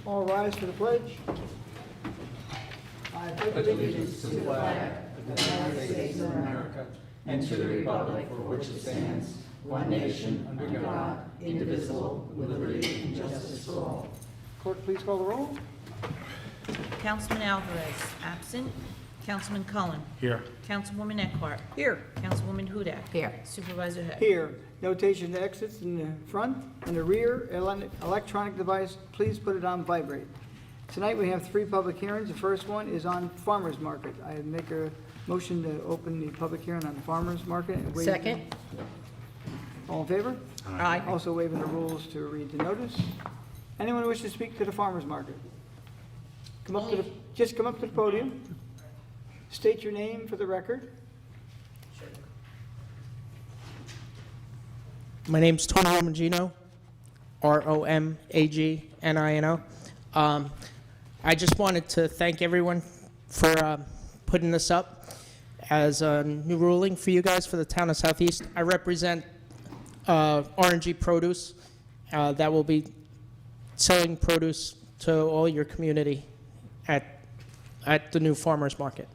All rise for the pledge. I pledge allegiance to the flag of the United States of America and to the republic for which it stands, one nation, under God, indivisible, with liberty and justice for all. Clerk, please call the roll. Councilman Alvarez, absent. Councilman Cullen. Here. Councilwoman Eckhart. Here. Councilwoman Hudak. Here. Supervisor Hay. Here. Notation to exits in the front and the rear. Electronic device, please put it on vibrate. Tonight we have 3 public hearings. The first one is on farmers market. I make a motion to open the public hearing on the farmers market. And waive- Second. All in favor? Aye. Also waiving the rules to read the notice. Anyone wish to speak to the farmers market? Just come up to the podium. State your name for the record. My name's Tony Romagino, Romagino. I just wanted to thank everyone for putting this up as a new ruling for you guys for the town of Southeast. I represent R&G Produce that will be selling produce to all your community at the new farmers market.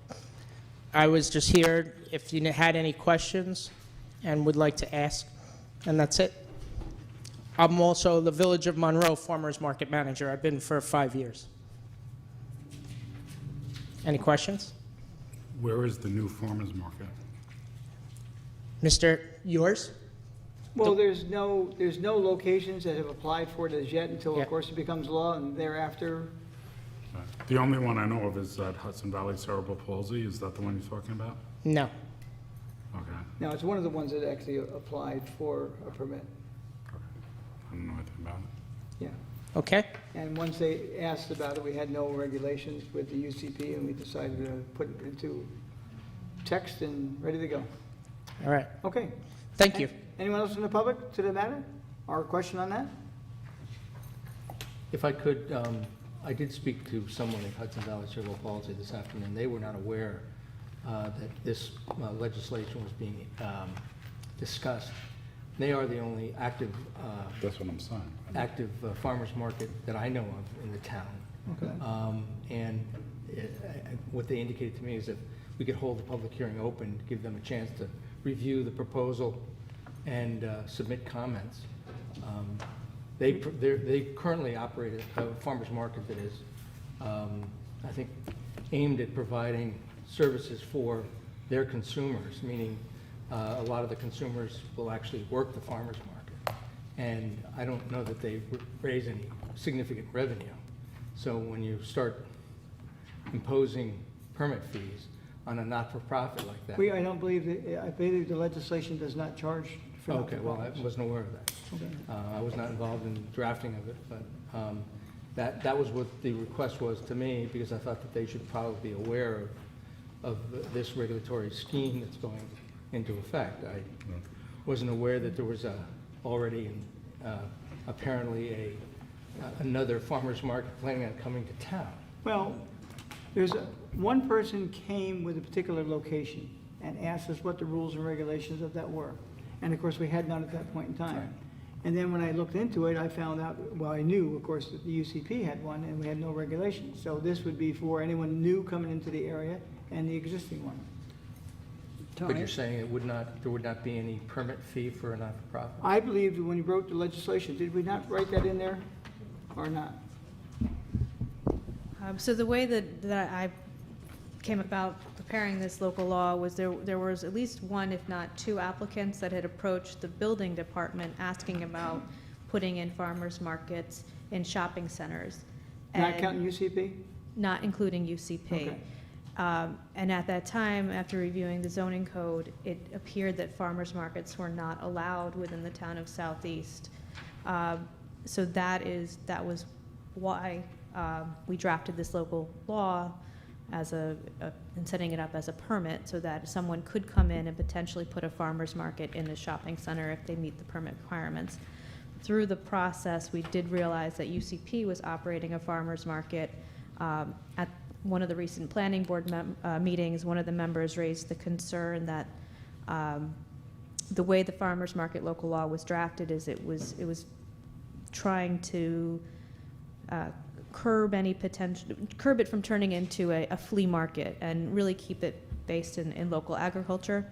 I was just here if you had any questions and would like to ask, and that's it. I'm also the Village of Monroe Farmers Market Manager. I've been for 5 years. Any questions? Where is the new farmer's market? Mr. Yours? Well, there's no locations that have applied for it as yet until, Yeah. of course, it becomes law, and thereafter. The only one I know of is at Hudson Valley Cerebral Palsy. Is that the one you're talking about? No. Okay. Now, it's one of the ones that actually applied for a permit. I don't know anything about it. Yeah. Okay. And once they asked about it, we had no regulations with the UCP, and we decided to put it into text and ready to go. All right. Okay. Thank you. Anyone else in the public to the matter? Or a question on that? If I could, I did speak to someone at Hudson Valley Cerebral Palsy this afternoon. They were not aware that this legislation was being discussed. They are the only active That's what I'm saying. farmers market that I know of in the town. Okay. What they indicated to me is that we could hold the public hearing open, give them a chance to review the proposal and submit comments. They currently operate a farmers market that is, I think, aimed at providing services for their consumers, meaning a lot of the consumers will actually work the farmers market. And I don't know that they raise any significant revenue. So when you start imposing permit fees on a not-for-profit like that. I don't believe, I believe the legislation does not charge for Okay, well, I not-for-profits. wasn't aware of that. Okay. I was not involved in drafting of it, but that was what the request was to me, because I thought that they should probably be aware of this regulatory scheme that's going into effect. I wasn't aware that there was already apparently another farmer's market planning on coming to town. Well, one person came with a particular location and asked us what the rules and regulations of that were. And of course, we had none at that point in time. Right. And then when I looked into it, I found out, well, I knew, of course, that the UCP had one and we had no regulations. So this would be for anyone new coming into the area and the existing one. But you're saying there would not be any permit fee for a not-for-profit? I believe that when you wrote the legislation, did we not write that in there or not? So the way that I came about preparing this local law was there was at least one, if not 2 applicants that had approached the building department asking about putting in farmers markets in shopping centers. Not And counting UCP? not including UCP. Okay. And at that time, after reviewing the zoning code, it appeared that farmers markets were not allowed within the town of Southeast. So that was why we drafted this local law as and setting it up as a permit, so that someone could come in and potentially put a farmer's market in a shopping center if they meet the permit requirements. Through the process, we did realize that UCP was operating a farmer's market. At one of the recent planning board meetings, one of the members raised the concern that the way the farmer's market local law was drafted is it was trying to curb it from turning into a flea market and really keep it based in local agriculture.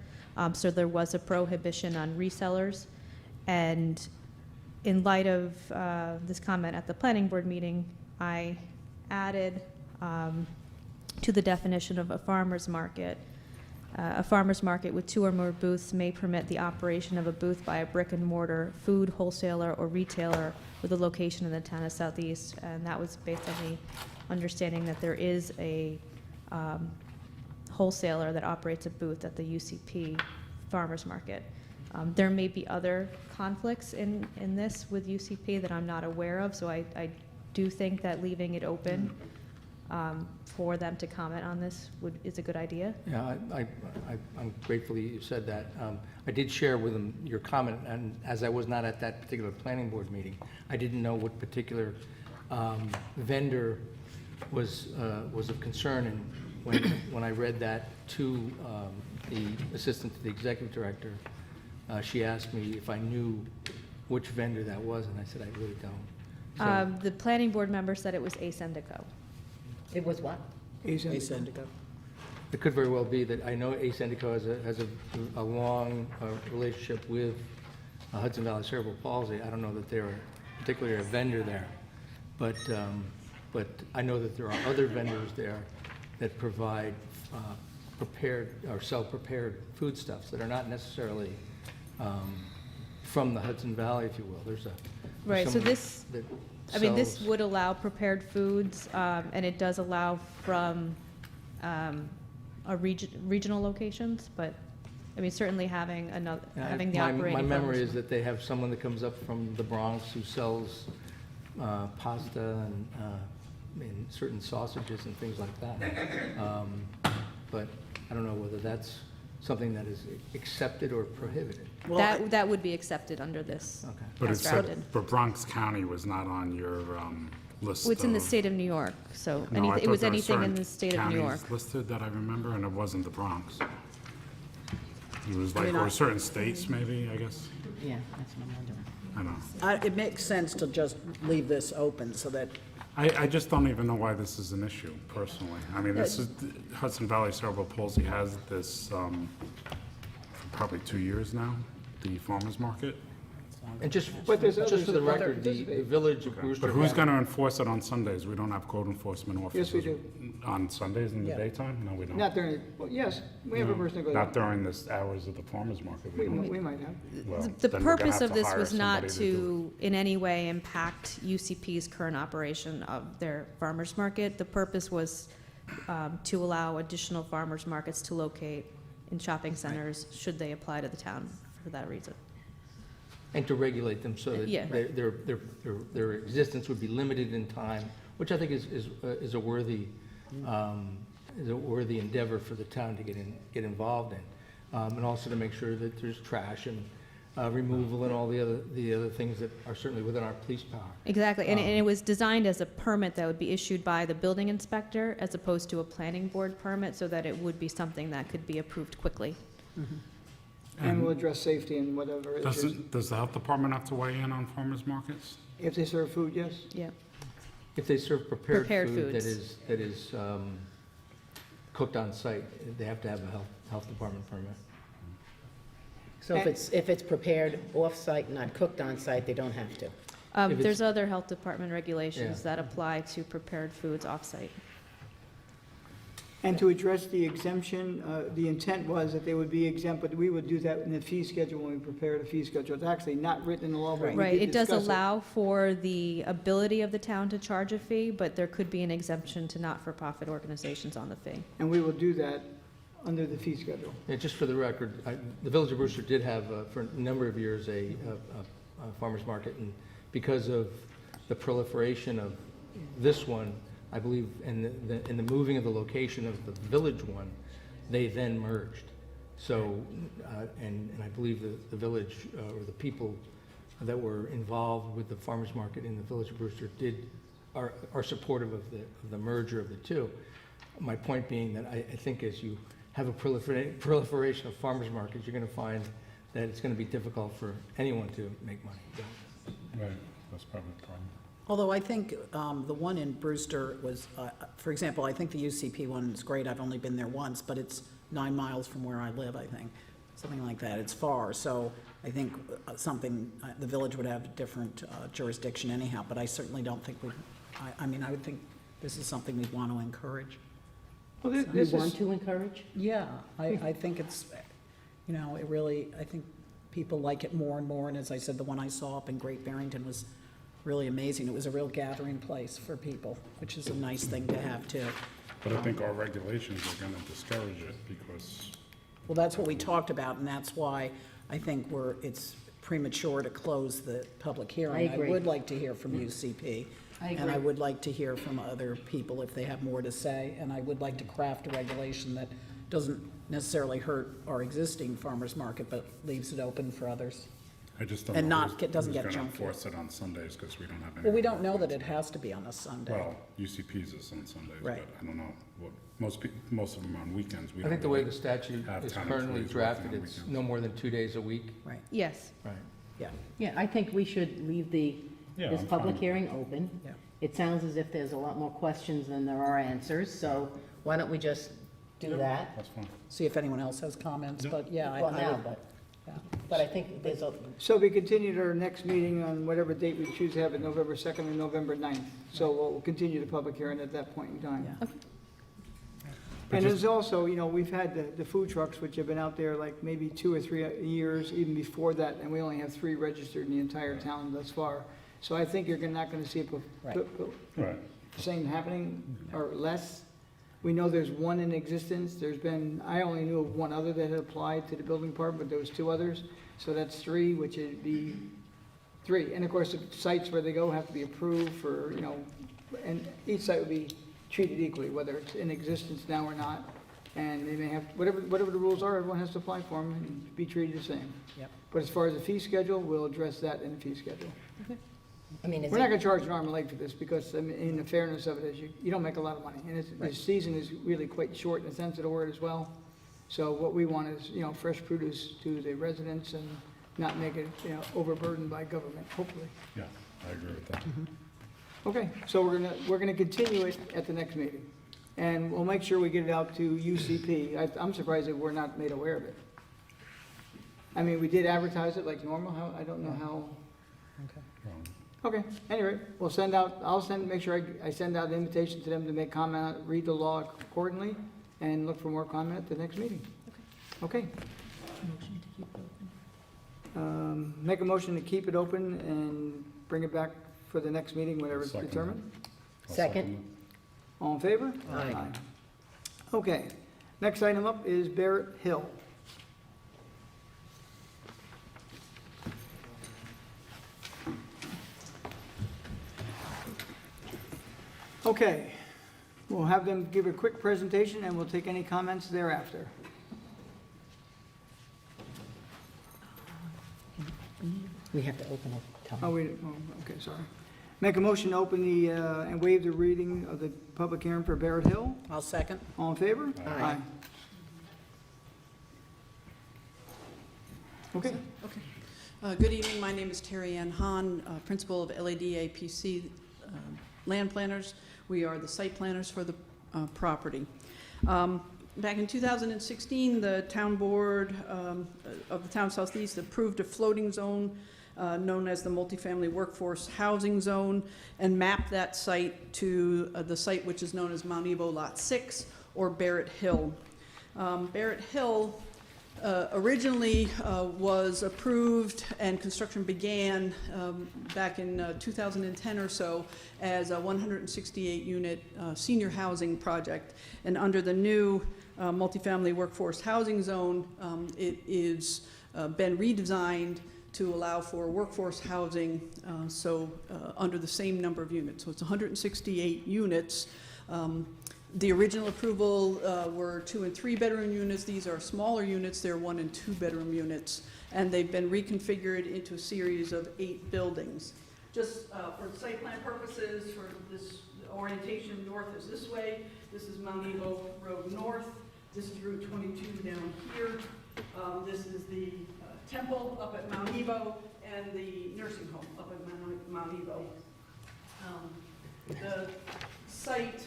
So there was a prohibition on resellers. And in light of this comment at the planning board meeting, I added to the definition of a farmer's market. A farmer's market with 2 or more booths may permit the operation of a booth by a brick and mortar food wholesaler or retailer with a location in the town of Southeast. And that was based on the understanding that there is a wholesaler that operates a booth at the UCP farmer's market. There may be other conflicts in this with UCP that I'm not aware of, so I do think that leaving it open for them to comment on this is a good idea. Yeah, I'm grateful you said that. I did share with them your comment, and as I was not at that particular planning board meeting, I didn't know what particular vendor was of concern, and when I read that to the assistant to the executive director, she asked me if I knew which vendor that was, and I said I really don't. So- The planning board member said it was Asendico. It was what? Asendico. It could very well be that I know Asendico has a long relationship with Hudson Valley Cerebral Palsy. I don't know that they're particularly a vendor there, but I know that there are other vendors there that provide prepared or sell prepared foodstuffs that are not necessarily from the Hudson Valley, if you will. There's Right, so someone this, that this sells- would allow prepared foods, and it does allow from regional locations, but, certainly having Yeah, having the my operating. memory farmers- is that they have someone that comes up from the Bronx who sells pasta and certain sausages and things like that. But I don't know whether that's something that is accepted or prohibited. That would be accepted under this. Okay. But it as said, drafted. but Bronx County was not on your list. Well, it's in the of- state of New York, so No, I it thought was there were anything in certain the state of New York. counties listed that I remember, and it wasn't the Bronx. It was like, mean, or certain states, maybe, I guess. Yeah, that's what I'm wondering. I don't know. It makes sense to just leave this open so that, I just don't even know why this is an issue, personally. I mean, this is, Hudson Valley Cerebral Palsy has this for probably 2 years now, the farmer's market. And just But there's for others the that don't record, the participate. village of Brewster. But who's Valley- going to enforce it on Sundays? We don't have code enforcement officers. Yes, we do. On Sundays in the Yeah. daytime? No, we don't. Not during, well, yes, we have a person that goes Not out. during the hours of the farmer's market. We don't. might have. Well, The then we're gonna purpose have of to this hire was not somebody do to in any way impact UCP's current operation of their farmers market. The purpose was to allow additional farmers markets to locate in shopping centers, should they apply to the town for that reason. And to regulate them so that Yeah. their existence would be limited in time, which I think is a worthy endeavor for the town to get involved in. And also to make sure that there's trash and removal and all the other things that are certainly within our police power. Exactly, and it was designed as a permit that would be issued by the building inspector as opposed to a planning board permit, so that it would be something that could be approved quickly. And we'll address safety and whatever issues. Does the health department have to weigh in on farmers markets? If they serve food, yes. Yeah. If they serve prepared Prepared food foods. that is cooked on site, they have to have a health department permit. So if it's prepared off-site, not cooked on-site, they don't have to. If it's- There's other health department regulations Yeah. that apply to prepared foods off-site. And to address the exemption, the intent was that they would be exempt, but we would do that in the fee schedule when we prepare the fee schedule. It's actually not written in the law, but we Right, did it does discuss allow for the ability of the town to charge a fee, but there could be an exemption to not-for-profit organizations on the fee. And we will do that under the fee schedule. Yeah, just for the record, the Village of Brewster did have, for a number of years, a farmer's market, and because of the proliferation of this one, I believe, in the moving of the location of the village one, they then merged. So, and I believe the village, or the people that were involved with the farmer's market in the Village of Brewster are supportive of the merger of the two. My point being that I think as you have a proliferation of farmers markets, you're going to find that it's going to be difficult for anyone to make money. Right, that's probably the problem. Although I think the one in Brewster was, for example, I think the UCP one is great. I've only been there once, but it's 9 miles from where I live, I think, something like that. It's far, so I think the village would have a different jurisdiction anyhow, but I certainly don't think I mean, I would think this is something we'd want to encourage. Well, You this want is, to encourage? Yeah, I think it's, it really, I think people like it more and more, and as I said, the one I saw up in Great Barrington was really amazing. It was a real gathering place for people, which is a nice thing to have too. But I think our regulations are gonna discourage it because, Well, that's what we talked about, and that's why I think it's premature to close the public hearing. I agree. I would like to hear from UCP. I And I agree. would like to hear from other people if they have more to say, and I would like to craft a regulation that doesn't necessarily hurt our existing farmer's market, but leaves it open for others. I just don't And know not who's get- doesn't who's get gonna junky. enforce it on Sundays, because we don't have any. Well, we don't know that it has to be on a Sunday. Well, UCP's is on Sundays, but Right. I don't know, what, most of them are on weekends. We I think don't the way really the statute have is town currently employees drafted, working on it's weekends. no more than 2 days a week. Right, Yes. Right. yeah. Yeah, I think we should leave this I'm fine public with hearing open. Yeah. It sounds as if there's a lot more questions than there are answers, so why don't we just do that? That's fine. See if anyone else has comments, but yeah, I Well, now, would, but, yeah. but I think there's a, so we continued our next meeting on whatever date we choose to have it, November 2nd or November 9th. So we'll continue the public hearing at that point in time. Yeah. But And just- there's also, we've had the food trucks, which have been out there like maybe 2 or 3 years, even before that, and we only have 3 registered in the entire town thus far. So I think you're not gonna see Right. Right. same happening, or less. We know there's one in existence. I only knew of one other that had applied to the building department, but there was 2 others. So that's 3, which would be 3. And of course, the sites where they go have to be approved for, and each site would be treated equally, whether it's in existence now or not. And they may have, whatever the rules are, everyone has to apply for them and be treated the same. Yep. But as far as the fee schedule, we'll address that in the fee schedule. I mean, is We're not it, gonna charge an arm and leg for this, because, I mean, in the fairness of it is, you don't make a lot of money, and the season is really quite short in the sense of the word as well. So what we want is, fresh produce to the residents and not make it, overburdened by government, hopefully. Yeah, I agree with that. Okay, so we're gonna continue it at the next meeting, and we'll make sure we get it out to UCP. I'm surprised that we're not made aware of it. I mean, we did advertise it like normal, I don't know how. Okay, anyway, make sure I send out the invitation to them to make comment, read the law accordingly, and look for more comment at the next meeting. Okay. Motion to keep it open. Make a motion to keep it open and bring it back for the next meeting, whenever it's Second. determined. I'll Second. All in favor? Aye. Okay, next item up is Barrett Hill. Okay, we'll have them give a quick presentation and we'll take any comments thereafter. we have to open it. Oh, okay, sorry. Make a motion to open and waive the reading of the public hearing for Barrett Hill. I'll second. All in favor? Aye. Okay, Good evening, my name is Terry Ann Hahn, Principal of LADA PC Land Planners. We are the site planners for the property. Back in 2016, the town board of the town of Southeast approved a floating zone known as the multifamily workforce housing zone and mapped that site to the site which is known as Mount Ebo Lot 6 or Barrett Hill. Barrett Hill originally was approved and construction began back in 2010 or so as a 168-unit senior housing project. And under the new multifamily workforce housing zone, it is been redesigned to allow for workforce housing, under the same number of units. So it's 168 units. The original approval were 2 and 3 bedroom units. These are smaller units. They're 1 and 2 bedroom units. And they've been reconfigured into a series of 8 buildings. Just for site plan purposes, for this orientation, north is this way. This is Mount Ebo Road North. This is Route 22 down here. This is the temple up at Mount Ebo and the nursing home up at Mount Ebo. The site,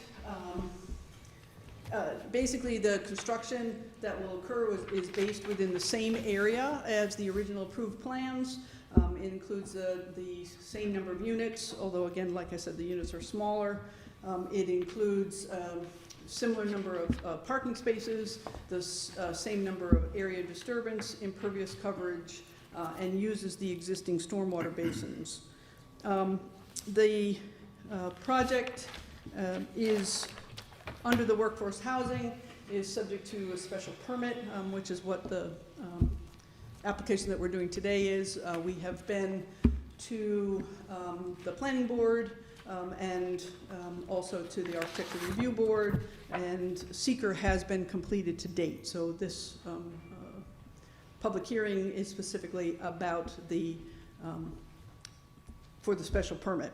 basically, the construction that will occur is based within the same area as the original approved plans. It includes the same number of units, although again, like I said, the units are smaller. It includes similar number of parking spaces, the same number of area disturbance, impervious coverage, and uses the existing stormwater basins. The project is under the workforce housing, is subject to a special permit, which is what the application that we're doing today is. We have been to the planning board and also to the architecture review board, and seeker has been completed to date. So this public hearing is specifically about the for the special permit.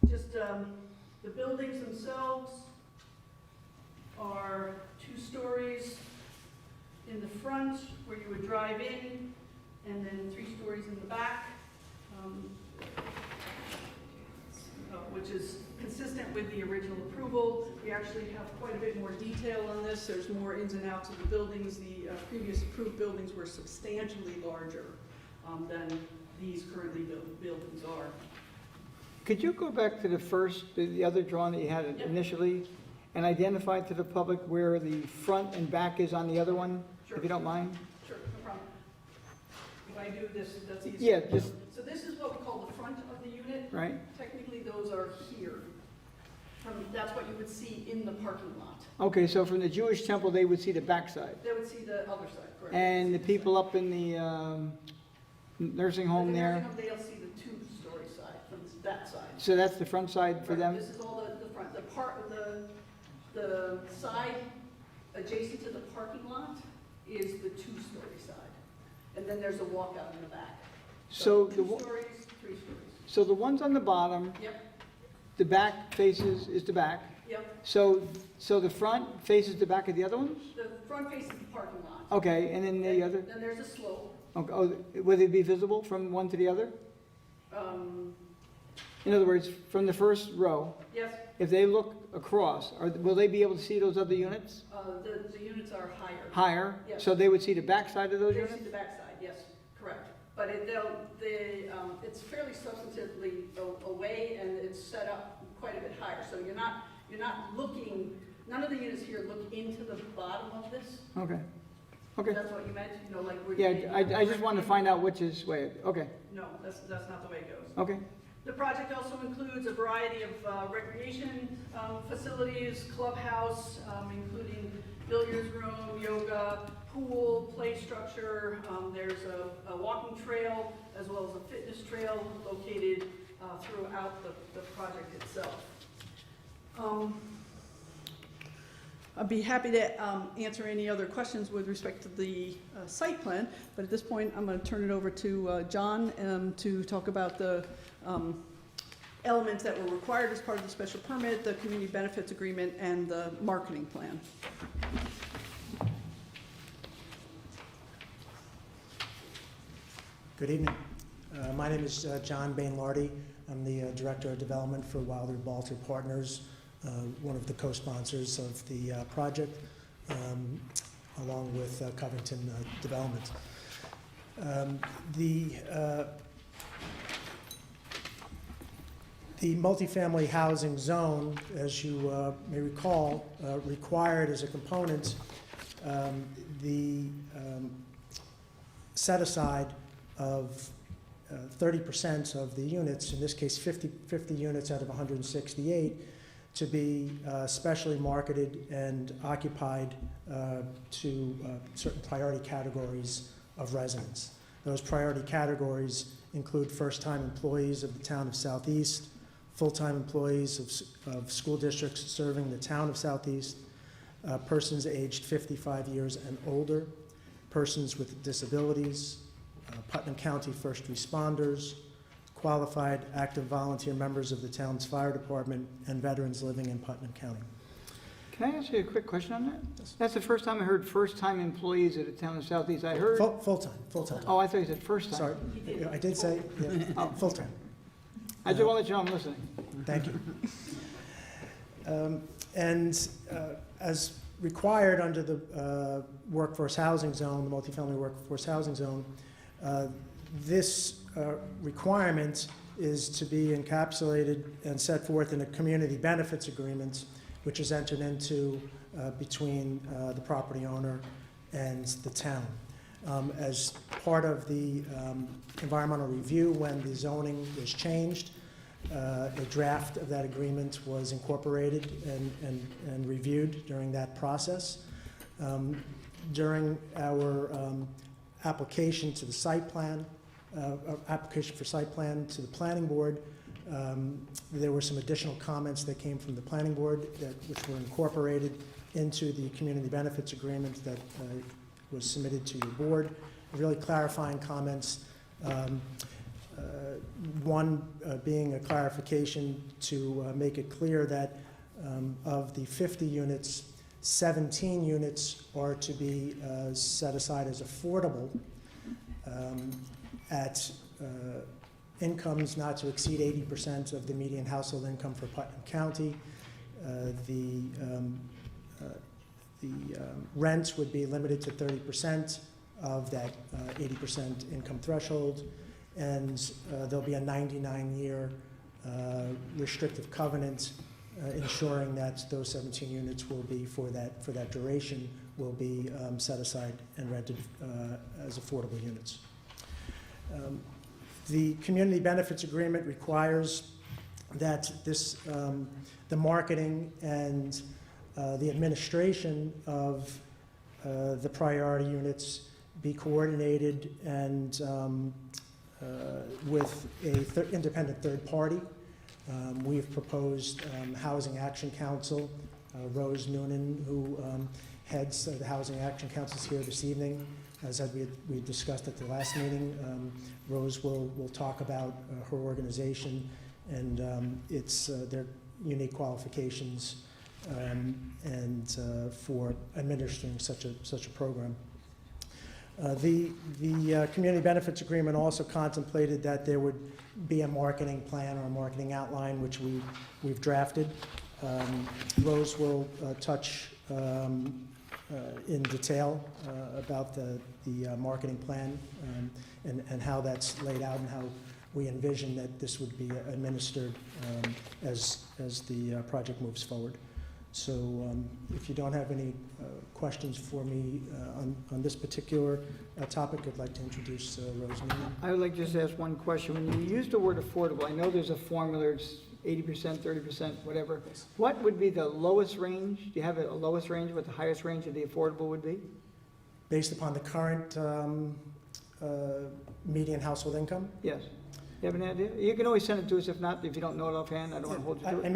Just the buildings themselves are 2 stories in the front where you would drive in, and then 3 stories in the back, which is consistent with the original approval. We actually have quite a bit more detail on this. There's more ins and outs of the buildings. The previous approved buildings were substantially larger than these currently built buildings are. Could you go back to the other drawing that you had initially, and identify to the public where the front and back is on the other one, Sure. if you don't mind? Sure, no problem. If I do this, that's easy. Yeah, just, So this is what we call the front of the unit. right? Technically, those are here. That's what you would see in the parking lot. Okay, so from the Jewish temple, they would see the backside. They would see the other side, correct? And the people up in the nursing home At the there, nursing home, they'll see the 2-story side from that side. so that's the front side for Right, them? This is all the front. The side adjacent to the parking lot is the 2-story side. And then there's a walkout in the back. So 2 the, stories, 3 stories. so the ones on the bottom, Yep, the back faces is the back. yep. So the front faces the back of the other ones? The front faces the parking lot. Okay, and then the other, Then there's a slope. okay, oh, would they be visible from one to the other? Um, In other words, from the first row, Yes, if they look across, will they be able to see those other units the units are higher. higher? Yes. So they would see the back side of those They units? see the backside, yes, correct. But it's fairly substantively away, and it's set up quite a bit higher. So you're not looking, none of the units here look into the bottom of this. Okay, okay. That's what you meant, like where. Yeah, I just wanted to find out which is, okay, No, that's not the way it goes. okay. The project also includes a variety of recreation facilities, clubhouse, including billiards room, yoga, pool, play structure. There's a walking trail as well as a fitness trail located throughout the project itself. I'd be happy to answer any other questions with respect to the site plan, but at this point, I'm going to turn it over to John to talk about the elements that were required as part of the special permit, the community benefits agreement, and the marketing plan. Good evening. My name is John Bain-Lardy. I'm the Director of Development for Wilder Balter Partners, one of the co-sponsors of the project, along with Covington Development. The multifamily housing zone, as you may recall, required as a component the set-aside of 30% of the units, in this case 50 units out of 168, to be specially marketed and occupied to certain priority categories of residents. Those priority categories include first-time employees of the town of Southeast, full-time employees of school districts serving the town of Southeast, persons aged 55 years and older, persons with disabilities, Putnam County first responders, qualified active volunteer members of the town's fire department, and veterans living in Putnam County. Can I ask you a quick question on that? That's the first time I heard first-time employees of the town of Southeast. I heard, Full-time. oh, I thought you said first time. Sorry, I did say, yeah, full-time. I just want to let you know I'm listening. Thank you. And as required under the workforce housing zone, the multifamily workforce housing zone, this requirement is to be encapsulated and set forth in a community benefits agreement, which is entered into between the property owner and the town. As part of the environmental review, when the zoning was changed, a draft of that agreement was incorporated and reviewed during that process. During our application to the site plan, application for site plan to the planning board, there were some additional comments that came from the planning board which were incorporated into the community benefits agreement that was submitted to your board, really clarifying comments. One being a clarification to make it clear that of the 50 units, 17 units are to be set aside as affordable at incomes not to exceed 80% of the median household income for Putnam County. The rent would be limited to 30% of that 80% income threshold, and there'll be a 99-year restrictive covenant ensuring that those 17 units will be, for that duration, will be set aside and rented as affordable units. The community benefits agreement requires that this, the marketing and the administration of the priority units be coordinated and with an independent third party. We've proposed Housing Action Council. Rose Noonan, who heads the Housing Action Council, is here this evening. As we discussed at the last meeting, Rose will talk about her organization and their unique qualifications and for administering such a program. The community benefits agreement also contemplated that there would be a marketing plan or a marketing outline, which we've drafted. Rose will touch in detail about the marketing plan and how that's laid out and how we envision that this would be administered as the project moves forward. So if you don't have any questions for me on this particular topic, I'd like to introduce Rose Noonan. I would like to just ask one question. When you use the word affordable, I know there's a formula, it's 80%, 30%, whatever. What would be the lowest range? Do you have a lowest range, what the highest range of the affordable would be? Based upon the current median household income? Yes. You have an idea? You can always send it to us if not, if you don't know it offhand. I don't want to hold you to it. I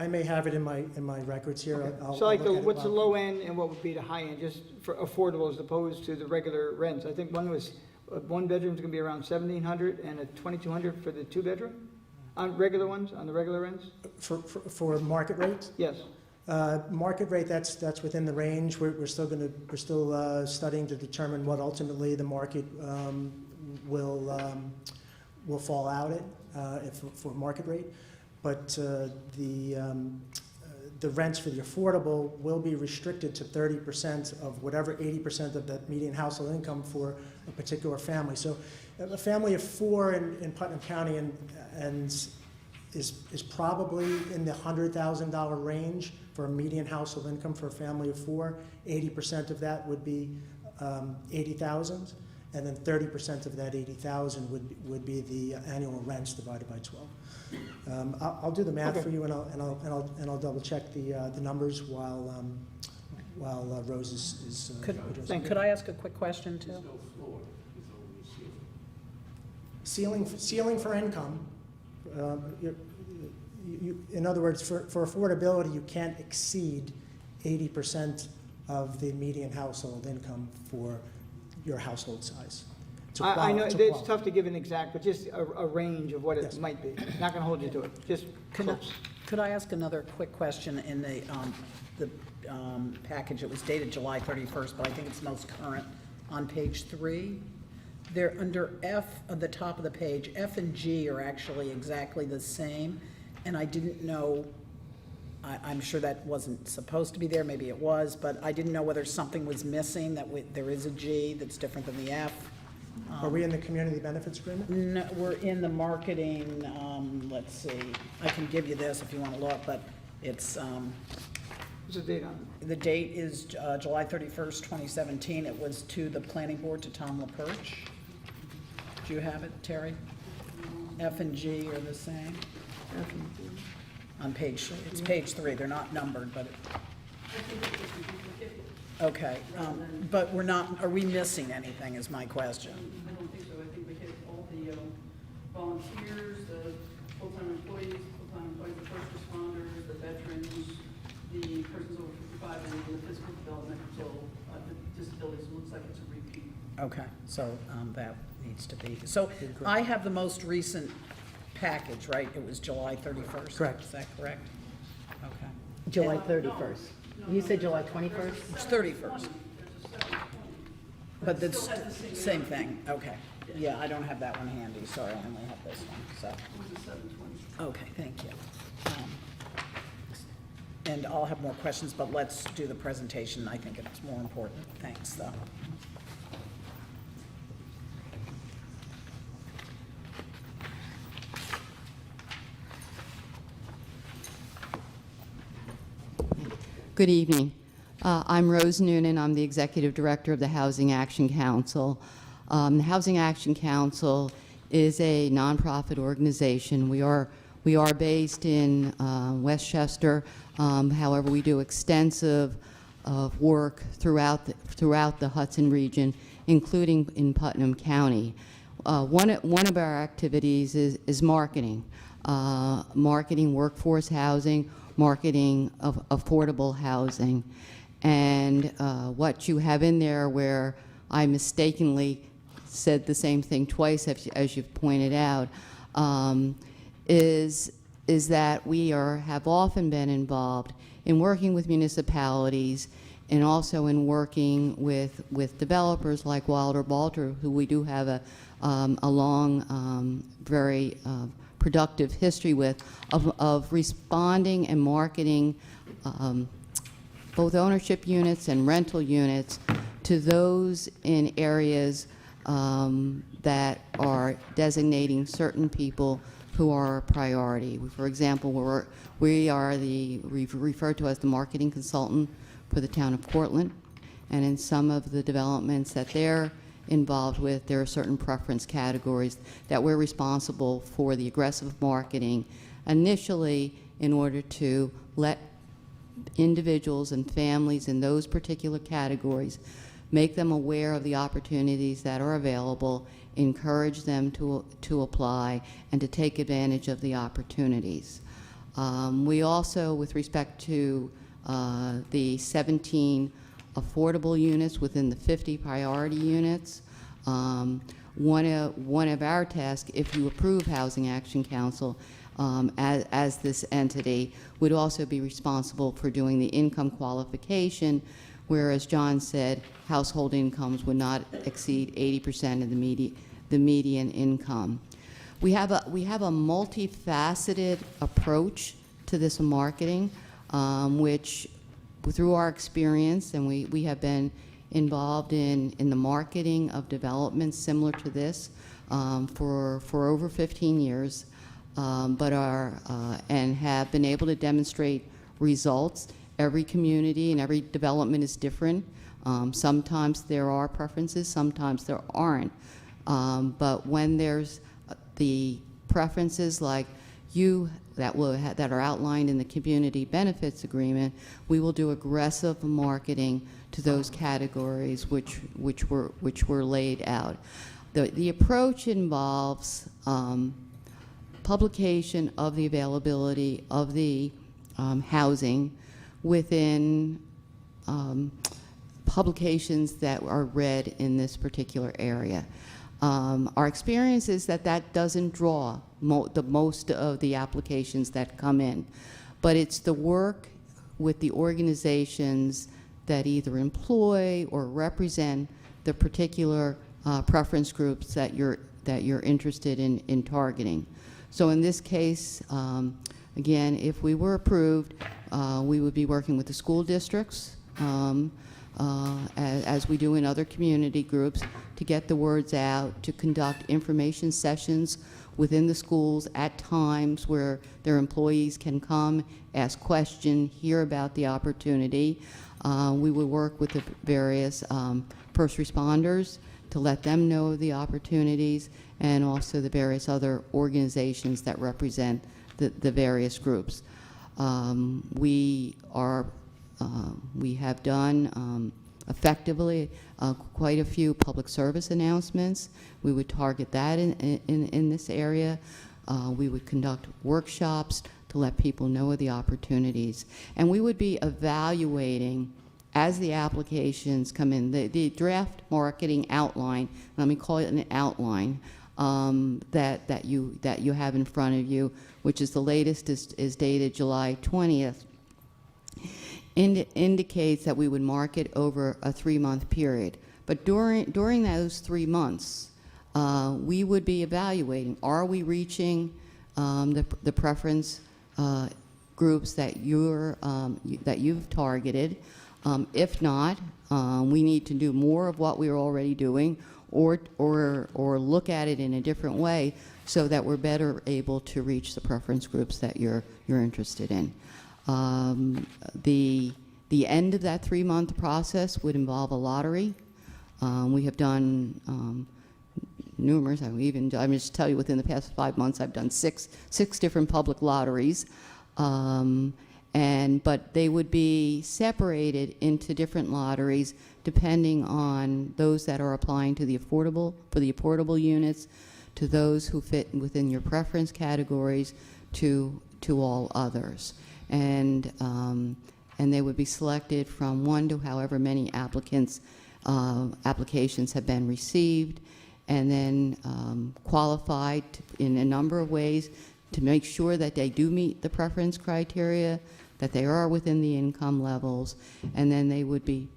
may have it in my records here. Okay. I'll So like, look at it what's the while- low end and what would be the high end, just for affordable as opposed to the regular rents? I think one was, one bedroom's gonna be around 1,700 and a 2,200 for the two bedroom? On regular ones, on the regular rents? For market rate? Yes. Market rate, that's within the range. We're still studying to determine what ultimately the market will fall out at for market rate. But the rents for the affordable will be restricted to 30% of whatever 80% of the median household income for a particular family. So a family of four in Putnam County and is probably in the $100,000 range for a median household income for a family of four. 80% of that would be $80,000, and then 30% of that $80,000 would be the annual rents divided by 12. I'll do the math for you, and I'll double check the numbers while Rose is addressing. Could I ask a quick question, too? Ceiling for income. In other words, for affordability, you can't exceed 80% of the median household income for your household size. I know, to it's qualify. tough to give an exact, but just a range of what it Yes. might be. Not gonna hold you to it, just close. Could I ask another quick question? In the package, it was dated July 31st, but I think it's most current. On page 3, They're under F at the top of the page. F and G are actually exactly the same, and I didn't know, I'm sure that wasn't supposed to be there, maybe it was, but I didn't know whether something was missing, that there is a G that's different than the F. Are we in the community benefits agreement? No, we're in the marketing, let's see, I can give you this if you want to look, but it's, What's the date on it? the date is July 31st, 2017. It was to the planning board, to Tom LaPerche. Do you have it, Terry? F and G are the same. On page, it's page 3. They're not numbered, but. Okay, but we're not, are we missing anything is my question. I don't think so. I think we hit all the volunteers, the full-time employees, the first responders, the veterans, the persons over 55, and the physical development, so the disabilities. It looks like it's a repeat. Okay, so that needs to be, so I have the most recent package, right? It was July 31st? Correct. Is that correct? Okay. July 31st. You said July 21st? It's 31st. But it's same thing, okay. Yeah, I don't have that one handy, sorry, I only have this one, so. Okay, thank you. And I'll have more questions, but let's do the presentation, I think it's more important. Thanks, though. Good evening. I'm Rose Noonan. I'm the Executive Director of the Housing Action Council. The Housing Action Council is a nonprofit organization. We are based in Westchester. However, we do extensive work throughout the Hudson region, including in Putnam County. One of our activities is marketing, marketing workforce housing, marketing of affordable housing. And what you have in there, where I mistakenly said the same thing twice, as you've pointed out, is that we have often been involved in working with municipalities and also in working with developers like Wilder Balter, who we do have a long, very productive history with, of responding and marketing both ownership units and rental units to those in areas that are designating certain people who are a priority. For example, we are referred to as the marketing consultant for the town of Portland, and in some of the developments that they're involved with, there are certain preference categories that we're responsible for the aggressive marketing initially in order to let individuals and families in those particular categories, make them aware of the opportunities that are available, encourage them to apply and to take advantage of the opportunities. We also, with respect to the 17 affordable units within the 50 priority units, one of our tasks, if you approve Housing Action Council as this entity, would also be responsible for doing the income qualification, where, as John said, household incomes would not exceed 80% of the median income. We have a multifaceted approach to this marketing, which, through our experience, and we have been involved in the marketing of developments similar to this for over 15 years, and have been able to demonstrate results. Every community and every development is different. Sometimes there are preferences, sometimes there aren't. But when there's the preferences like that are outlined in the community benefits agreement, we will do aggressive marketing to those categories which were laid out. The approach involves publication of the availability of the housing within publications that are read in this particular area. Our experience is that doesn't draw most of the applications that come in, but it's the work with the organizations that either employ or represent the particular preference groups that you're interested in targeting. So in this case, again, if we were approved, we would be working with the school districts, as we do in other community groups, to get the words out, to conduct information sessions within the schools at times where their employees can come, ask questions, hear about the opportunity. We would work with the various first responders to let them know of the opportunities, and also the various other organizations that represent the various groups. We have done effectively quite a few public service announcements. We would target that in this area. We would conduct workshops to let people know of the opportunities. And we would be evaluating, as the applications come in, the draft marketing outline, let me call it an outline, that you have in front of you, which is the latest, is dated July 20th, indicates that we would market over a 3-month period. But during those 3 months, we would be evaluating, are we reaching the preference groups that you've targeted? If not, we need to do more of what we're already doing, or look at it in a different way so that we're better able to reach the preference groups that you're interested in. The end of that 3-month process would involve a lottery. We have done numerous. I'm just tell you, within the past 5 months, I've done six different public lotteries, but they would be separated into different lotteries depending on those that are applying to the affordable units, to those who fit within your preference categories, to all others. And they would be selected from 1 to however many applications have been received, and then qualified in a number of ways to make sure that they do meet the preference criteria, that they are within the income levels, and then they would be,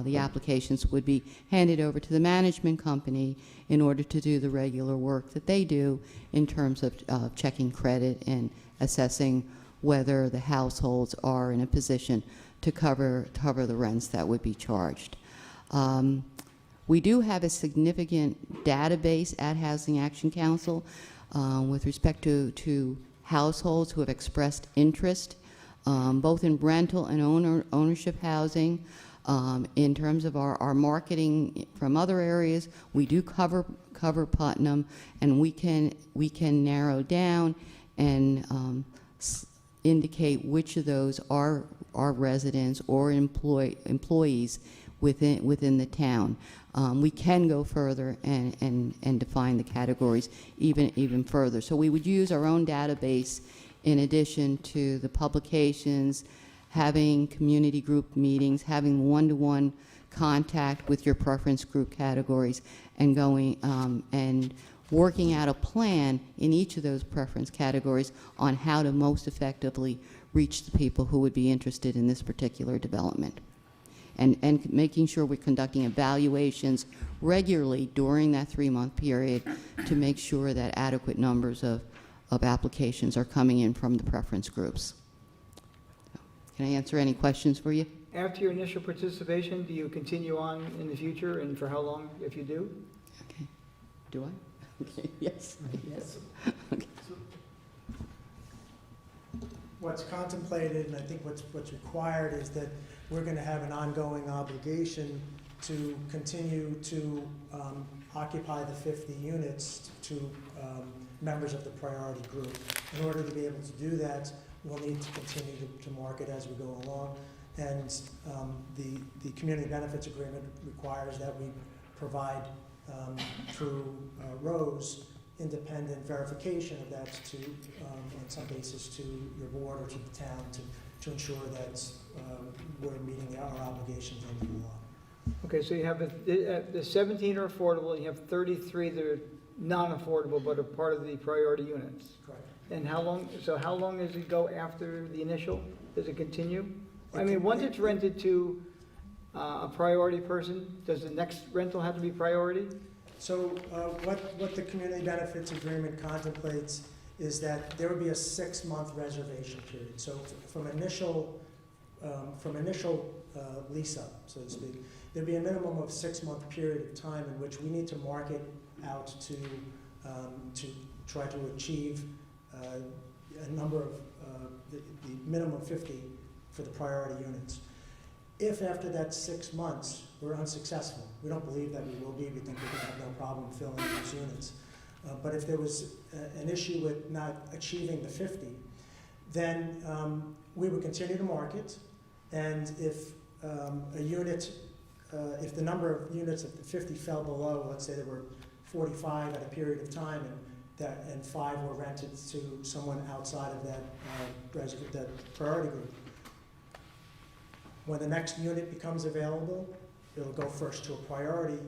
the applications would be handed over to the management company in order to do the regular work that they do in terms of checking credit and assessing whether the households are in a position to cover the rents that would be charged. We do have a significant database at Housing Action Council with respect to households who have expressed interest, both in rental and ownership housing. In terms of our marketing from other areas, we do cover Putnam, and we can narrow down and indicate which of those are residents or employees within the town. We can go further and define the categories even further. So we would use our own database in addition to the publications, having community group meetings, having one-to-one contact with your preference group categories, and going and working out a plan in each of those preference categories on how to most effectively reach the people who would be interested in this particular development. And making sure we're conducting evaluations regularly during that 3-month period to make sure that adequate numbers of applications are coming in from the preference groups. Can I answer any questions for you? After your initial participation, do you continue on in the future, and for how long if you do? Okay. Do I? Okay. Yes. Yes. Okay. What's contemplated, and I think what's required, is that we're going to have an ongoing obligation to continue to occupy the 50 units to members of the priority group. In order to be able to do that, we'll need to continue to market as we go along. And the community benefits agreement requires that we provide through Rose independent verification of that to, on some basis, to your board or to the town to ensure that we're meeting our obligations under the law. Okay, so you have the 17 are affordable, and you have 33 that are non-affordable but are part of the priority units. Correct. And how long does it go after the initial? Does it continue? I mean, once it's rented to a priority person, does the next rental have to be priority? So what the community benefits agreement contemplates is that there would be a 6-month reservation period. So from initial lease up, so to speak, there'd be a minimum of 6-month period of time in which we need to market out to try to achieve a number of the minimum 50 for the priority units. If after that 6 months we're unsuccessful, we don't believe that we will be, we think we're going to have no problem filling those units. But if there was an issue with not achieving the 50, then we would continue to market, and if a unit, if the number of units of the 50 fell below, let's say there were 45 at a period of time, and 5 were rented to someone outside of that priority group, when the next unit becomes available, it'll go first to a priority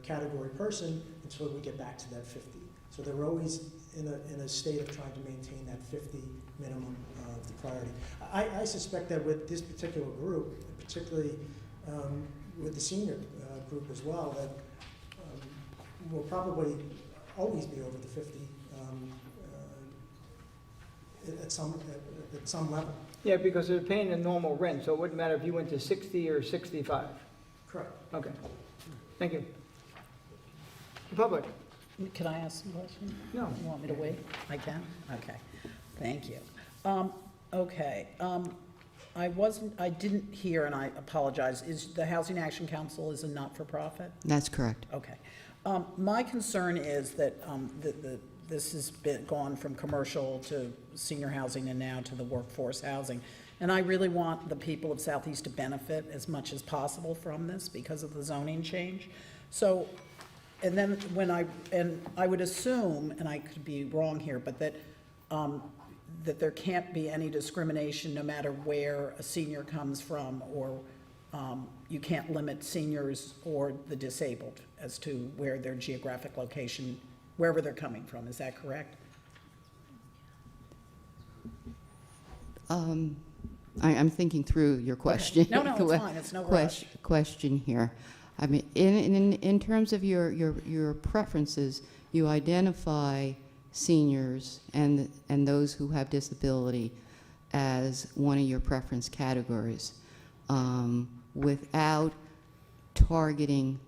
category person until we get back to that 50. So they're always in a state of trying to maintain that 50 minimum of the priority. I suspect that with this particular group, particularly with the senior group as well, that we'll probably always be over the 50 at some level. Yeah, because they're paying a normal rent, so it wouldn't matter if you went to 60 or 65. Correct. Okay. Thank you. The public? Can I ask some questions? No. You want me to wait? I can? Okay, thank you. I didn't hear, and I apologize, is the Housing Action Council is a not-for-profit? That's correct. Okay. My concern is that this has gone from commercial to senior housing and now to the workforce housing. And I really want the people of Southeast to benefit as much as possible from this because of the zoning change. So, and then I would assume, and I could be wrong here, but that there can't be any discrimination no matter where a senior comes from, or you can't limit seniors or the disabled as to where their geographic location, wherever they're coming from. Is that correct? I'm thinking through your question. Okay. No, it's fine. It's no rush. Question here. I mean, in terms of your preferences, you identify seniors and those who have disability as one of your preference categories, without targeting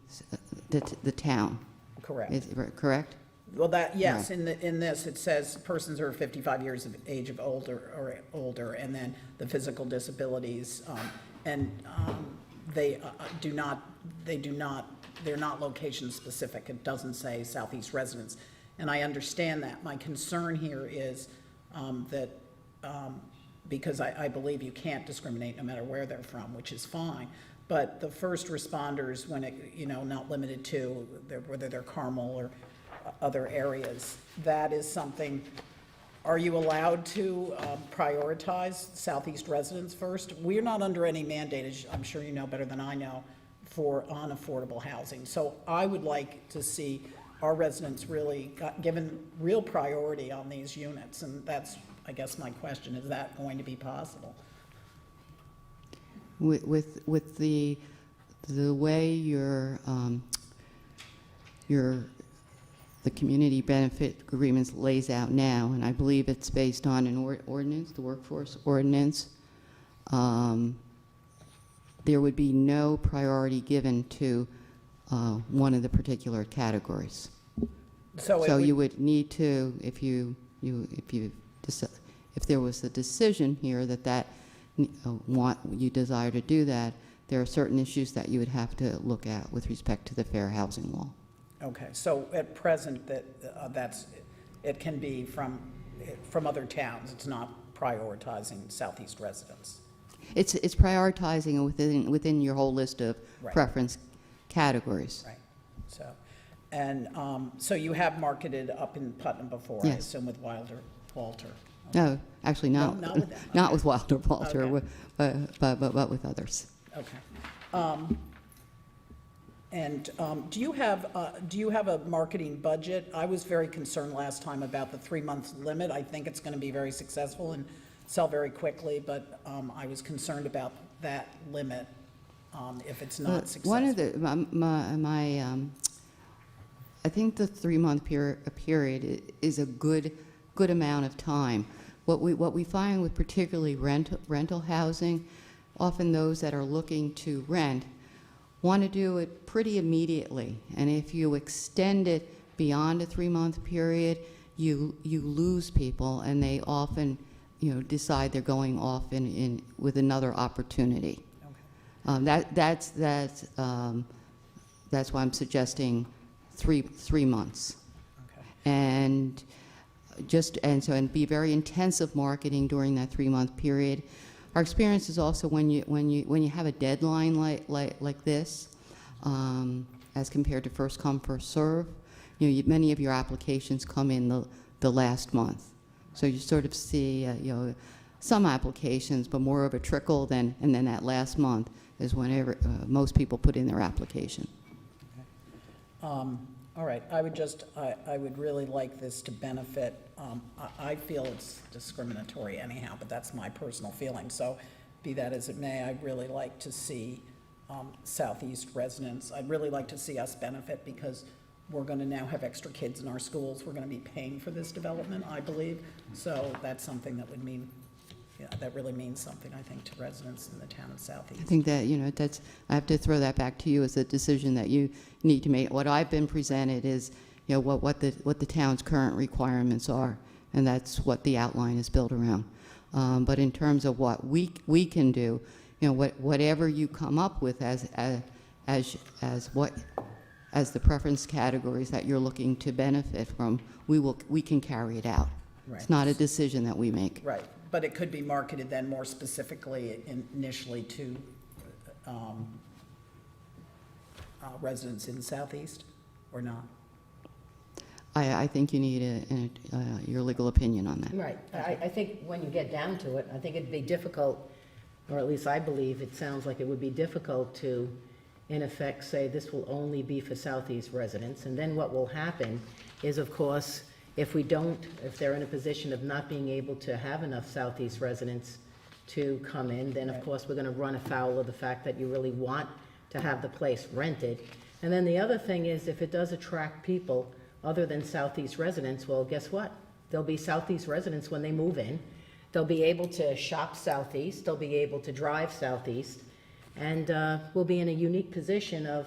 the town. Correct. Correct? Well, that, yes, Right. in this, it says persons who are 55 years of age of older, and then the physical disabilities, they're not location specific. It doesn't say Southeast residents. And I understand that. My concern here is that, because I believe you can't discriminate no matter where they're from, which is fine. But the first responders, when it, not limited to whether they're Carmel or other areas, that is something, are you allowed to prioritize Southeast residents first? We're not under any mandate, as I'm sure you know better than I know, on affordable housing. So I would like to see our residents really given real priority on these units, and that's, I guess, my question. Is that going to be possible? With the way the community benefit agreements lays out now, and I believe it's based on an ordinance, the workforce ordinance, there would be no priority given to one of the particular categories. So you would need to, if there was a decision here that you desire to do that, there are certain issues that you would have to look at with respect to the fair housing law. Okay, so at present, it can be from other towns. It's not prioritizing Southeast residents. It's prioritizing within your whole list of Right. preference categories. Right. So, and so you have marketed up in Putnam before, I Yes. assume, with Walter. No, actually not. No, not with them. Not Okay. with Wilder Walter, Okay. but with others. Okay. And do you have a marketing budget? I was very concerned last time about the 3-month limit. I think it's going to be very successful and sell very quickly, but I was concerned about that limit if it's not successful. One of the I think the 3-month period is a good amount of time. What we find with particularly rental housing, often those that are looking to rent want to do it pretty immediately. And if you extend it beyond a 3-month period, you lose people, and they often, decide they're going off with another opportunity. That's why I'm suggesting three months. Okay. And be very intensive marketing during that 3-month period. Our experience is also when you have a deadline like this, as compared to first come first serve, many of your applications come in the last month. So you sort of see some applications, but more of a trickle and then that last month is whenever most people put in their application. All right, I would really like this to benefit, I feel it's discriminatory anyhow, but that's my personal feeling. So be that as it may, I'd really like to see Southeast residents, I'd really like to see us benefit, because we're going to now have extra kids in our schools. We're going to be paying for this development, I believe. So that's something that would mean, that really means something, I think, to residents in the town of Southeast. I think that, I have to throw that back to you as a decision that you need to make. What I've been presented is, what the town's current requirements are, and that's what the outline is built around. But in terms of what we can do, whatever you come up with as the preference categories that you're looking to benefit from, we can carry it out. Right. It's not a decision that we make. Right, but it could be marketed then more specifically initially to residents in Southeast, or not? I think you need your legal opinion on that. Right. I think when you get down to it, I think it'd be difficult, or at least I believe it sounds like it would be difficult to, in effect, say this will only be for Southeast residents. And then what will happen is, of course, if they're in a position of not being able to have enough Southeast residents to come in, then of course we're going to run afoul of the fact that you really want to have the place rented. And then the other thing is, if it does attract people other than Southeast residents, well, guess what? There'll be Southeast residents when they move in. They'll be able to shop Southeast, they'll be able to drive Southeast, and we'll be in a unique position of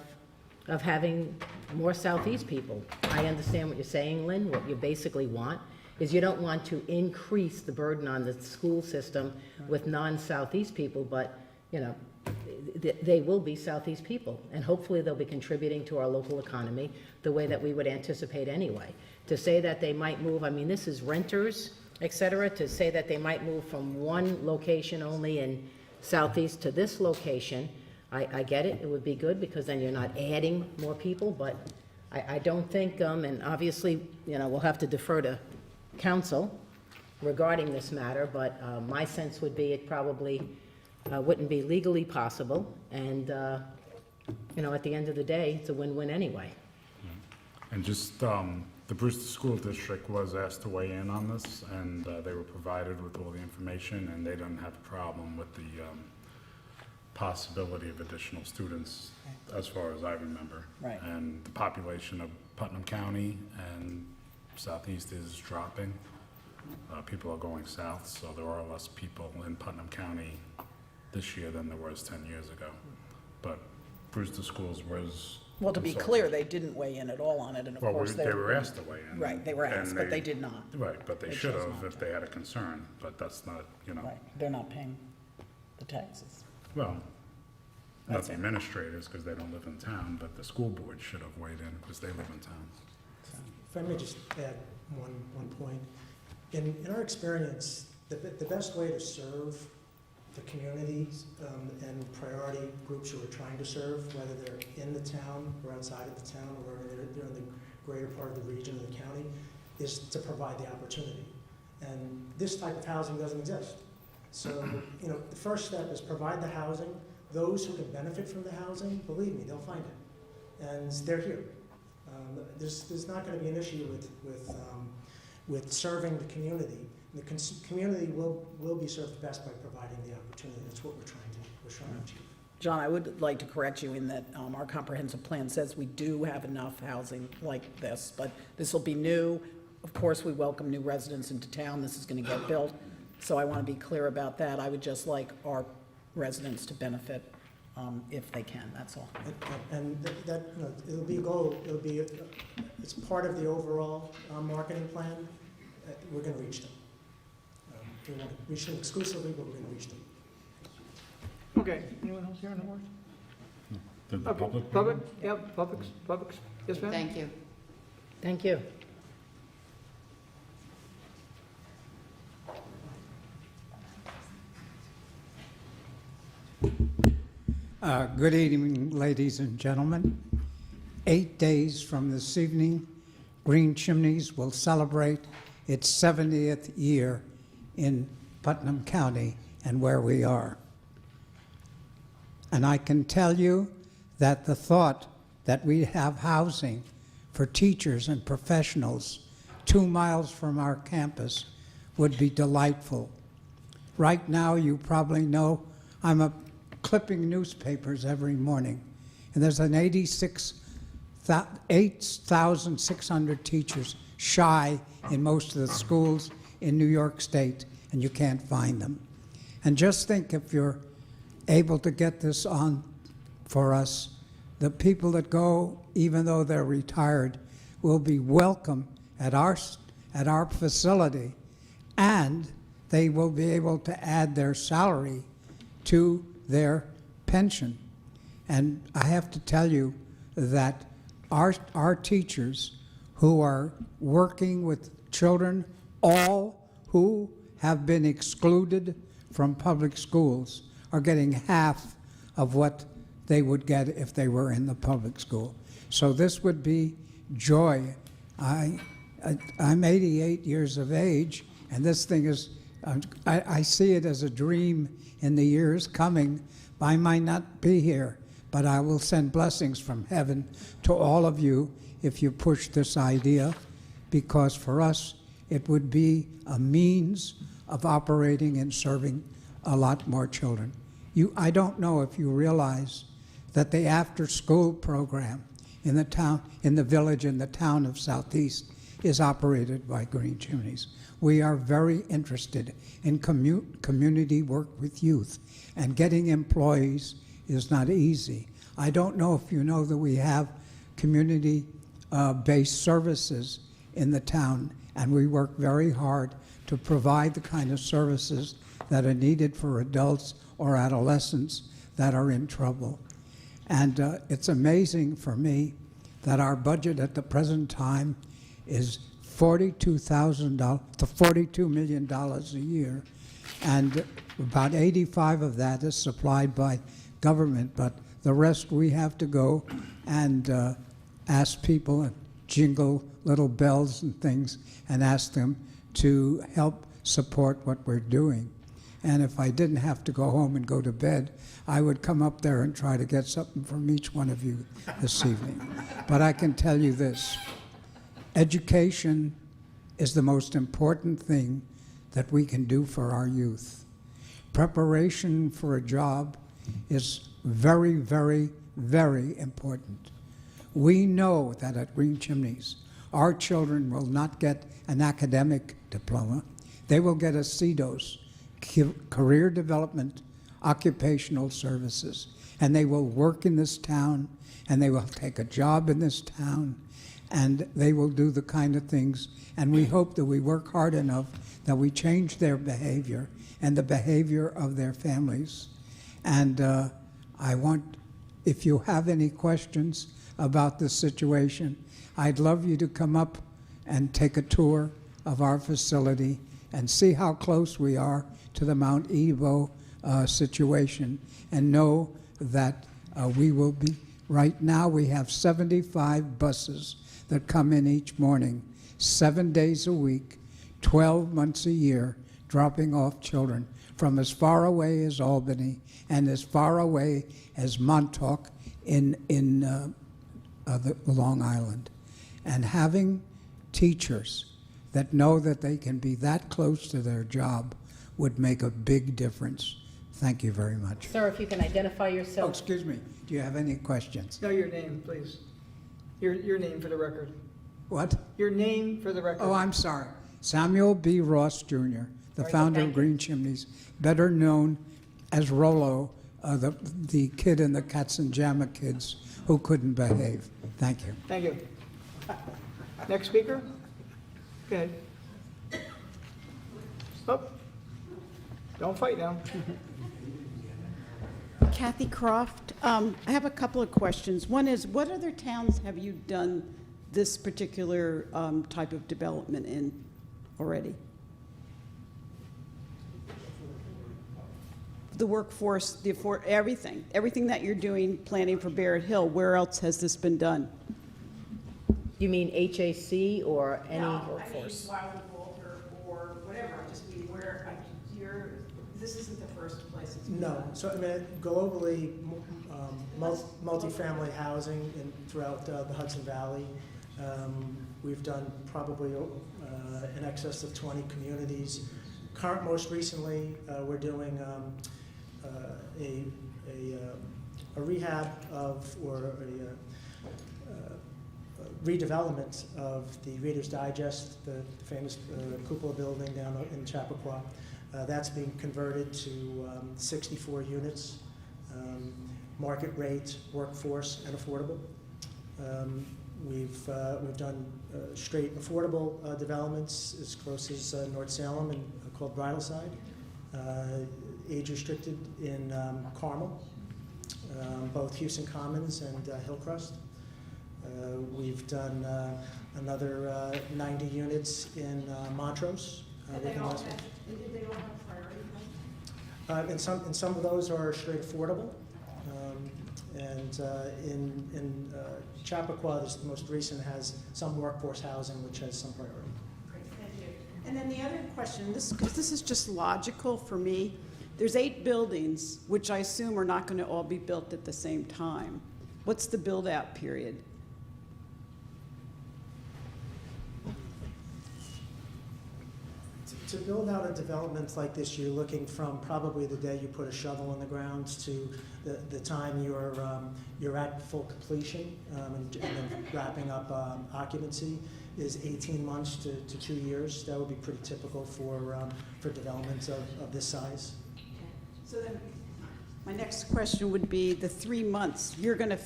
having more Southeast people. I understand what you're saying, Lynn. What you basically want is you don't want to increase the burden on the school system with non-Southeast people, but, they will be Southeast people, and hopefully they'll be contributing to our local economy the way that we would anticipate anyway. To say that they might move, this is renters, et cetera, to say that they might move from one location only in Southeast to this location, I get it, it would be good, because then you're not adding more people, but I don't think, and obviously, we'll have to defer to council regarding this matter, but my sense would be it probably wouldn't be legally possible, and, at the end of the day, it's a win-win anyway. And just, the Brewster School District was asked to weigh in on this, and they were provided with all the information, and they didn't have a problem with the possibility of additional students, as far as I remember. Right. And the population of Putnam County and Southeast is dropping. People are going south, so there are less people in Putnam County this year than there was 10 years ago. But Brewster Schools was... Well, to be consulted. clear, they didn't weigh in at all on it, and of Well, course they were asked to weigh in. Right, they were asked, and but they did not. Right, but they They should chose have not if they had a concern, but that's not, Right, they're not paying the taxes. well, not That's the it. administrators, because they don't live in town, but the school board should have weighed in, because they live in town. If I may just add one point. In our experience, the best way to serve the communities and priority groups who we're trying to serve, whether they're in the town or outside of the town, or whether they're in the greater part of the region or the county, is to provide the opportunity. And this type of housing doesn't exist. So, the first step is provide the housing. Those who can benefit from the housing, believe me, they'll find it. And they're here. There's not going to be an issue with serving the community. The community will be served best by providing the opportunity. That's what we're trying to achieve. John, I would like to correct you in that our comprehensive plan says we do have enough housing like this, but this will be new. Of course, we welcome new residents into town. This is going to get built. So I want to be clear about that. I would just like our residents to benefit if they can, that's all. And that, you know, it'll be a goal, it's part of the overall marketing plan. We're going to reach them. We won't reach them exclusively, but we're going to reach them. Okay, anyone else here on the board? The Okay, public? Public, yep, public, yes, ma'am? Thank you. Thank you. Good evening, ladies and gentlemen. 8 days from this evening, Green Chimneys will celebrate its 70th year in Putnam County and where we are. And I can tell you that the thought that we have housing for teachers and professionals 2 miles from our campus would be delightful. Right now, you probably know I'm clipping newspapers every morning, and there's an 8,600 teachers shy in most of the schools in New York State, and you can't find them. And just think, if you're able to get this on for us, the people that go, even though they're retired, will be welcome at our facility, and they will be able to add their salary to their pension. And I have to tell you that our teachers who are working with children, all who have been excluded from public schools, are getting half of what they would get if they were in the public school. So this would be joy. I'm 88 years of age, and this thing is, I see it as a dream in the years coming. I might not be here, but I will send blessings from heaven to all of you if you push this idea, because for us, it would be a means of operating and serving a lot more children. I don't know if you realize that the after-school program in the town, in the village, in the town of Southeast is operated by Green Chimneys. We are very interested in community work with youth, and getting employees is not easy. I don't know if you know that we have community-based services in the town, and we work very hard to provide the kind of services that are needed for adults or adolescents that are in trouble. And it's amazing for me that our budget at the present time is $42,000 to $42 million a year, and about 85 of that is supplied by government, but the rest we have to go and ask people and jingle little bells and things and ask them to help support what we're doing. And if I didn't have to go home and go to bed, I would come up there and try to get something from each one of you this evening. But I can tell you this: education is the most important thing that we can do for our youth. Preparation for a job is very, very, very important. We know that at Green Chimneys, our children will not get an academic diploma. They will get a CDOS, Career Development Occupational Services, and they will work in this town, and they will take a job in this town, and they will do the kind of things, and we hope that we work hard enough that we change their behavior and the behavior of their families. And I want, if you have any questions about this situation, I'd love you to come up and take a tour of our facility and see how close we are to the Mount Evo situation, and know that we will be, right now we have 75 buses that come in each morning, 7 days a week, 12 months a year, dropping off children from as far away as Albany and as far away as Montauk in the Long Island. And having teachers that know that they can be that close to their job would make a big difference. Thank you very much. Sir, if you can identify Oh, yourself. excuse me, do you have any questions? No, your name, please. Your name for the record. What? Your name for the record. Oh, I'm sorry. Samuel B. Ross, Jr., the Very founder good, of thank you. Green Chimneys, better known as Rolo, the kid in the Katzenjammer Kids who couldn't behave. Thank you. Thank you. Next speaker? Go ahead. Oh, don't fight now. Kathy Croft. I have a couple of questions. One is, what other towns have you done this particular type of development in already? The workforce, everything that you're doing, planning for Barrett Hill, where else has this been done? You mean HAC or any workforce? Wilder Walter or whatever, I just mean where, this isn't the first place it's been No, done. so I mean, globally, multifamily housing throughout the Hudson Valley. We've done probably in excess of 20 communities. Most recently, we're doing a rehab or a redevelopment of the Reader's Digest, the famous cupola building down in Chappaqua. That's being converted to 64 units, market rate, workforce, and affordable. We've done straight affordable developments as close as North Salem and called Bridleside, age restricted in Carmel, both Houston Commons and Hillcrest. We've done another 90 units in Montrose. Did they all have priority? And some of those are straight affordable. And in Chappaqua, the most recent has some workforce housing, which has some priority. Great, thank you. And then the other question, because this is just logical for me, there's 8 buildings, which I assume are not going to all be built at the same time. What's the build-out period? To build out a development like this, you're looking from probably the day you put a shovel in the ground to the time you're at full completion and then wrapping up occupancy is 18 months to 2 years. That would be pretty typical for developments of this size. So then, my next question would be the 3 months. You're gonna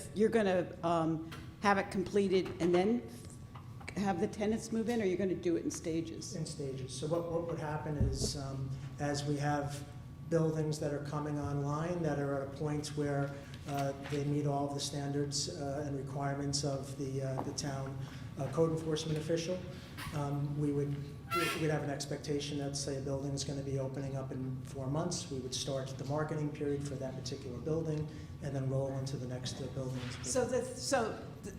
have it completed and then have the tenants move in, or you're gonna do it in stages? In stages. So what would happen is, as we have buildings that are coming online that are at a point where they meet all of the standards and requirements of the town code enforcement official, we'd have an expectation that, say, a building is going to be opening up in 4 months. We would start the marketing period for that particular building and then roll into the next building.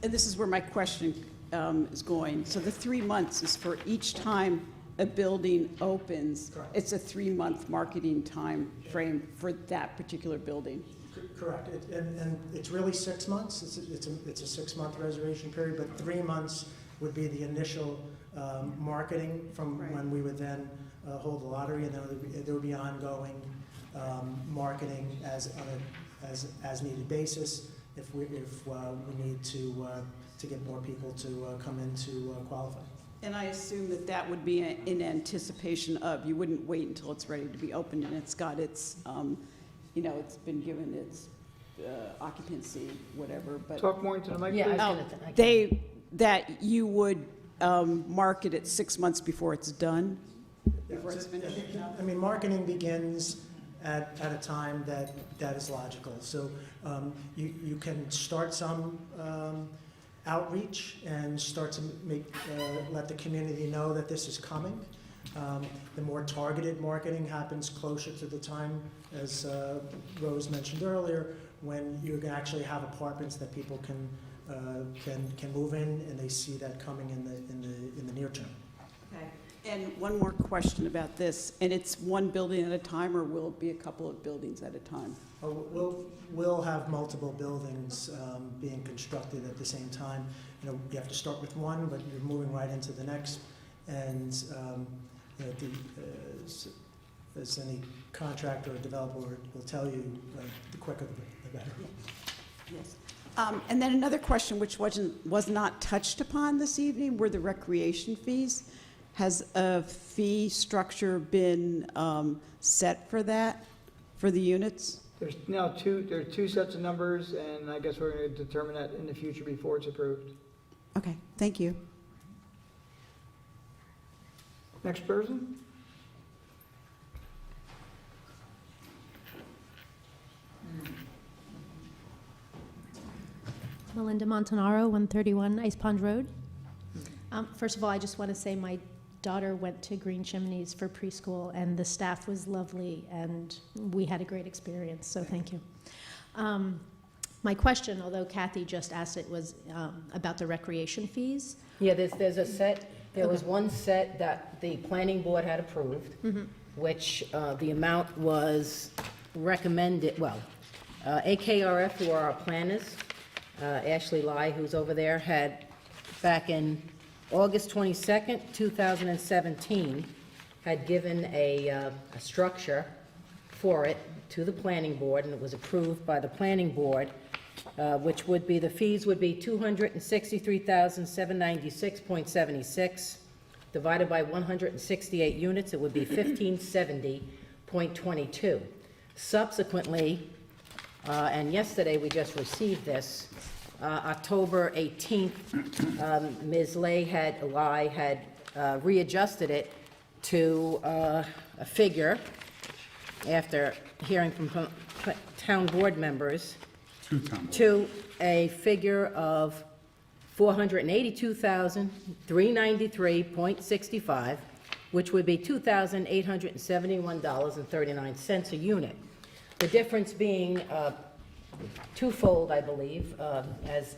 And this is where my question is going. So the 3 months is for each time a building opens. Correct. It's a 3-month marketing time frame for that particular building. Correct. And it's really 6 months. It's a 6-month reservation period, but 3 months would be the initial marketing from Right. when we would then hold the lottery, and then there would be ongoing marketing as needed basis if we need to get more people to come in to qualify. And I assume that that would be in anticipation of, you wouldn't wait until it's ready to be opened and it's got its, it's been given its occupancy, whatever, but. Talk more into the mic, Yeah, please. I was gonna That you would market it 6 months before it's done? Before it's finished? I mean, marketing begins at a time that is logical. So you can start some outreach and start to let the community know that this is coming. The more targeted marketing happens closer to the time, as Rose mentioned earlier, when you can actually have apartments that people can move in, and they see that coming in the near term. Okay. And one more question about this, and it's one building at a time, or will it be a couple of buildings at a time? We'll have multiple buildings being constructed at the same time. You have to start with one, but you're moving right into the next. And as any contractor or developer will tell you, the quicker the better. Yes. And then another question, which was not touched upon this evening, were the recreation fees. Has a fee structure been set for that, for the units? There are two sets of numbers, and I guess we're going to determine that in the future before it's approved. Okay, thank you. Next person? Melinda Montanaro, 131 Ice Pond Road. First of all, I just want to say my daughter went to Green Chimneys for preschool, and the staff was lovely, and we had a great experience, so thank you. My question, although Kathy just asked it, was about the recreation fees. Yeah, there's a set, there was one set that the planning board had approved, which the amount was recommended, well, AKRF, who are our planners, Ashley Lai, who's over there, had back in August 22nd, 2017, had given a structure for it to the planning board, and it was approved by the planning board, which would be, the fees would be $263,796.76. Divided by 168 units, it would be $1,570.22. Subsequently, and yesterday we just received this, October 18th, Ms. Lai had readjusted it to a figure, after hearing from town board members, to a figure of $482,393.65, which would be $2,871.39 a unit. The difference being twofold, I believe, as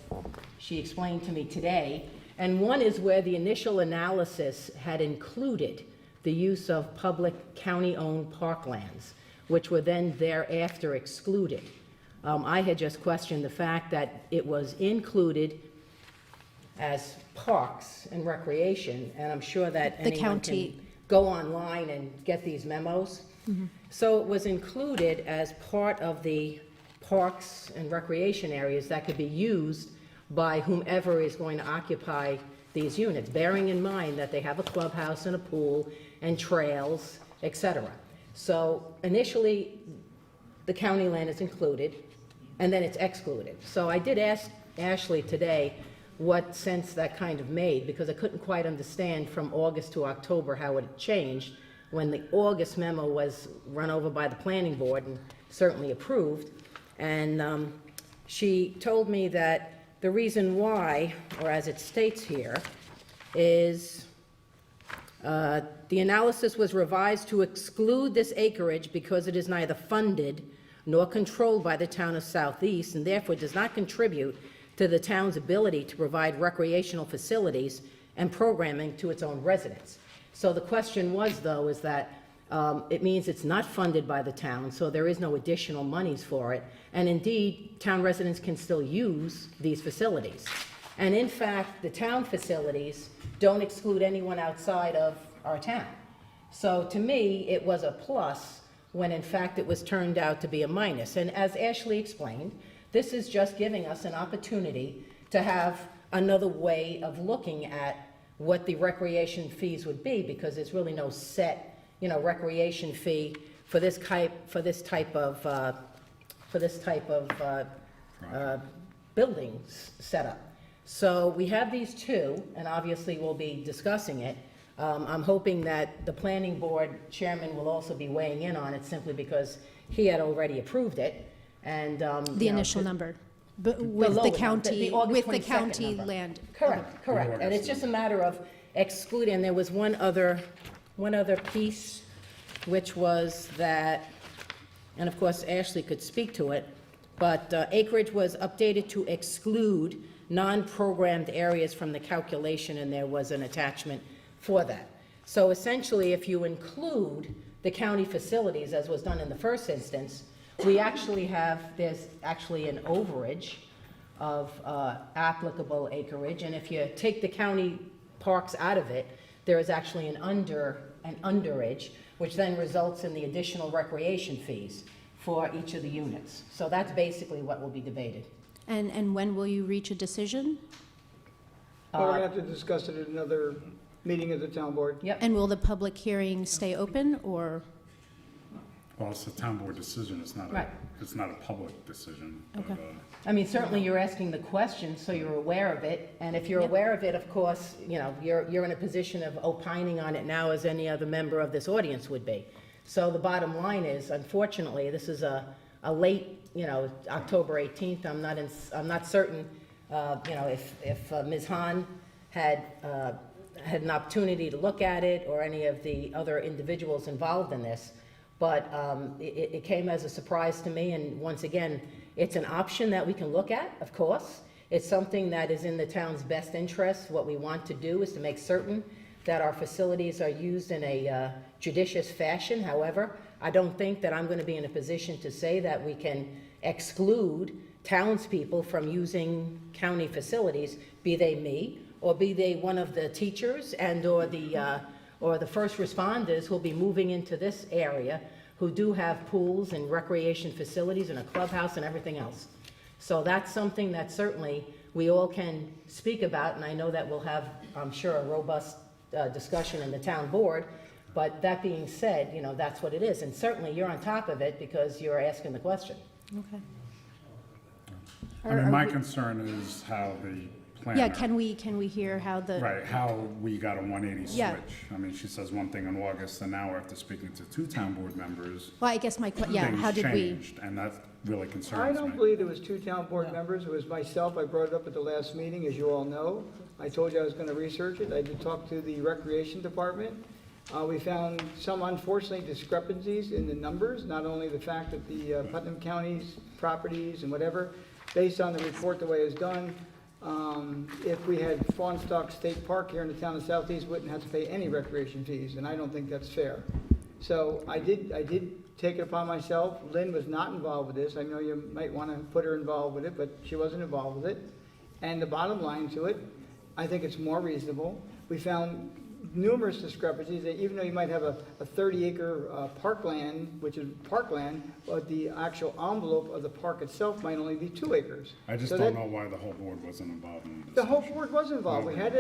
she explained to me today. And one is where the initial analysis had included the use of public county-owned parklands, which were then thereafter excluded. I had just questioned the fact that it was included as parks and recreation, and I'm sure that anyone can go online and get these memos. So it was included as part of the parks and recreation areas that could be used by whomever is going to occupy these units, bearing in mind that they have a clubhouse and a pool and trails, etc. So initially, the county land is included, and then it's excluded. So I did ask Ashley today what sense that kind of made, because I couldn't quite understand from August to October how it had changed when the August memo was run over by the planning board and certainly approved. And she told me that the reason why, or as it states here, is the analysis was revised to exclude this acreage because it is neither funded nor controlled by the town of Southeast, and therefore does not contribute to the town's ability to provide recreational facilities and programming to its own residents. So the question was, though, is that it means it's not funded by the town, so there is no additional monies for it. And indeed, town residents can still use these facilities. And in fact, the town facilities don't exclude anyone outside of our town. So to me, it was a plus when in fact it was turned out to be a minus. And as Ashley explained, this is just giving us an opportunity to have another way of looking at what the recreation fees would be, because there's really no set, recreation fee for this type of buildings setup. So we have these two, and obviously we'll be discussing it. I'm hoping that the planning board chairman will also be weighing in on it, simply because he had already approved it. And The initial number, but with the county, August with the 22nd county number. land. Correct, correct. And it's just a matter of excluding. And there was one other piece, which was that, and of course Ashley could speak to it, but acreage was updated to exclude non-programmed areas from the calculation, and there was an attachment for that. So essentially, if you include the county facilities, as was done in the first instance, we actually there's actually an overage of applicable acreage, and if you take the county parks out of it, there is actually an and underage, which then results in the additional recreation fees for each of the units. So that's basically what will be debated. And when will you reach a decision? Well, we're gonna have to discuss it at another meeting of the town board. Yep. And will the public hearing stay open, or? Well, it's a town board decision, it's not Right. it's not a public decision. Okay. I mean, certainly you're asking the question, so you're aware of it, and if you're aware of it, of course, you know, you're in a position of opining on it now as any other member of this audience would be. So the bottom line is, unfortunately, this is a late, you know, October 18th, I'm not certain, you know, if Ms. Hahn had an opportunity to look at it, or any of the other individuals involved in this, but it came as a surprise to me, and once again, it's an option that we can look at, of course. It's something that is in the town's best interest. What we want to do is to make certain that our facilities are used in a judicious fashion. However, I don't think that I'm going to be in a position to say that we can exclude townspeople from using county facilities, be they me, or be they one of the teachers and or the first responders who'll be moving into this area, who do have pools and recreation facilities and a clubhouse and everything else. So that's something that certainly we all can speak about, and I know that we'll have, I'm sure, a robust discussion in the town board. But that being said, you know, that's what it is, and certainly you're on top of it because you're asking the question. Okay. I mean, my concern is how the planner. Yeah, can we hear how the? Right, how we got a 180 switch. Yeah. I mean, she says one thing in August, and now after speaking to 2 town board members, Well, I guess how did we? changed, and that really I concerns don't me. believe there was 2 town board members. It was myself. I brought it up at the last meeting, as you all know. I told you I was going to research it. I did talk to the recreation department. We found some, unfortunately, discrepancies in the numbers, not only the fact that the Putnam County's properties and whatever, based on the report, the way it was done, if we had Fawnstock State Park here in the town of Southeast, wouldn't have to pay any recreation fees, and I don't think that's fair. So I did take it upon myself. Lynn was not involved with this. I know you might want to put her involved with it, but she wasn't involved with it. And the bottom line to it, I think it's more reasonable. We found numerous discrepancies, that even though you might have a 30-acre parkland, which is parkland, but the actual envelope of the park itself might only be 2 acres. I just So don't that- know why the whole board wasn't involved in this. The whole board was involved. We had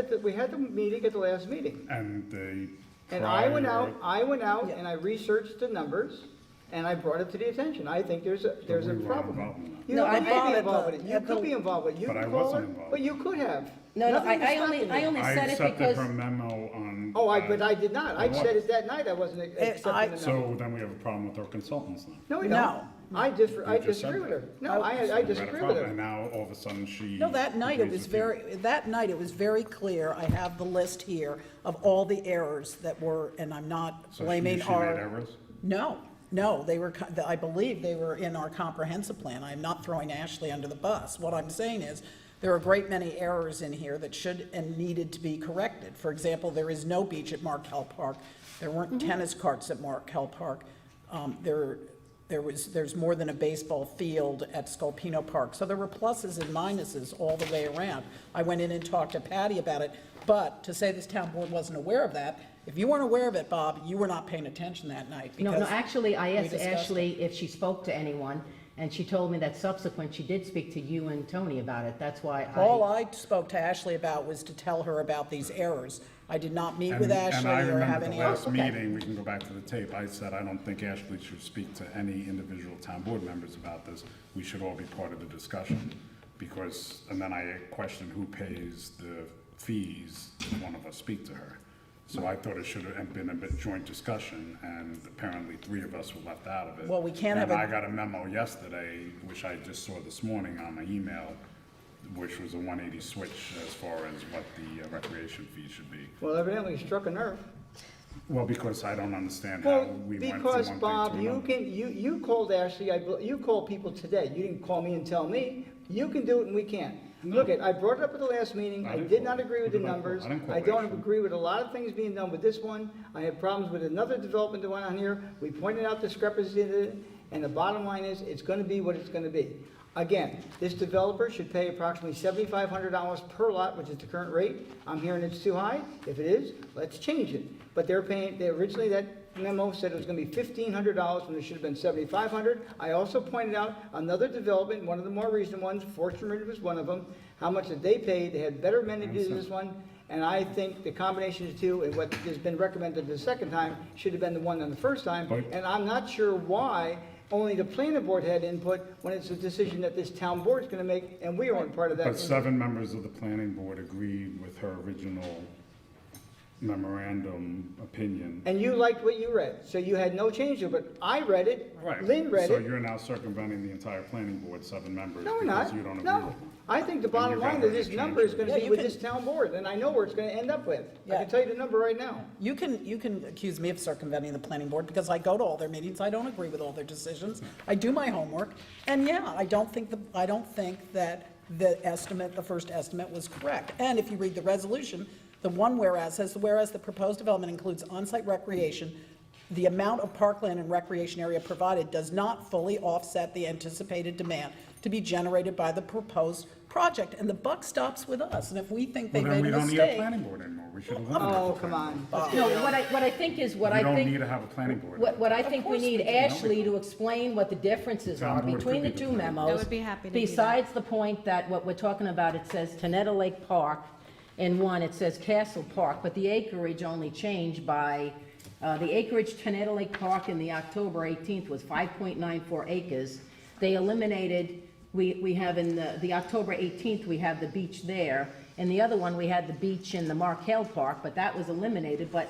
the meeting at the last meeting. And the And I went prior- out and I researched the numbers, and I brought it to the attention. I think there's a we weren't problem. involved in that. You No, don't I need to brought be it involved with it. You at the- could be involved with it. You But I could call wasn't her, involved. but you could have. No, Nothing was I stopping you. only I said it accepted because. her memo on. Oh, but I did not. I on said what? it that night. I wasn't accepting the So number. then we have a problem with our consultants then. No, we No. don't. I You just disagree said with her. that. No, I So we had a disagree with problem, her. And now all of a sudden she. No, that night it agrees was with you. that night it was very clear. I have the list here of all the errors that were, and I'm not So blaming she our. made errors? No, they were, I believe they were in our comprehensive plan. I'm not throwing Ashley under the bus. What I'm saying is, there are a great many errors in here that should and needed to be corrected. For example, there is no beach at Markel Park. There weren't tennis courts at Markel Park. There's more than a baseball field at Sculpino Park. So there were pluses and minuses all the way around. I went in and talked to Patty about it, but to say this town board wasn't aware of that, if you weren't aware of it, Bob, you were not paying attention that night. No, because actually, I we asked discussed Ashley if she spoke to anyone, and she told me that subsequent, she did speak to you and Tony about it. That's why All I spoke to Ashley about was to tell her about these errors. I did not meet with And Ashley I or have remember any. the last Okay. meeting, we can go back to the tape, I said, I don't think Ashley should speak to any individual town board members about this. We should all be part of the discussion, because, and then I questioned who pays the fees if one of us speak to her. So I thought it should have been a bit joint discussion, and apparently 3 of us were left out of it. Well, we can't have And a- I got a memo yesterday, which I just saw this morning on my email, which was a 180 switch as far as what the recreation fee should be. Well, evidently you struck a nerve. Well, because I don't understand how Well, we went from one because thing to Bob, another. you called Ashley, you called people today. You didn't call me and tell me. You can do it and we can't. Look, I brought it up at the last meeting. I I didn't did call not you. agree with Who the did I call? numbers. I didn't call I don't Ashley. agree with a lot of things being done with this one. I had problems with another development that went on here. We pointed out discrepancies in it, and the bottom line is, it's gonna be what it's gonna be. Again, this developer should pay approximately $7,500 per lot, which is the current rate. I'm hearing it's too high. If it is, let's change it. but they're paying, originally that memo said it was gonna be $1,500 when it should have been $7,500. I also pointed out another development, one of the more recent ones, Fortune Ridge was one of them, how much that they paid, they had better amenities than this one, and I think the combination of the two and what has been recommended the second time should have been the one on the first time, But- and I'm not sure why only the planning board had input when it's a decision that this town board is gonna make, and we aren't part of that. But 7 members of the planning board agreed with her original memorandum opinion. And you liked what you read, so you had no change to it, but I read it, Right. Lynn read So it. you're now circumventing the entire planning board, 7 members, No, we're because not. you don't agree. No. I think the bottom you got line her of this to number change is gonna it. be Yeah, with you this town board, and I know where it's gonna end up with. I Yeah. can tell you the number right now. You can accuse me of circumventing the planning board because I go to all their meetings. I don't agree with all their decisions. I do my homework. And yeah, I don't think that the estimate, the first estimate was correct. And if you read the resolution, the one whereas says, whereas the proposed development includes on-site recreation, the amount of parkland and recreation area provided does not fully offset the anticipated demand to be generated by the proposed project. And the buck stops with us. And if we think they Well, then made we a don't need a mistake. planning board anymore. We should eliminate. Oh, the come planning on. No, what I think is, what board. I You don't need think, to have a planning board. what I think we course need we do. Ashley to explain what the differences Town are board between the could be two the planning memos. I would be happy to do that. Besides the point that what we're talking about, it says Tenetta Lake Park, in one, it says Castle Park, but the acreage only changed by, the acreage Tenetta Lake Park in the October 18th was 5.94 acres. They eliminated, we have in the October 18th, we have the beach there, and the other one, we had the beach in the Markel Park, but that was eliminated, but,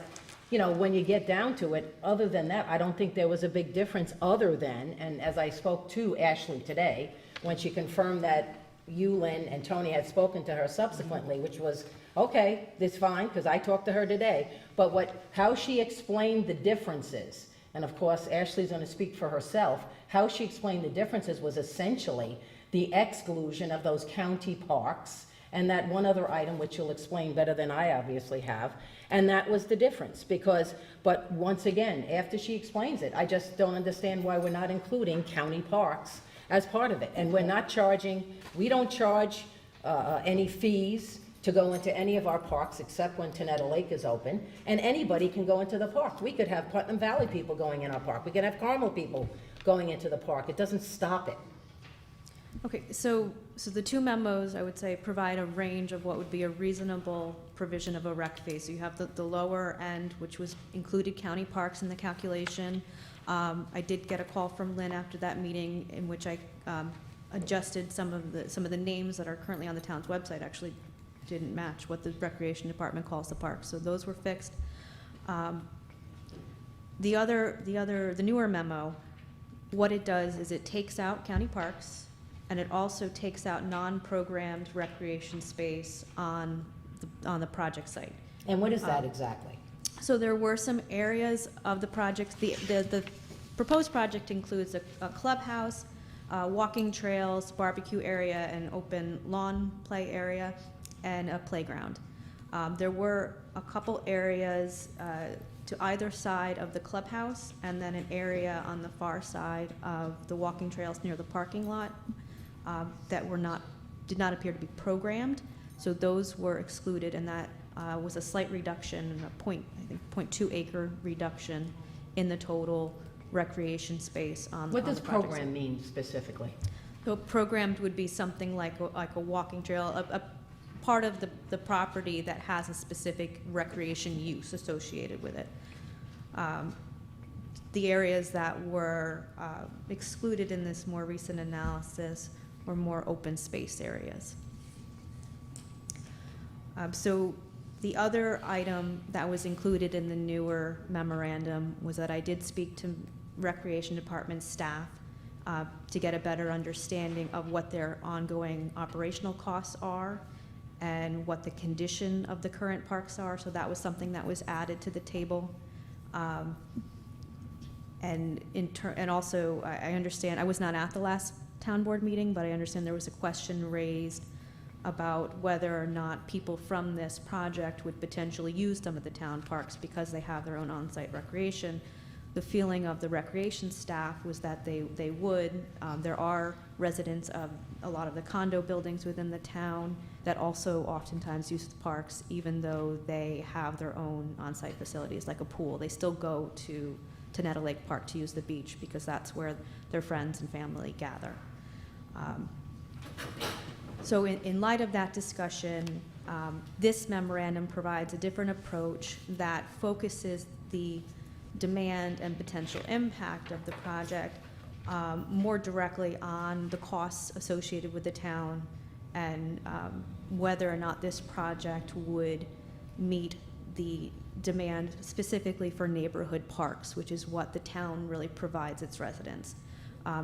you know, when you get down to it, other than that, I don't think there was a big difference other than, and as I spoke to Ashley today, when she confirmed that you, Lynn, and Tony had spoken to her subsequently, which was, okay, that's fine, because I talked to her today, but how she explained the differences, and of course, Ashley's gonna speak for herself, how she explained the differences was essentially the exclusion of those county parks, and that one other item, which you'll explain better than I obviously have, and that was the difference, but once again, after she explains it, I just don't understand why we're not including county parks as part of it, and we're not charging, we don't charge any fees to go into any of our parks except when Tenetta Lake is open, and anybody can go into the park. We could have Putnam Valley people going in our park, we could have Carmel people going into the park, it doesn't stop it. Okay, so the two memos, I would say, provide a range of what would be a reasonable provision of a rec fee. So you have the lower end, which was included county parks in the calculation. I did get a call from Lynn after that meeting in which I adjusted some of the names that are currently on the town's website, actually didn't match what the recreation department calls the park, so those were fixed. The newer memo, what it does is it takes out county parks, and it also takes out non-programmed recreation space on the project site. And what is that exactly? So there were some areas of the project, the proposed project includes a clubhouse, walking trails, barbecue area, an open lawn play area, and a playground. There were a couple areas to either side of the clubhouse, and then an area on the far side of the walking trails near the parking lot that did not appear to be programmed. So those were excluded, and that was a slight reduction, I think 0.2 acre reduction in the total recreation space on the What does project site. program mean specifically? So programmed would be something like a walking trail, a part of the property that has a specific recreation use associated with it. The areas that were excluded in this more recent analysis were more open space areas. So the other item that was included in the newer memorandum was that I did speak to Recreation Department staff to get a better understanding of what their ongoing operational costs are and what the condition of the current parks are. So that was something that was added to the table. And also, I understand, I was not at the last town board meeting, but I understand there was a question raised about whether or not people from this project would potentially use some of the town parks because they have their own on-site recreation. The feeling of the recreation staff was that they would. There are residents of a lot of the condo buildings within the town that also oftentimes use the parks, even though they have their own on-site facilities, like a pool. They still go to Tenetta Lake Park to use the beach because that's where their friends and family gather. So in light of that discussion, this memorandum provides a different approach that focuses the demand and potential impact of the project more directly on the costs associated with the town and whether or not this project would meet the demand specifically for neighborhood parks, which is what the town really provides its residents.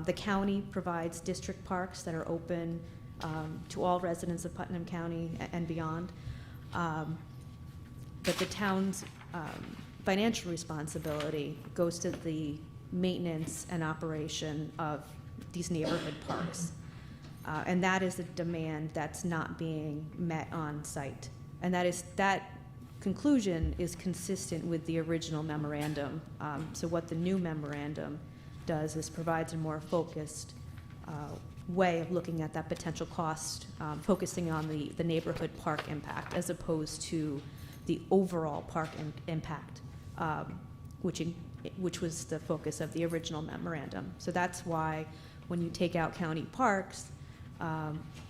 The county provides district parks that are open to all residents of Putnam County and beyond. But the town's financial responsibility goes to the maintenance and operation of these neighborhood parks. And that is a demand that's not being met on site. And that conclusion is consistent with the original memorandum. So what the new memorandum does is provides a more focused way of looking at that potential cost, focusing on the neighborhood park impact as opposed to the overall park impact, which was the focus of the original memorandum. So that's why when you take out county parks,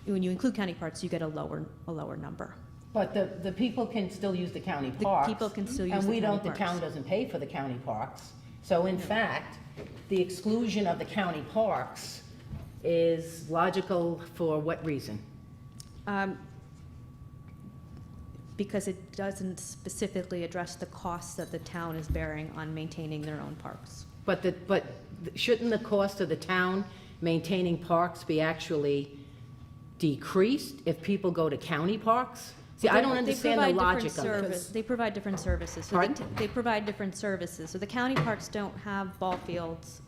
when you include county parks, you get a lower number. But the people can still use the county parks. The people can still use and the we county don't. parks. The town doesn't pay for the county parks. So in fact, the exclusion of the county parks is logical for what reason? Because it doesn't specifically address the costs that the town is bearing on maintaining their own parks. But shouldn't the cost of the town maintaining parks be actually decreased if people go to county parks? See, I don't understand the logic of it. They provide different services. So they provide different services. So the county parks don't have ball fields.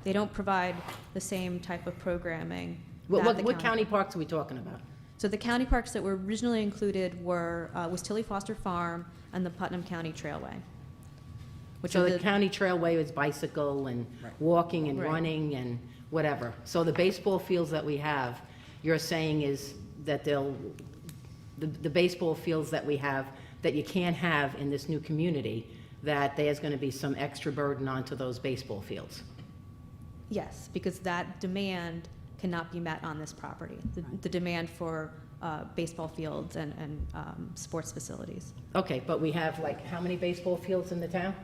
They don't provide the same type of programming. What county parks are we talking about? So the county parks that were originally included was Tilly Foster Farm and the Putnam County Trailway. So the county trailway is bicycle and walking and running and whatever. So the baseball fields that we have, you're saying is that the baseball fields that we have that you can't have in this new community, that there's going to be some extra burden onto those baseball fields. Yes, because that demand cannot be met on this property. The demand for baseball fields and sports facilities. Okay, but we have like how many baseball fields in the town?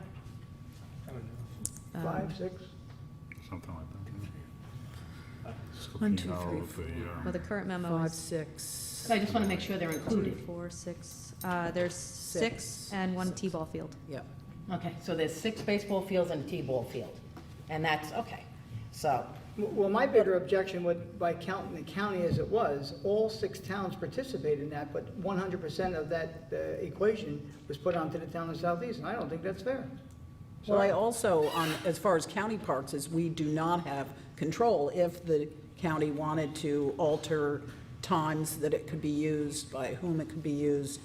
5, 6? Something like that. One, two, three, Well, the current memo 5, is 6. I just want to make sure they're 2, included. 4, 6. There's 6 and 1 T-ball field. Yep. Okay, so there's 6 baseball fields and a T-ball field. And that's, okay. So, Well, my bigger objection would, by counting the county as it was, all 6 towns participated in that, but 100% of that equation was put onto the town of Southeast, and I don't think that's fair. Well, I also, as far as county parks, is we do not have control. If the county wanted to alter times that it could be used, by whom it could be used,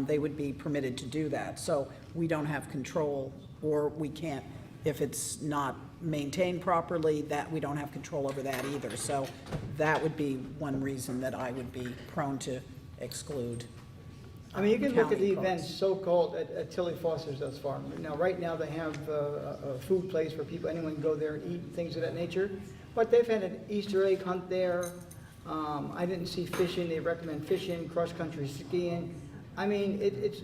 they would be permitted to do that. So we don't have control, or we can't, if it's not maintained properly, that we don't have control over that either. So that would be one reason that I would be prone to exclude. I mean, you can look at county the parks. events so-called at Tilly Foster's thus far. Now, right now, they have a food place where anyone can go there and eat, things of that nature. But they've had an Easter egg hunt there. I didn't see fishing. They recommend fishing, cross-country skiing. I mean, it's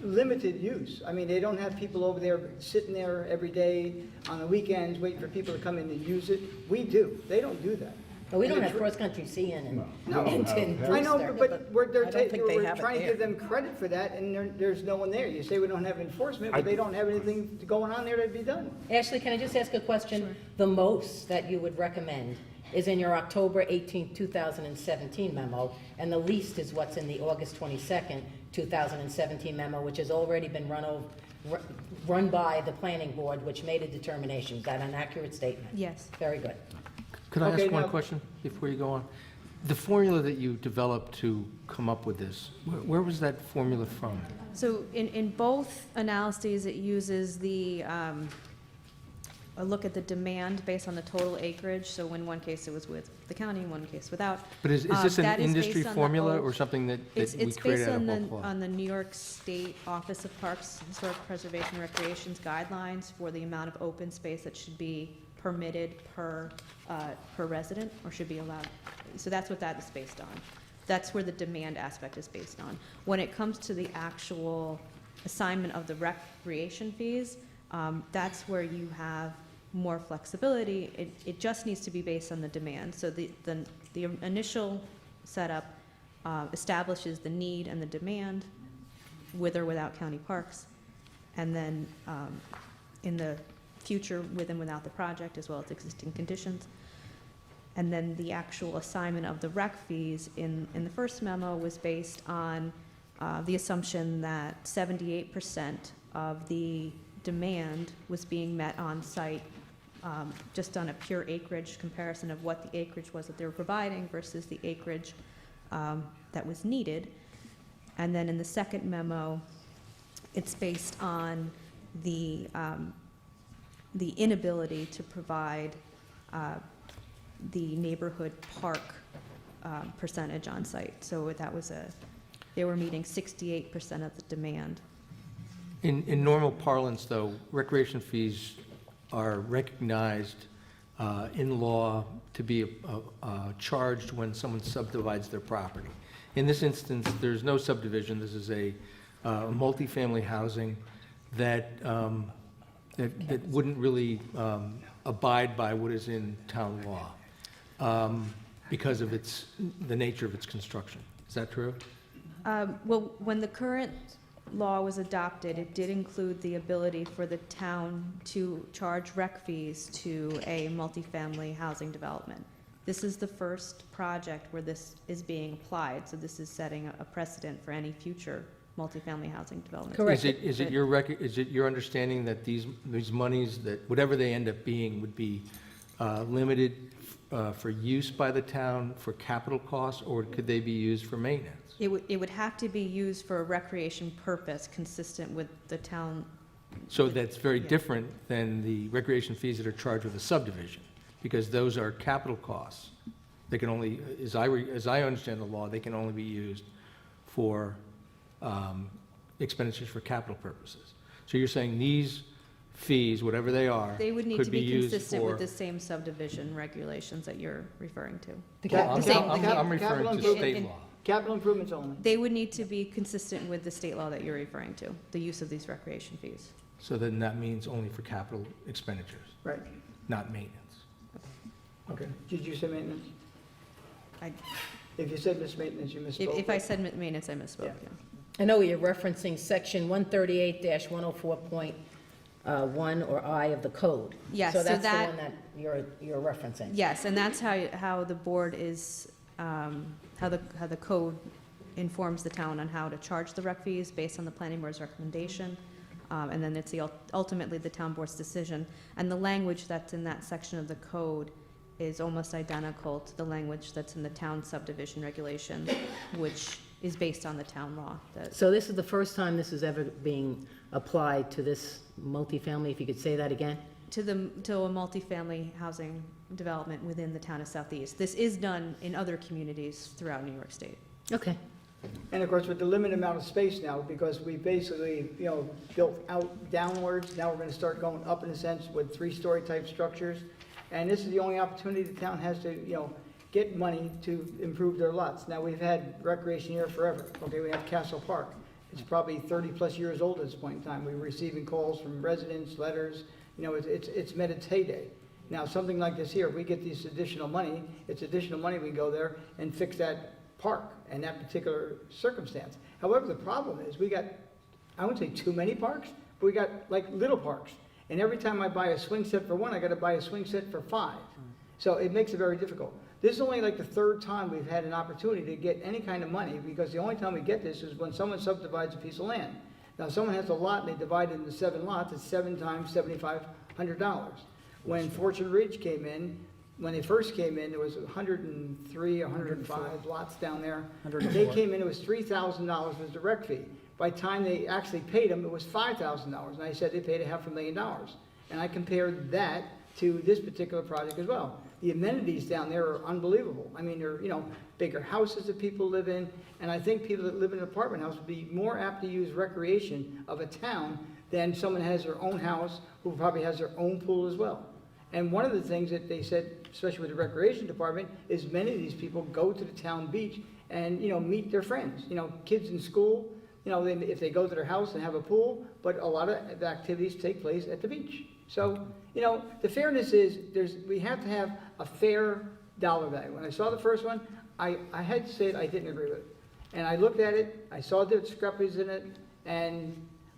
limited use. I mean, they don't have people over there sitting there every day on the weekends waiting for people to come in and use it. We do. They don't do that. but we don't have cross-country skiing in Brewster. I know, but we're, I don't think they we're have it trying to there. give them credit for that, and there's no one there. You say we don't have enforcement, but they don't have anything going on there to be done. Ashley, can I just ask a question? Sure. The most that you would recommend is in your October 18, 2017 memo, and the least is what's in the August 22nd, 2017 memo, which has already been run by the planning board, which made a determination. Is that an accurate statement? Yes. Very good. Could I Okay, ask one now- question before you go on? The formula that you developed to come up with this, where was that formula from? So in both analyses, it uses the a look at the demand based on the total acreage. So in one case it was with the county, in one case without. But is this an That is industry based on the formula old- or something that It's we based created out on of bulk law? on the New York State Office of Parks, Historic Preservation and Recreation's guidelines for the amount of open space that should be permitted per resident, or should be allowed. So that's what that is based on. That's where the demand aspect is based on. When it comes to the actual assignment of the recreation fees, that's where you have more flexibility. It just needs to be based on the demand. So the initial setup establishes the need and the demand, with or without county parks. And then in the future, with and without the project, as well as existing conditions. And then the actual assignment of the rec fees in the first memo was based on the assumption that 78% of the demand was being met on site, just on a pure acreage comparison of what the acreage was that they were providing versus the acreage that was needed. And then in the second memo, it's based on the inability to provide the neighborhood park percentage on site. So that was they were meeting 68% of the demand. In normal parlance, though, recreation fees are recognized in law to be charged when someone subdivides their property. In this instance, there's no subdivision. This is a multifamily housing that wouldn't really abide by what is in town law because of the nature of its construction. Is that true? Well, when the current law was adopted, it did include the ability for the town to charge rec fees to a multifamily housing development. This is the first project where this is being applied, so this is setting a precedent for any future multifamily housing development. Correct. Is it your understanding that these monies, that whatever they end up being, would be limited for use by the town for capital costs, or could they be used for maintenance? It would have to be used for a recreation purpose consistent with the town. So that's very different than the recreation fees that are charged with a subdivision, because those are capital costs. They can only, as I understand the law, they can only be used for expenditures for capital purposes. So you're saying these fees, whatever they are, They would need could to be used consistent with for- the same subdivision regulations that you're referring to. Well, The same- I'm referring to capital state and- law. Capital improvements only. They would need to be consistent with the state law that you're referring to, the use of these recreation fees. So then that means only for capital expenditures, Right. not maintenance. Okay. Did you say maintenance? I- If you said mismaintenance, you misspoke. If I said maintenance, I misspoke, Yeah. yeah. I know you're referencing section 138-104.1 or I of the code. Yes, So so that's the that- one that you're referencing. Yes, and that's how the board is, how the code informs the town on how to charge the rec fees based on the planning board's recommendation. And then it's ultimately the town board's decision. And the language that's in that section of the code is almost identical to the language that's in the town subdivision regulation, which is based on the town law. So this is the first time this is ever being applied to this multifamily, if you could say that again? To a multifamily housing development within the town of Southeast. This is done in other communities throughout New York State. Okay. And of course, with the limited amount of space now, because we basically, built out downwards, now we're gonna start going up in a sense with three-story type structures. And this is the only opportunity the town has to, get money to improve their lots. Now, we've had recreation here forever. Okay, we have Castle Park. It's probably 30-plus years old at this point in time. We're receiving calls from residents, letters, it's met its heyday. Now, something like this here, if we get this additional money, it's additional money, we go there and fix that park and that particular circumstance. However, the problem is we got, I wouldn't say too many parks, but we got like little parks. And every time I buy a swing set for one, I gotta buy a swing set for 5. So it makes it very difficult. This is only like the third time we've had an opportunity to get any kind of money, because the only time we get this is when someone subdivides a piece of land. Now, someone has a lot and they divide it into 7 lots, it's 7 times $7,500. When Fortune Ridge came in, when they first came in, there was 103, 105 lots down there. They came in, it was $3,000 was the rec fee. By the time they actually paid them, it was $5,000. And I said they paid $500,000. And I compared that to this particular project as well. The amenities down there are unbelievable. I mean, they're, bigger houses that people live in, and I think people that live in an apartment house would be more apt to use recreation of a town than someone who has their own house, who probably has their own pool as well. And one of the things that they said, especially with the recreation department, is many of these people go to the town beach and, meet their friends. Kids in school, if they go to their house and have a pool, but a lot of the activities take place at the beach. So, the fairness is, we have to have a fair dollar value. When I saw the first one, I had to say I didn't agree with it. And I looked at it, I saw the discrepancies in it, and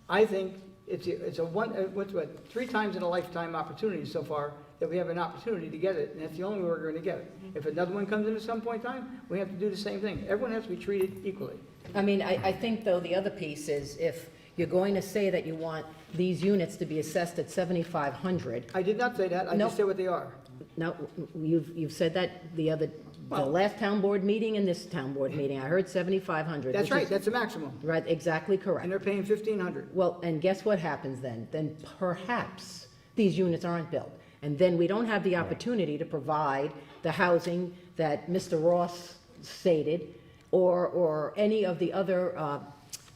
I think it's a 3 times in a lifetime opportunity so far that we have an opportunity to get it, and that's the only way we're going to get it. If another one comes in at some point in time, we have to do the same thing. Everyone has to be treated equally. I mean, I think, though, the other piece is if you're going to say that you want these units to be assessed at $7,500. I did not say that, I No. just said what they are. No, you've said that the last town board meeting and this town board meeting. I heard 7,500. That's which right, is- that's the maximum. Right, exactly correct. And they're paying 1,500. Well, and guess what happens then? Then perhaps these units aren't built. And then we don't have the opportunity to provide the housing that Mr. Ross stated, or any of the other,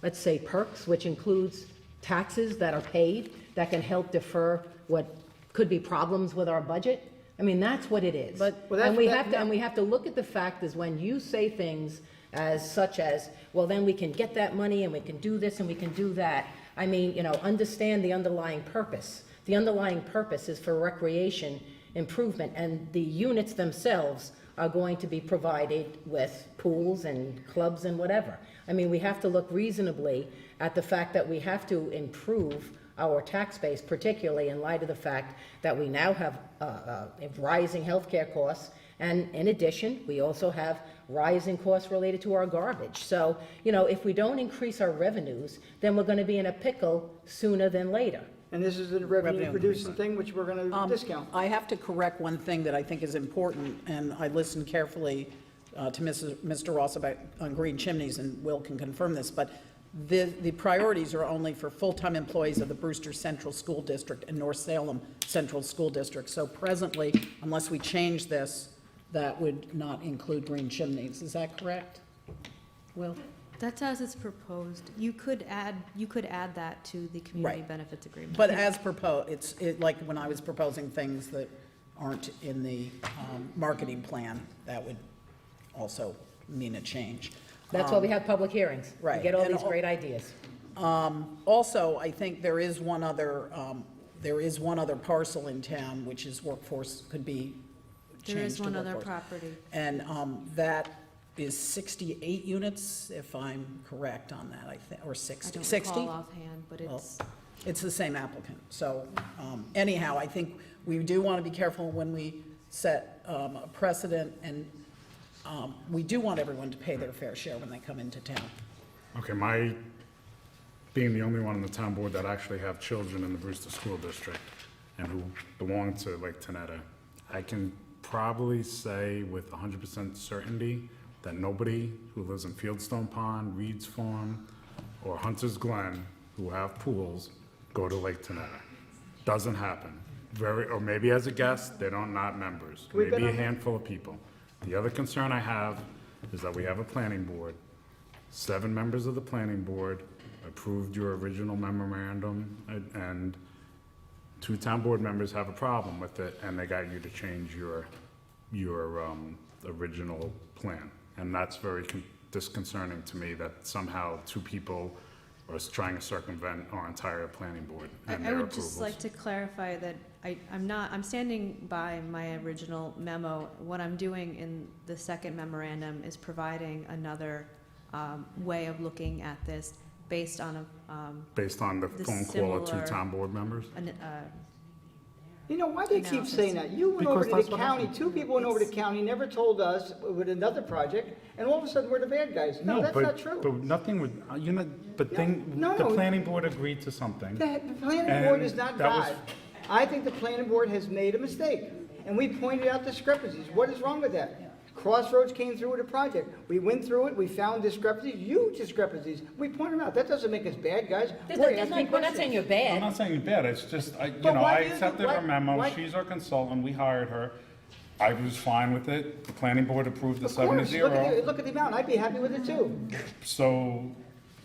let's say, perks, which includes taxes that are paid that can help defer what could be problems with our budget. I mean, that's what it is. Well, that's- And we that- have to look at the fact is when you say things as such as, well, then we can get that money and we can do this and we can do that. I mean, understand the underlying purpose. The underlying purpose is for recreation improvement, and the units themselves are going to be provided with pools and clubs and whatever. I mean, we have to look reasonably at the fact that we have to improve our tax base, particularly in light of the fact that we now have rising healthcare costs, and in addition, we also have rising costs related to our garbage. So, if we don't increase our revenues, then we're going to be in a pickle sooner than later. And this is a revenue-producing thing, which we're going to discount. I have to correct one thing that I think is important, and I listened carefully to Mr. Ross about on Green Chimneys, and Will can confirm this, but the priorities are only for full-time employees of the Brewster Central School District and North Salem Central School District. So presently, unless we change this, that would not include Green Chimneys. Is that correct? Will? That's as it's proposed. You could add that to the community Right. benefits agreement. But as proposed, it's like when I was proposing things that aren't in the marketing plan, that would also mean a change. That's why we have public hearings. Right. We get all And these great ideas. Also, I think there is one other parcel in town, which is workforce, could be changed to There is one other workforce. property. And that is 68 units, if I'm correct on that, I think, or 60. I don't 60? recall offhand, but Well, it's, it's the same applicant. So anyhow, I think we do want to be careful when we set a precedent, and we do want everyone to pay their fair share when they come into town. Okay, being the only one on the town board that actually have children in the Brewster School District and who belong to Lake Tenetta, I can probably say with 100% certainty that nobody who lives in Fieldstone Pond, Reed's Farm, or Hunter's Glen, who have pools, go to Lake Tenetta. Doesn't happen. Or maybe as a guest, they're not members. Can we bet Maybe a on that? handful of people. The other concern I have is that we have a planning board. 7 members of the planning board approved your original memorandum, and 2 town board members have a problem with it, and they got you to change your original plan. And that's very disconcerting to me that somehow 2 people are trying to circumvent our entire planning board and I their would just approvals. like to clarify that I'm standing by my original memo. What I'm doing in the second memorandum is providing another way of looking at this based on Based on the the phone call of 2 similar- town board members? Why do they keep Analysis. saying that? You went over Because to that's the what county, happened. 2 people went over to the county, never told us with another project, and all of a sudden we're the bad guys. No, that's not true. But nothing would, No, the no. planning board agreed to something. The planning board And is not that was- God. I think the planning board has made a mistake, and we pointed out discrepancies. What is wrong with that? Crossroads came through with a project. We went through it, we found discrepancies, huge discrepancies. We pointed them out. That doesn't make us bad, guys. We're asking We're not saying you're I'm bad. not saying you're bad, it's just, I But why do you accepted think- her memo, why- she's our consultant, we hired her. I was fine with it, the planning board approved the Of course, 7-0. look at the amount. I'd be happy with it too. So,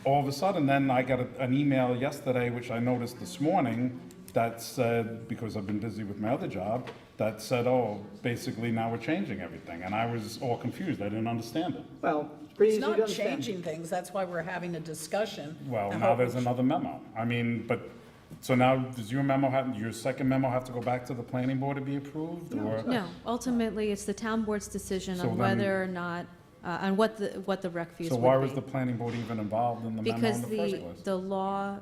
all of a sudden, then I got an email yesterday, which I noticed this morning, that said, because I've been busy with my other job, that said, oh, basically now we're changing everything, and I was all confused, I didn't understand it. Well, it's pretty It's easy to not understand. changing things, that's why we're having a discussion. Well, I now hope there's we- another memo. I mean, but, so now, does your memo have, your second memo have to go back to the planning board to be approved, or? No, ultimately, it's the town board's decision So on then- whether or not, on what the rec fees So would why was be. the planning board even involved in the memo in Because the first place? the law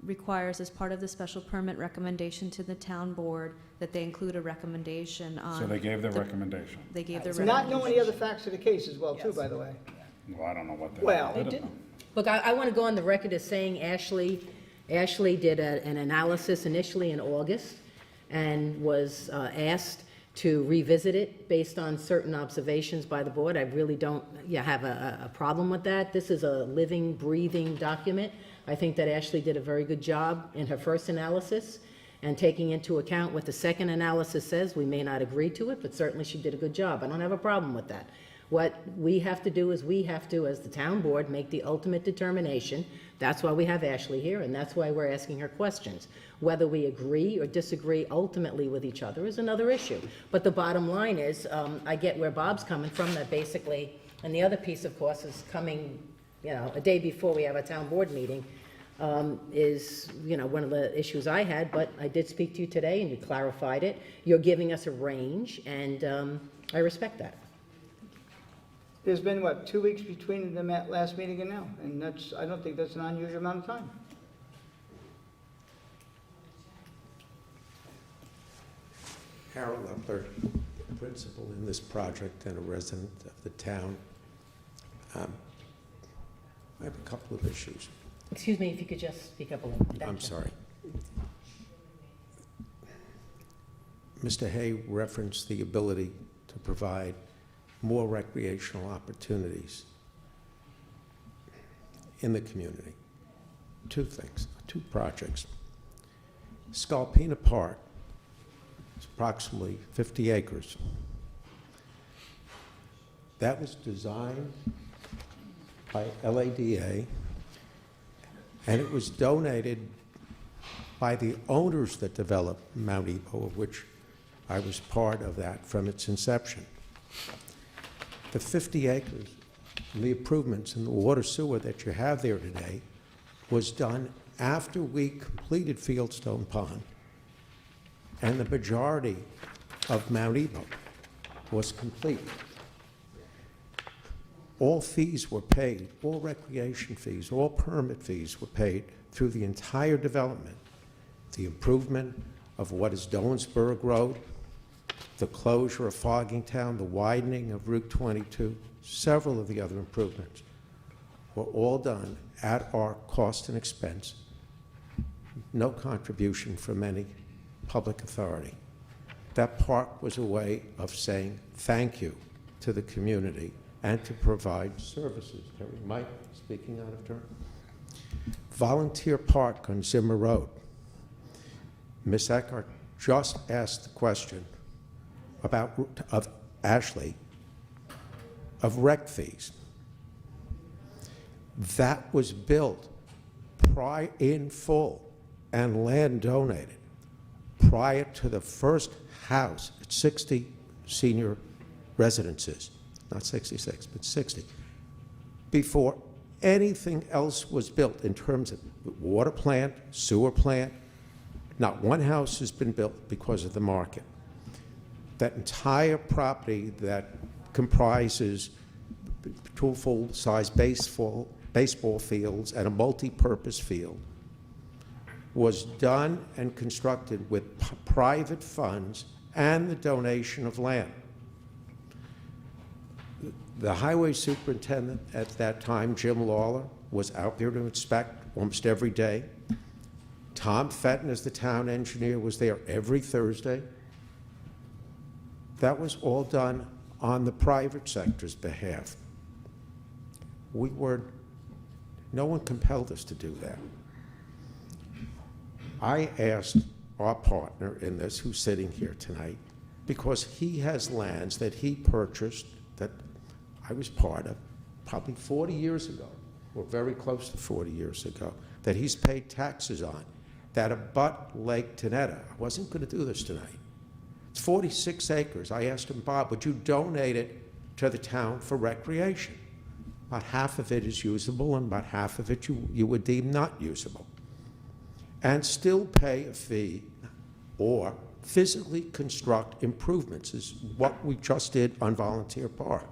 requires, as part of the special permit recommendation to the town board, that they include a recommendation on. So they gave their recommendation. They gave their Not knowing the recommendation. other facts of the case as well too, by the way. Well, I don't know what they. Well, did. they didn't. Look, I want to go on the record as saying Ashley did an analysis initially in August and was asked to revisit it based on certain observations by the board. I really don't have a problem with that. This is a living, breathing document. I think that Ashley did a very good job in her first analysis, and taking into account what the second analysis says, we may not agree to it, but certainly she did a good job. I don't have a problem with that. What we have to do is we have to, as the town board, make the ultimate determination. That's why we have Ashley here, and that's why we're asking her questions. Whether we agree or disagree ultimately with each other is another issue. But the bottom line is, I get where Bob's coming from, that basically, and the other piece, of course, is coming, a day before we have a town board meeting, is, one of the issues I had, but I did speak to you today, and you clarified it. You're giving us a range, and I respect that. There's been, 2 weeks between the last meeting and now, and I don't think that's an unusual amount of time. Harold Lepler, principal in this project and a resident of the town. I have a couple of issues. Excuse me, if you could just speak up a little. Thank I'm you. sorry. Mr. Hay referenced the ability to provide more recreational opportunities in the community. Two things, two projects. Sculpina Park is approximately 50 acres. That was designed by LADA, and it was donated by the owners that developed Mount Ebo, of which I was part of that from its inception. The 50 acres, and the improvements in the water sewer that you have there today was done after we completed Fieldstone Pond, and the majority of Mount Ebo was complete. All fees were paid, all recreation fees, all permit fees were paid through the entire development. The improvement of what is Dowensburg Road, the closure of Foggingtown, the widening of Route 22, several of the other improvements were all done at our cost and expense. No contribution from any public authority. That park was a way of saying thank you to the community and to provide services. Mike, speaking out of turn. Volunteer Park on Zimmer Road. Ms. Eckhart just asked the question of Ashley of rec fees. That was built in full and land donated prior to the first house at 60 senior residences, not 66, but 60, before anything else was built in terms of water plant, sewer plant. Not one house has been built because of the market. That entire property that comprises two full-size baseball fields and a multi-purpose field was done and constructed with private funds and the donation of land. The highway superintendent at that time, Jim Lawler, was out there to inspect almost every day. Tom Fenton, as the town engineer, was there every Thursday. That was all done on the private sector's behalf. No one compelled us to do that. I asked our partner in this, who's sitting here tonight, because he has lands that he purchased that I was part of probably 40 years ago, or very close to 40 years ago, that he's paid taxes on, that abut Lake Tenetta. I wasn't going to do this tonight. It's 46 acres. I asked him, Bob, would you donate it to the town for recreation? About half of it is usable, and about half of it you would deem not usable. And still pay a fee or physically construct improvements, is what we just did on Volunteer Park,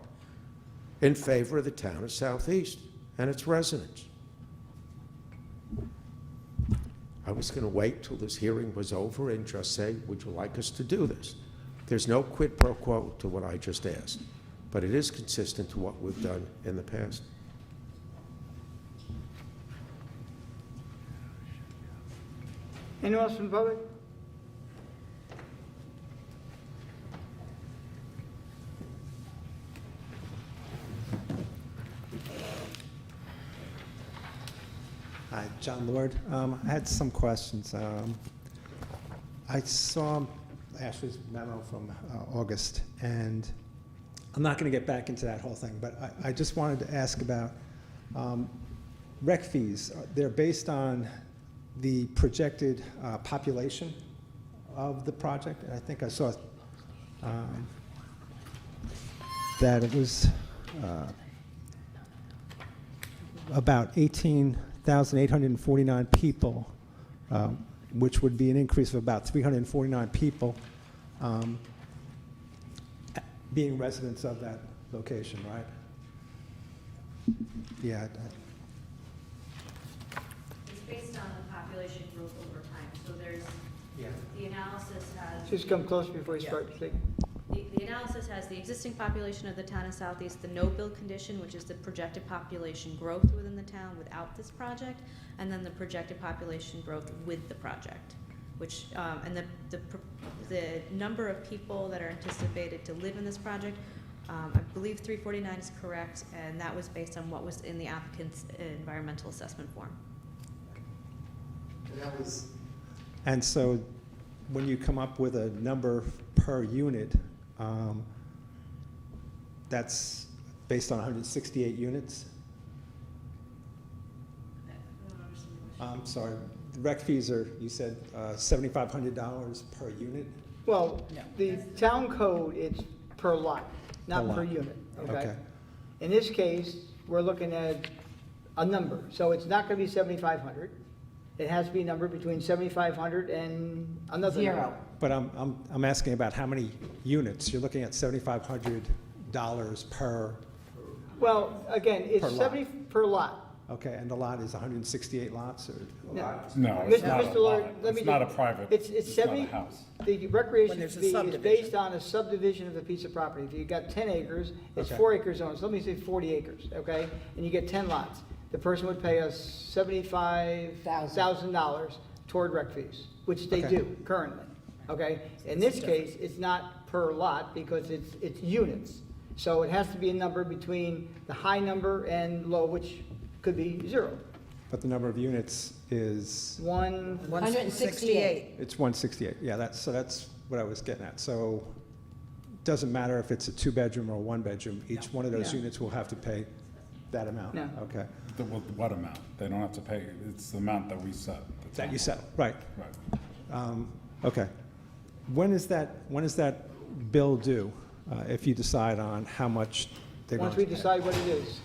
in favor of the town of Southeast and its residents. I was going to wait till this hearing was over and just say, would you like us to do this? There's no quid pro quo to what I just asked, but it is consistent to what we've done in the past. Anyone else from the public? Hi, John Lord. I had some questions. I saw Ashley's memo from August, and I'm not going to get back into that whole thing, but I just wanted to ask about rec fees. They're based on the projected population of the project, and I think I saw that it was about 18,849 people, which would be an increase of about 349 people being residents of that location, right? Yeah. It's based on the population growth over time. So there's, the analysis has. Just come close before you start speaking. The analysis has the existing population of the town of Southeast, the no-build condition, which is the projected population growth within the town without this project, and then the projected population growth with the project, which, and the number of people that are anticipated to live in this project, I believe 349 is correct, and that was based on what was in the applicant's environmental assessment form. And so when you come up with a number per unit, that's based on 168 units? I'm sorry, the rec fees are, you said, $7,500 per unit? Well, the town code, it's per lot, not per lot. unit, okay? Okay. In this case, we're looking at a number, so it's not gonna be 7,500. It has to be a number between 7,500 and another number. Zero. But I'm asking about how many units. You're looking at $7,500 per, Well, again, it's Per lot. 70 per lot. okay, and the lot is 168 lots, or? No. No, it's Mr. not a Mr. Lord, lot. let me It's not a just- private, It's it's not a 70, house. the When recreation there's a fee is subdivision. based on a subdivision of a piece of property. If you got 10 acres, it's Okay. 4 acres owned, so let me say 40 acres, okay? And you get 10 lots. The person would pay us $75,000 toward rec fees, which they Okay. do currently, okay? In this case, it's not per lot because it's units. So it has to be a number between the high number and low, which could be 0. But the number of units is, 168. it's 168. Yeah, that's what I was getting at. So it doesn't matter if it's a 2-bedroom or a 1-bedroom, each one of those No. units will have to pay that amount? No. Okay. What amount? They don't have to pay, it's the amount that we set. the That you town. set, right. Right. Okay. When is that bill due, if you decide on how much they're going Once to we pay? decide what it is.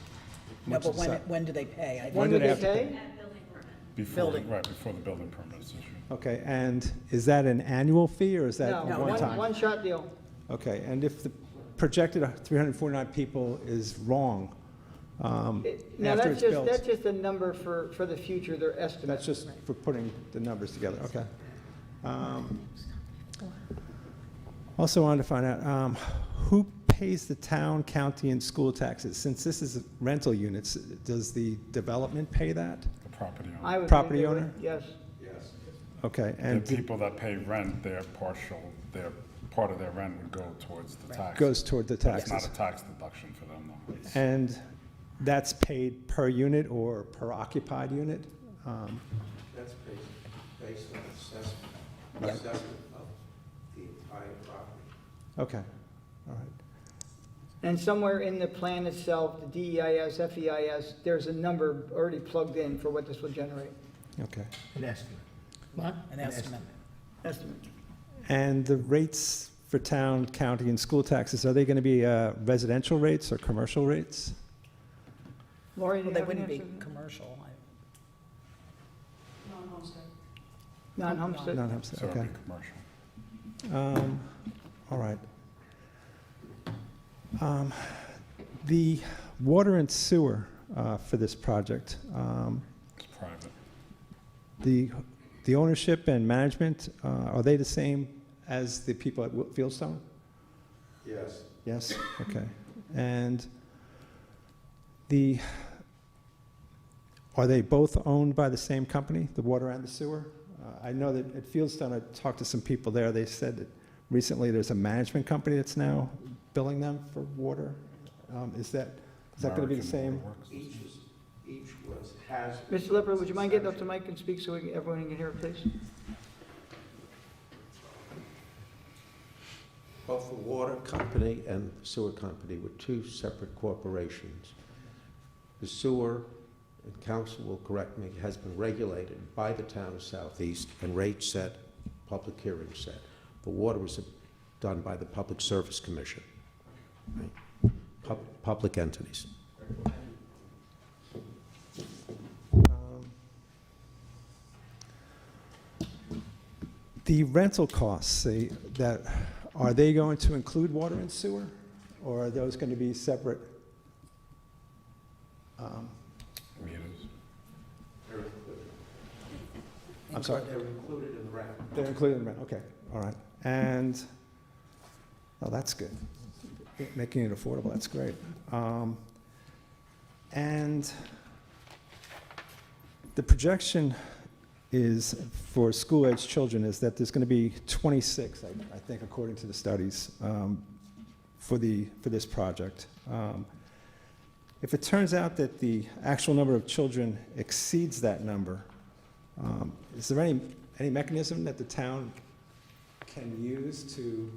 No, Once but it's when, set. when do they pay? I When do would they they have to pay? At building permit. Before, Building. right, before the building permit is issued. Okay, and is that an annual fee, or is that No, one time? one-shot deal. Okay, and if the projected 349 people is wrong, No, after it's built? that's just a number for the future, their estimate. That's just for putting the numbers together, okay. Also wanted to find out, who pays the town, county, and school taxes? Since this is rental units, does the development pay that? The property owner. I would think Property they would, owner? Yes. Okay, The and, people that pay rent, they're partial, they're part of their rent would go towards the tax. Goes toward the It's taxes. not a tax deduction for them, though. It's- And that's paid per unit or per occupied unit? That's based on assessment of the entire property. Okay, all right. And somewhere in the plan itself, the DEIS, FEIS, there's a number already plugged in for what this will generate. Okay. An estimate. What? An estimate. Estimate. And the rates for town, county, and school taxes, are they going to be residential rates or commercial rates? Lori, do Well, you they have an wouldn't be answer? commercial. Non-homestead? Non-homestead, So it'd okay. be commercial. All right. The water and sewer for this project, It's private. the ownership and management, are they the same as the people at Fieldstone? Yes. Yes, okay. And are they both owned by the same company, the water and the sewer? I know that at Fieldstone, I talked to some people there, they said that recently there's a management company that's now billing them for water. Is that going to be the American same? Water Works. Each has. Mr. Lipper, would you mind getting up to the mic and speak so everyone can hear it, please? Both the water company and the sewer company were two separate corporations. The sewer, and council will correct me, has been regulated by the town of Southeast and rates set, public hearings set. The water was done by the Public Service Commission, right? Public entities. The rental costs, are they going to include water and sewer? Or are those going to be separate? Meters. I'm sorry? They're included in the rent. They're included in the rent, okay, all right. And, oh, that's good. Making it affordable, that's great. And the projection is, for school-age children, is that there's going to be 26, I think, according to the studies, for this project. If it turns out that the actual number of children exceeds that number, is there any mechanism that the town can use to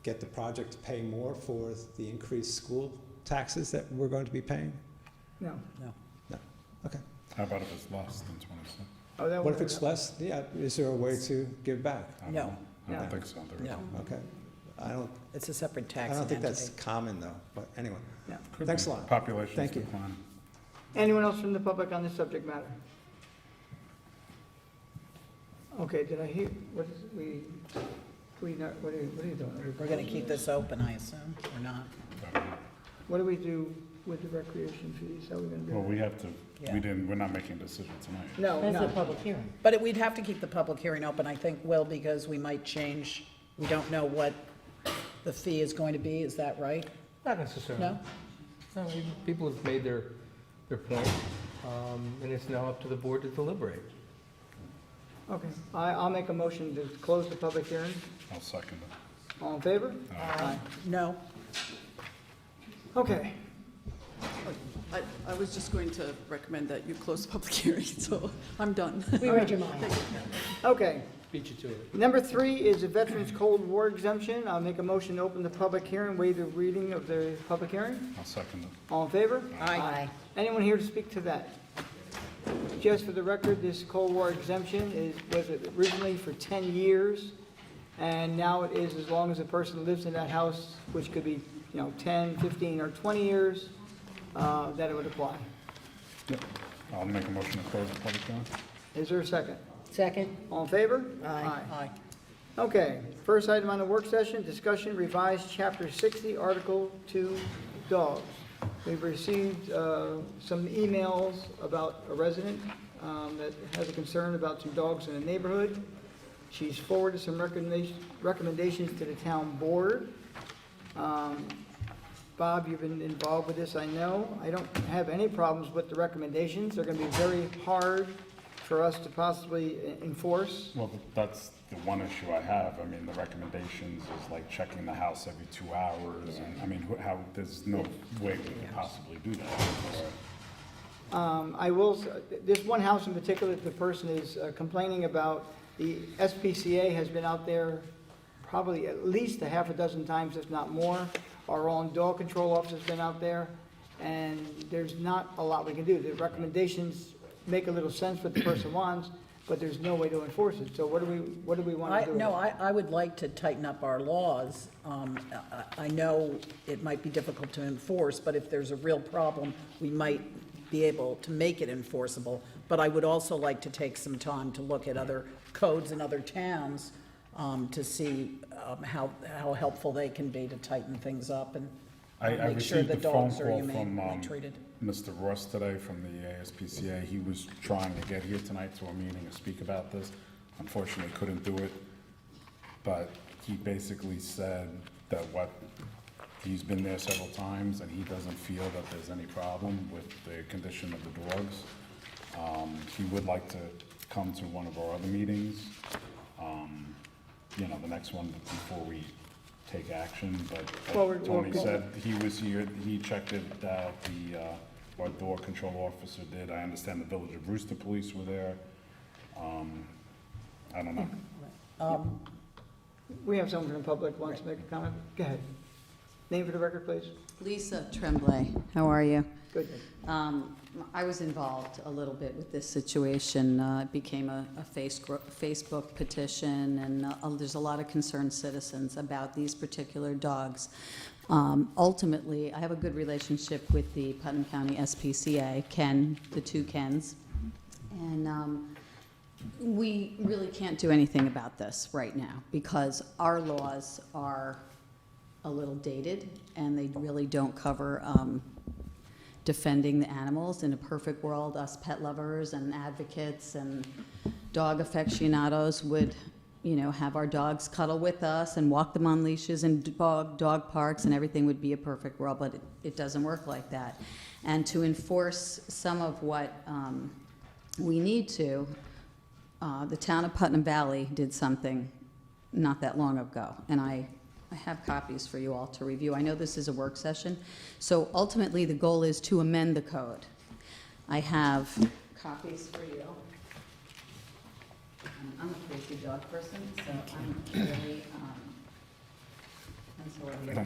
get the project to pay more for the increased school taxes that we're going to be paying? No. No. No, okay. How about if it's less than 26? Oh, that What if would- it's less? Yeah, is there a way to give back? I don't No. know. I No. don't think so. There No. isn't. Okay. I don't, It's a separate I tax don't think that's entity. common, though, but anyway. No. Could Thanks be. a lot. Population's Thank you. declining. Anyone else from the public on this subject matter? Okay, did I hear, what is, what are you doing? We're going to keep this open, I assume, or not? What do we do with the recreation fees? How are we gonna do Well, that? we have to, Yeah. we're not making a decision tonight. No, That's a no. public hearing. But we'd have to keep the public hearing open, I think, Will, because we might change, we don't know what the fee is going to be, is that right? Not necessarily. No? No, people have made their point, and it's now up to the board to deliberate. Okay, I'll make a motion to close the public hearing. I'll second it. All in favor? Aye. No? Okay. I was just going to recommend that you close the public hearing, so I'm done. We read your mind. Okay. Beat you to it. Number 3 is a Veterans Cold War exemption. I'll make a motion to open the public hearing, waive the reading of the public hearing. I'll second it. All in favor? Aye. Anyone here to speak to that? Just for the record, this Cold War exemption was originally for 10 years, and now it is as long as a person lives in that house, which could be, 10, 15, or 20 years, that it would apply. Yep. I'll make a motion to close the public hearing. Is there a second? Second? All in favor? Aye. Okay, first item on the work session, discussion revised Chapter 60, Article 2, dogs. We've received some emails about a resident that has a concern about some dogs in the neighborhood. She's forwarded some recommendations to the town board. Bob, you've been involved with this, I know. I don't have any problems with the recommendations. They're going to be very hard for us to possibly enforce. Well, that's the one issue I have. I mean, the recommendations is like checking the house every 2 hours, and, I mean, how, there's no way we could possibly do that. I will, this one house in particular, the person is complaining about, the SPCA has been out there probably at least a half a dozen times, if not more. Our own dog control officer has been out there, and there's not a lot we can do. The recommendations make a little sense what the person wants, but there's no way to enforce it. So what do we want to do? No, I would like to tighten up our laws. I know it might be difficult to enforce, but if there's a real problem, we might be able to make it enforceable. But I would also like to take some time to look at other codes in other towns to see how helpful they can be to tighten things up and I make sure received the a phone dogs are call humanely from treated. Mr. Ross today from the ASPCA. He was trying to get here tonight to a meeting to speak about this. Unfortunately, couldn't do it. But he basically said that he's been there several times, and he doesn't feel that there's any problem with the condition of the dogs. He would like to come to one of our other meetings, you know, the next one before we take action, but like Tony said, he was here, he checked it out, our door control officer did. I understand the Village of Brewster Police were there. I don't know. We have someone from the public who wants to make a comment. Go ahead. Name for the record, please. Lisa Tremblay, how are you? Good. I was involved a little bit with this situation. It became a Facebook petition, and there's a lot of concerned citizens about these particular dogs. Ultimately, I have a good relationship with the Putnam County SPCA, Ken, the two Kens, and we really can't do anything about this right now because our laws are a little dated, and they really don't cover defending the animals. In a perfect world, us pet lovers and advocates and dog aficionados would, you know, have our dogs cuddle with us and walk them on leashes in dog parks, and everything would be a perfect world, but it doesn't work like that. And to enforce some of what we need to, the town of Putnam Valley did something not that long ago, and I have copies for you all to review. I know this is a work session, so ultimately the goal is to amend the code. I have copies for you. I'm a crazy dog person, so I'm really, bear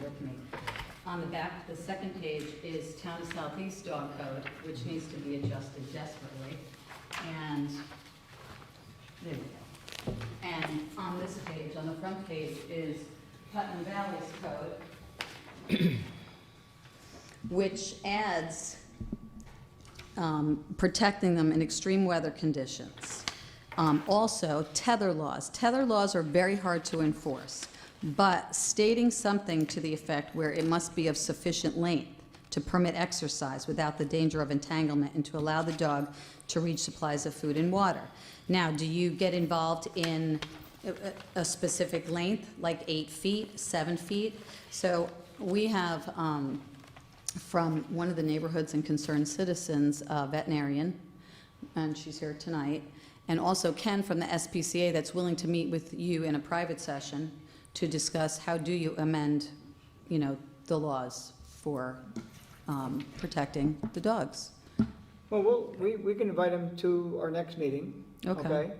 with me. On the back, the second page is Town of Southeast Dog Code, which needs to be adjusted desperately. And there we go. And on this page, on the front page, is Putnam Valley's code, which adds protecting them in extreme weather conditions. Also, tether laws. Tether laws are very hard to enforce, but stating something to the effect where it must be of sufficient length to permit exercise without the danger of entanglement and to allow the dog to reach supplies of food and water. Now, do you get involved in a specific length, like 8 feet, 7 feet? So we have, from one of the neighborhoods and concerned citizens, a veterinarian, and she's here tonight, and also Ken from the SPCA that's willing to meet with you in a private session to discuss how do you amend, you know, the laws for protecting the dogs. Well, we can invite him to our next meeting. Okay.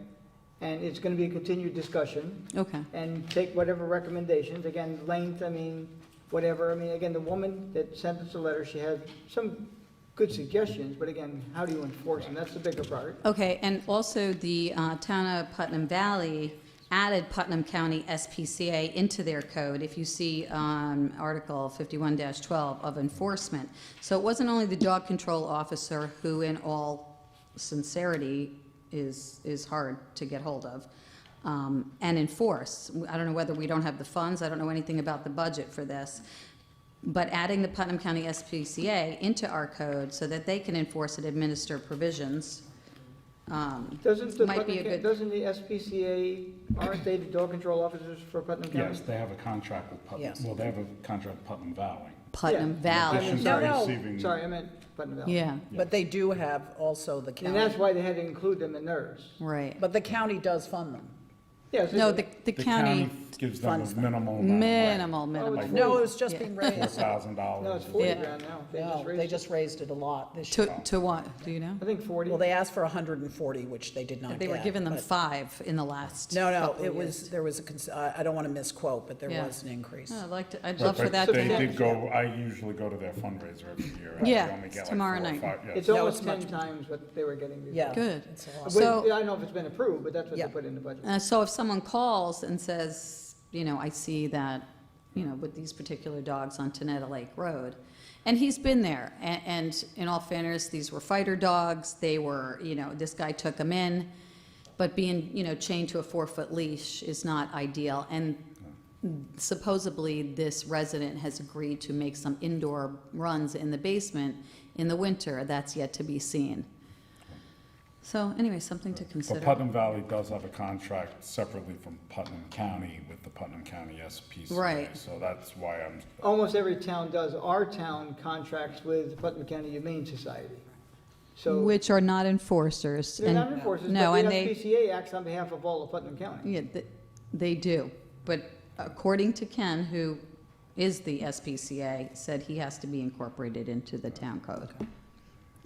And it's going to be a continued discussion. Okay. And take whatever recommendations, again, length, I mean, whatever. I mean, again, the woman that sent us a letter, she had some good suggestions, but again, how do you enforce them? That's the bigger part. Okay, and also the town of Putnam Valley added Putnam County SPCA into their code, if you see Article 51-12 of enforcement. So it wasn't only the dog control officer who, in all sincerity, is hard to get hold of and enforce. I don't know whether we don't have the funds. I don't know anything about the budget for this. But adding the Putnam County SPCA into our code so that they can enforce and administer provisions might be a good... Doesn't the SPCA, aren't they the dog control officers for Putnam County? Yes, they have a contract with Putnam. Yes. Well, they have a contract with Putnam Valley. Putnam Valley. In addition to No. receiving- Sorry, I meant Putnam Valley. Yeah, But they do have also the And county, that's why they had to include them in theirs. right. but the county does fund them. Yes. No, the county, gives them a funds them. minimal amount of money. minimal. Like No, it was just Yeah. being raised. $4,000. No, it's 40 Yeah. grand now. They No, just they raised it. just raised it a lot this year. To what, do you know? I think 40. Well, they asked for 140, which they did not get. They were giving them but- 5 in the last No, couple it of was, years. there was I don't want to misquote, but there Yeah. was an increase. Oh, I'd Right, love for but that to They happen. did go, I usually go to their fundraiser every year. and Yeah, they only get like tomorrow 4 or night. 5, yeah. It's No, almost it's 10 much- times what they were getting before. Yeah. Good. It's a lot. But So- I don't know if it's been approved, but that's what Yeah. they put in the budget. So if someone calls and says, you know, I see that, you know, with these particular dogs on Tenetta Lake Road, and he's been there, and in all fairness, these were fighter dogs, they were, you know, this guy took them in, but being, you know, chained to a 4-foot leash is not ideal, and supposedly this resident has agreed to make some indoor runs in the basement in the winter. That's yet to be seen. So anyway, something to But consider. Putnam Valley does have a contract separately from Putnam County with the Putnam County SPCA. Right. So that's why I'm, Almost every town does. Our town contracts with the Putnam County Humane Society. So Which are not enforcers. they're and- not enforcers, No, but and the they, SPCA acts on behalf of all of Putnam County. yeah, they do. But according to Ken, who is the SPCA, said he has to be incorporated into the town code.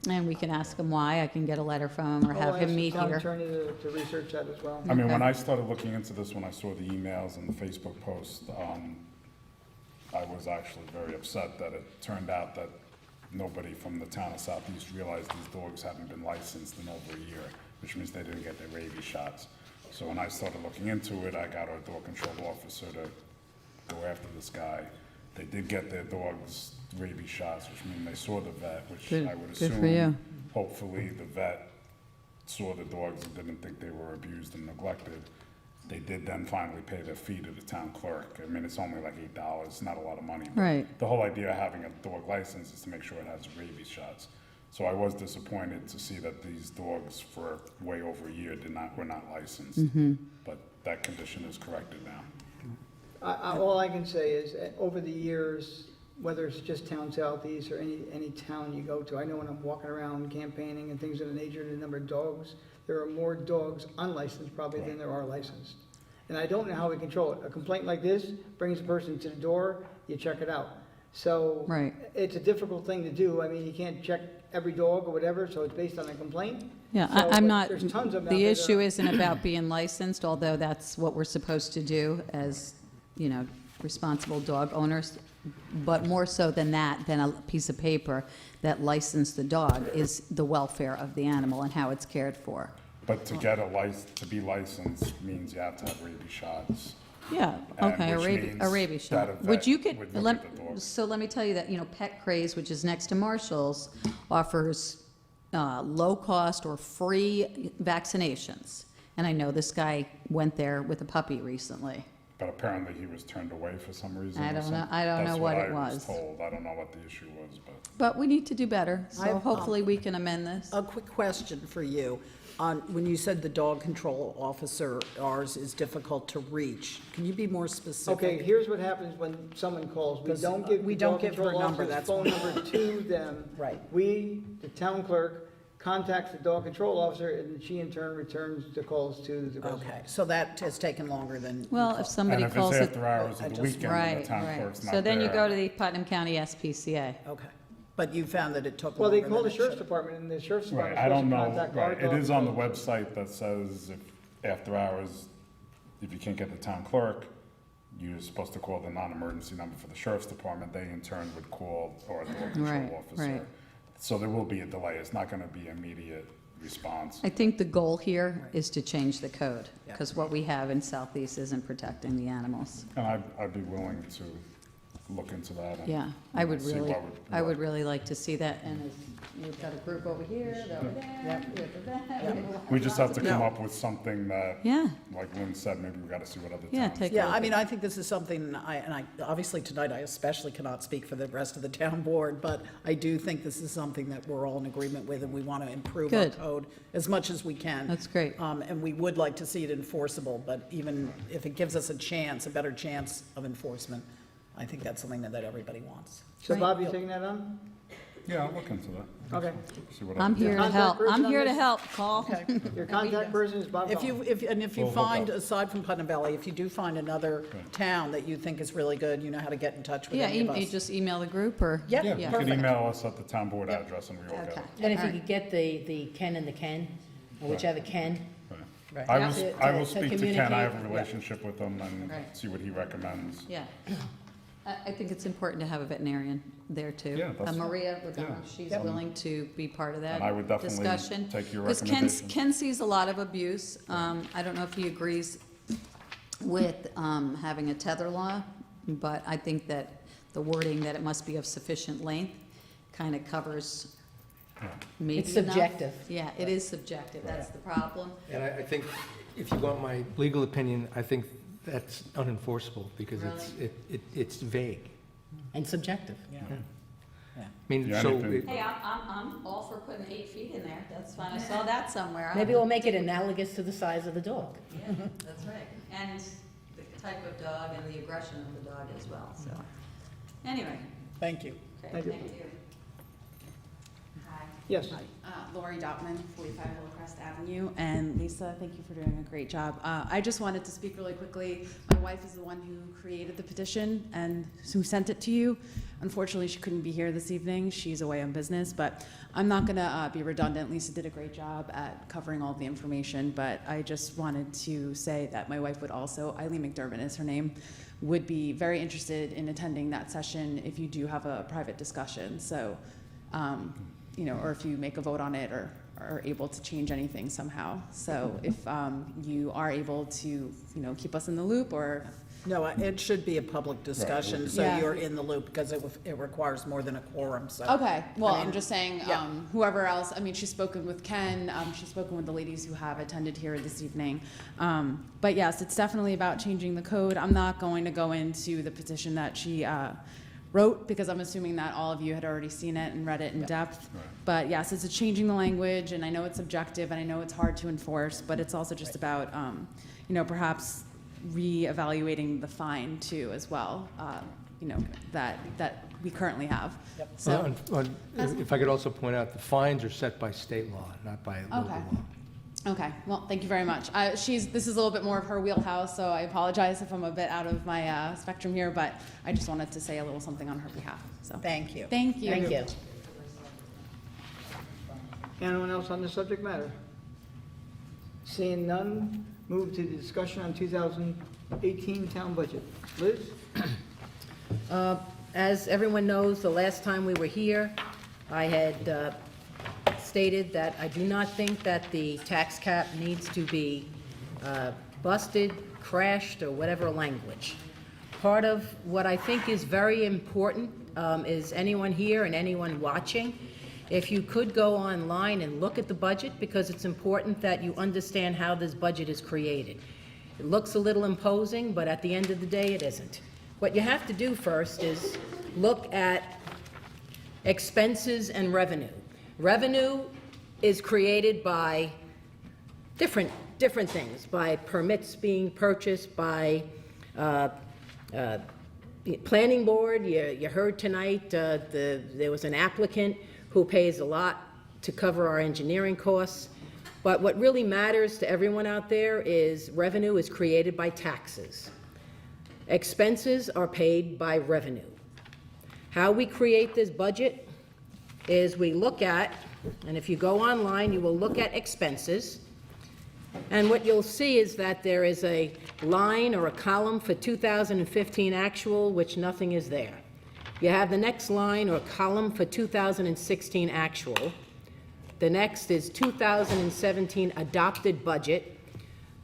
And we can ask him why. I can get a letter from him or have I'll him ask meet the town here. attorney to research that as well. I mean, when Okay. I started looking into this, when I saw the emails and the Facebook post, I was actually very upset that it turned out that nobody from the town of Southeast realized these dogs haven't been licensed in over a year, which means they didn't get their rabies shots. So when I started looking into it, I got our dog control officer to go after this guy. They did get their dogs rabies shots, which means they saw the vet, which Good- I would good for you. assume, hopefully, the vet saw the dogs and didn't think they were abused and neglected. They did then finally pay their fee to the town clerk. I mean, it's only like $8, not a lot of money. but Right. The whole idea of having a dog license is to make sure it has rabies shots. So I was disappointed to see that these dogs for way over a year were not licensed. Mm-hmm. But that condition is corrected now. All I can say is, over the years, whether it's just Town Southeast or any town you go to, I know when I'm walking around campaigning and things of the nature, the number of dogs, there are more dogs unlicensed probably than there are licensed. And I don't know how we control it. A complaint like this brings a person to the door, you check it out. So Right. it's a difficult thing to do. I mean, you can't check every dog or whatever, so it's based on a complaint. Yeah, So, I'm but not, there's tons of them out the there that issue are- isn't about being licensed, although that's what we're supposed to do as, you know, responsible dog owners. But more so than that, than a piece of paper that licensed the dog, is the welfare of the animal and how it's cared for. But to get to be licensed means you have to have rabies shots. Yeah, And okay, a which rabies, a means rabies that shot. a Which vet you could, would look let, at the dog. so let me tell you that, you know, Pet Craze, which is next to Marshall's, offers low-cost or free vaccinations. And I know this guy went there with a puppy recently. But apparently he was turned away for some reason. I or don't know- something. I don't know That's what I it was. told. I don't know what the issue was, but. But we need to do better, I so have, hopefully we can amend this. A quick question for you. On, when you said the dog control officer, ours is difficult to reach, can you be more specific? Okay, here's what happens when someone calls. We 'Cause, don't give we the don't dog give her control number, officer's that's phone why. number to them. Right. We, the town clerk, contacts the dog control officer, and she in turn returns the calls to the resident. Okay, so that has taken longer than. Well, if somebody And if calls it's it. after hours I of the just- weekend, and Right, the town right. clerk's not So then you there. go to the Putnam County SPCA. Okay, but you found that it took Well, longer they than call the it sheriff's should. department, and the sheriff's Right, department's I don't supposed to know, contact our right, dog it is on the control. website that says if after hours, if you can't get the town clerk, you're supposed to call the non-emergency number for the sheriff's department, they in turn would call or the dog Right, control officer. right. So there will be a delay, it's not gonna be immediate response. I think the goal here is to change the code, because what we have in Southeast isn't protecting the animals. And I'd be willing to look into that. and, Yeah, I would see really, what I would really like to see that, and we've got a group over here, over there, we have that. We just have to come No. up with something that, Yeah. like Lynn said, maybe we gotta see what other Yeah, towns. take do. Yeah, I mean, I think this is something, obviously tonight, I especially cannot speak for the rest of the town board, but I do think this is something that we're all in agreement with, and we want to improve our Good. code as much as we can. That's great. And we would like to see it enforceable, but even if it gives us a chance, a better chance of enforcement, I think that's something that everybody wants. So Bob, you taking that on? Yeah, I'll look into that. Okay. See what I I'm can do. here to Contact help. person I'm on here to this? help. Call. Okay. Your contact person is Bob If you, Collins. if you We'll hook find, up. aside from Putnam Valley, if you do find another town that you think is really good, you know how to get in touch with Yeah, any of you us. just email the group or? Yep, Yeah, you can perfect. email us at the town board address and we will get it. And if you could get the Ken and the Ken, or whichever Ken. Right. I Yeah. will, To- I to- will to speak to Ken, I have a communicate. relationship with him and Right. see what he recommends. Yeah. I think it's important to have a veterinarian there too. Yeah, that's- Maria Laguna, yeah. she's Yep. willing to be part of that And I would definitely discussion. take your Because recommendation. Ken sees a lot of abuse. I don't know if he agrees with having a tether law, but I think that the wording that it must be of sufficient length kind of covers maybe It's enough. subjective. Yeah, it is subjective, that's the problem. And I think, if you want my legal opinion, I think that's unenforceable because it's vague. And subjective. I mean, Yeah, so, anything. Hey, I'm all for putting 8 feet in there, that's fine, I saw that somewhere. Maybe we'll make it analogous to the size of the dog. Yeah, that's right. And the type of dog and the aggression of the dog as well, so. Anyway, Thank you. okay, Thank you. thank you. Hi. Yes. Lori Dotman, 45 Hillcrest Avenue, and Lisa, thank you for doing a great job. I just wanted to speak really quickly. My wife is the one who created the petition and who sent it to you. Unfortunately, she couldn't be here this evening. She's away on business, but I'm not going to be redundant. Lisa did a great job at covering all the information, but I just wanted to say that my wife would also, Eileen McDermott is her name, would be very interested in attending that session if you do have a private discussion. So, you know, or if you make a vote on it or are able to change anything somehow. So if you are able to, you know, keep us in the loop or. No, it should be a public discussion, so Yeah. you're in the loop, because it requires more than a quorum, so. Okay, well, I mean, I'm just saying, yeah. whoever else, I mean, she's spoken with Ken, she's spoken with the ladies who have attended here this evening. But yes, it's definitely about changing the code. I'm not going to go into the petition that she wrote, because I'm assuming that all of you had already seen it and read it in depth. But yes, it's a changing the language, and I know it's subjective, and I know it's hard to enforce, but it's also just about, you know, perhaps reevaluating the fine too as well, you know, that we currently have. So, if I could also point out, the fines are set by state law, not by local Okay. law. Okay, well, thank you very much. This is a little bit more of her wheelhouse, so I apologize if I'm a bit out of my spectrum here, but I just wanted to say a little something on her behalf, so. Thank you. Thank you. Thank you. Anyone else on the subject matter? Seeing none, move to the discussion on 2018 town budget. Liz? As everyone knows, the last time we were here, I had stated that I do not think that the tax cap needs to be busted, crashed, or whatever language. Part of what I think is very important is anyone here and anyone watching, if you could go online and look at the budget, because it's important that you understand how this budget is created. It looks a little imposing, but at the end of the day, it isn't. What you have to do first is look at expenses and revenue. Revenue is created by different things, by permits being purchased, by planning board. You heard tonight there was an applicant who pays a lot to cover our engineering costs. But what really matters to everyone out there is revenue is created by taxes. Expenses are paid by revenue. How we create this budget is we look at, and if you go online, you will look at expenses, and what you'll see is that there is a line or a column for 2015 actual, which nothing is there. You have the next line or column for 2016 actual. The next is 2017 adopted budget.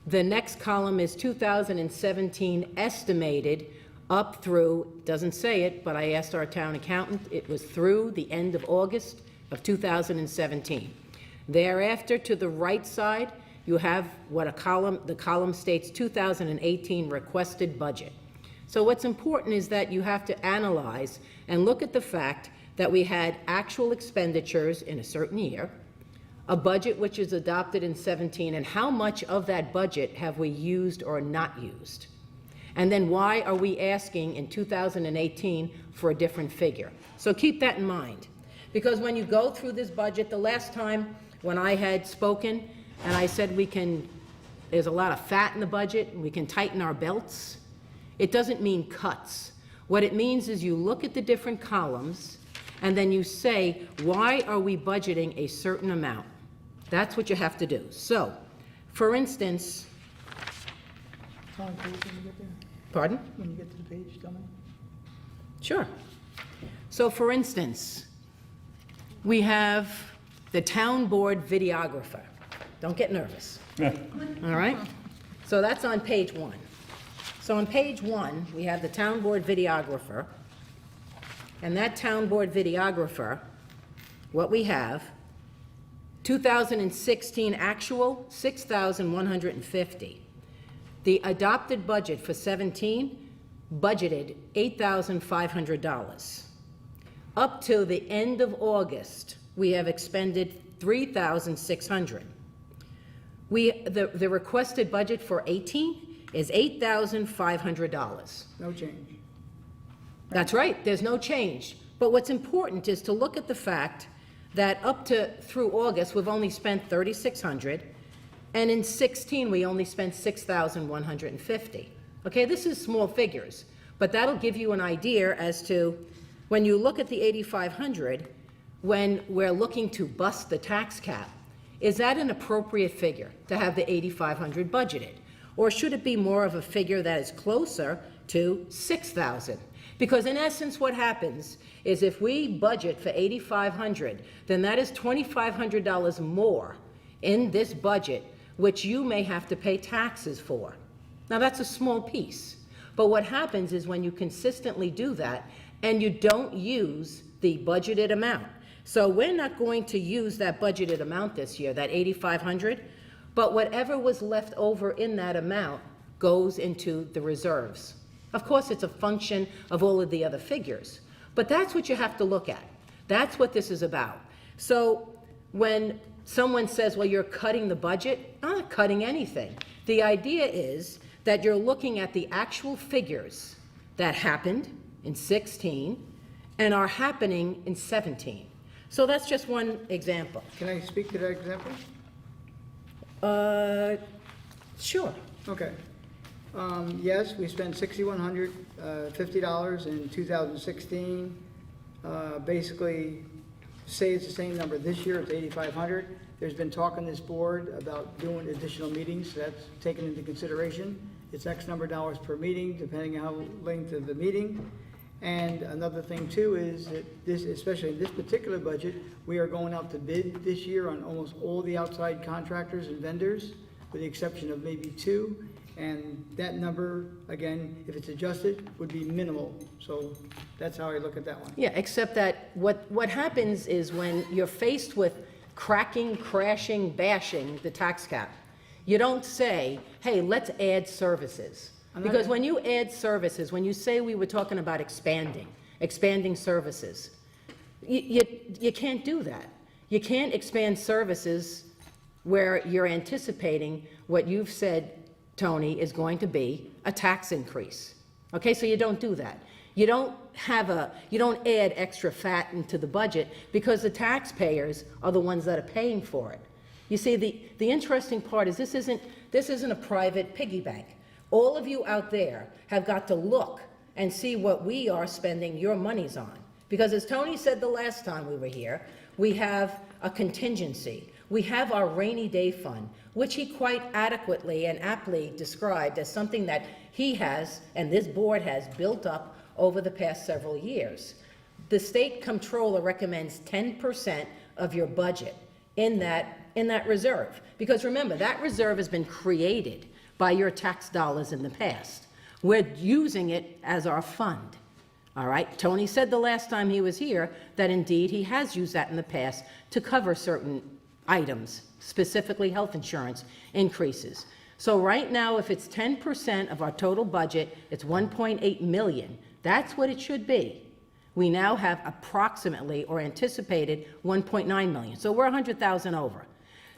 The next column is 2017 estimated up through, doesn't say it, but I asked our town accountant, it was through the end of August of 2017. Thereafter, to the right side, you have what the column states 2018 requested budget. So what's important is that you have to analyze and look at the fact that we had actual expenditures in a certain year, a budget which is adopted in 17, and how much of that budget have we used or not used? And then why are we asking in 2018 for a different figure? So keep that in mind. Because when you go through this budget, the last time when I had spoken, and I said there's a lot of fat in the budget, and we can tighten our belts, it doesn't mean cuts. What it means is you look at the different columns, and then you say, why are we budgeting a certain amount? That's what you have to do. So, for instance, Tom, please, when you get there. pardon? When you get to the page, tell me. Sure. So, for instance, we have the town board videographer. Don't get nervous. All right? So that's on page 1. So on page 1, we have the town board videographer. And that town board videographer, what we have, 2016 actual, $6,150. The adopted budget for 17 budgeted $8,500. Up to the end of August, we have expended $3,600. The requested budget for 18 is $8,500. No change. That's right, there's no change. But what's important is to look at the fact that through August, we've only spent $3,600, and in 16, we only spent $6,150. Okay, this is small figures, but that'll give you an idea as to, when you look at the $8,500, when we're looking to bust the tax cap, is that an appropriate figure to have the $8,500 budgeted? Or should it be more of a figure that is closer to $6,000? Because in essence, what happens is if we budget for $8,500, then that is $2,500 more in this budget, which you may have to pay taxes for. Now, that's a small piece. But what happens is when you consistently do that and you don't use the budgeted amount. So we're not going to use that budgeted amount this year, that $8,500, but whatever was left over in that amount goes into the reserves. Of course, it's a function of all of the other figures, but that's what you have to look at. That's what this is about. So when someone says, well, you're cutting the budget, I'm not cutting anything. The idea is that you're looking at the actual figures that happened in 16 and are happening in 17. So that's just one example. Can I speak to that example? Sure. Okay. Yes, we spent $6,150 in 2016. Basically, say it's the same number this year, it's $8,500. There's been talk on this board about doing additional meetings, so that's taken into consideration. It's X number of dollars per meeting, depending on how length of the meeting. And another thing too is that this, especially in this particular budget, we are going out to bid this year on almost all the outside contractors and vendors, with the exception of maybe 2. And that number, again, if it's adjusted, would be minimal. So that's how I look at that one. Yeah, except that what happens is when you're faced with cracking, crashing, bashing the tax cap, you don't say, hey, let's add services. Because when you add services, when you say we were talking about expanding services, you can't do that. You can't expand services where you're anticipating what you've said, Tony, is going to be a tax increase. Okay, so you don't do that. You don't add extra fat into the budget because the taxpayers are the ones that are paying for it. You see, the interesting part is this isn't a private piggy bank. All of you out there have got to look and see what we are spending your monies on. Because as Tony said the last time we were here, we have a contingency. We have our rainy day fund, which he quite adequately and aptly described as something that he has, and this board has, built up over the past several years. The state comptroller recommends 10% of your budget in that reserve. Because remember, that reserve has been created by your tax dollars in the past. We're using it as our fund. All right? Tony said the last time he was here that indeed he has used that in the past to cover certain items, specifically health insurance increases. So right now, if it's 10% of our total budget, it's $1.8 million. That's what it should be. We now have approximately or anticipated $1.9 million. So we're $100,000 over.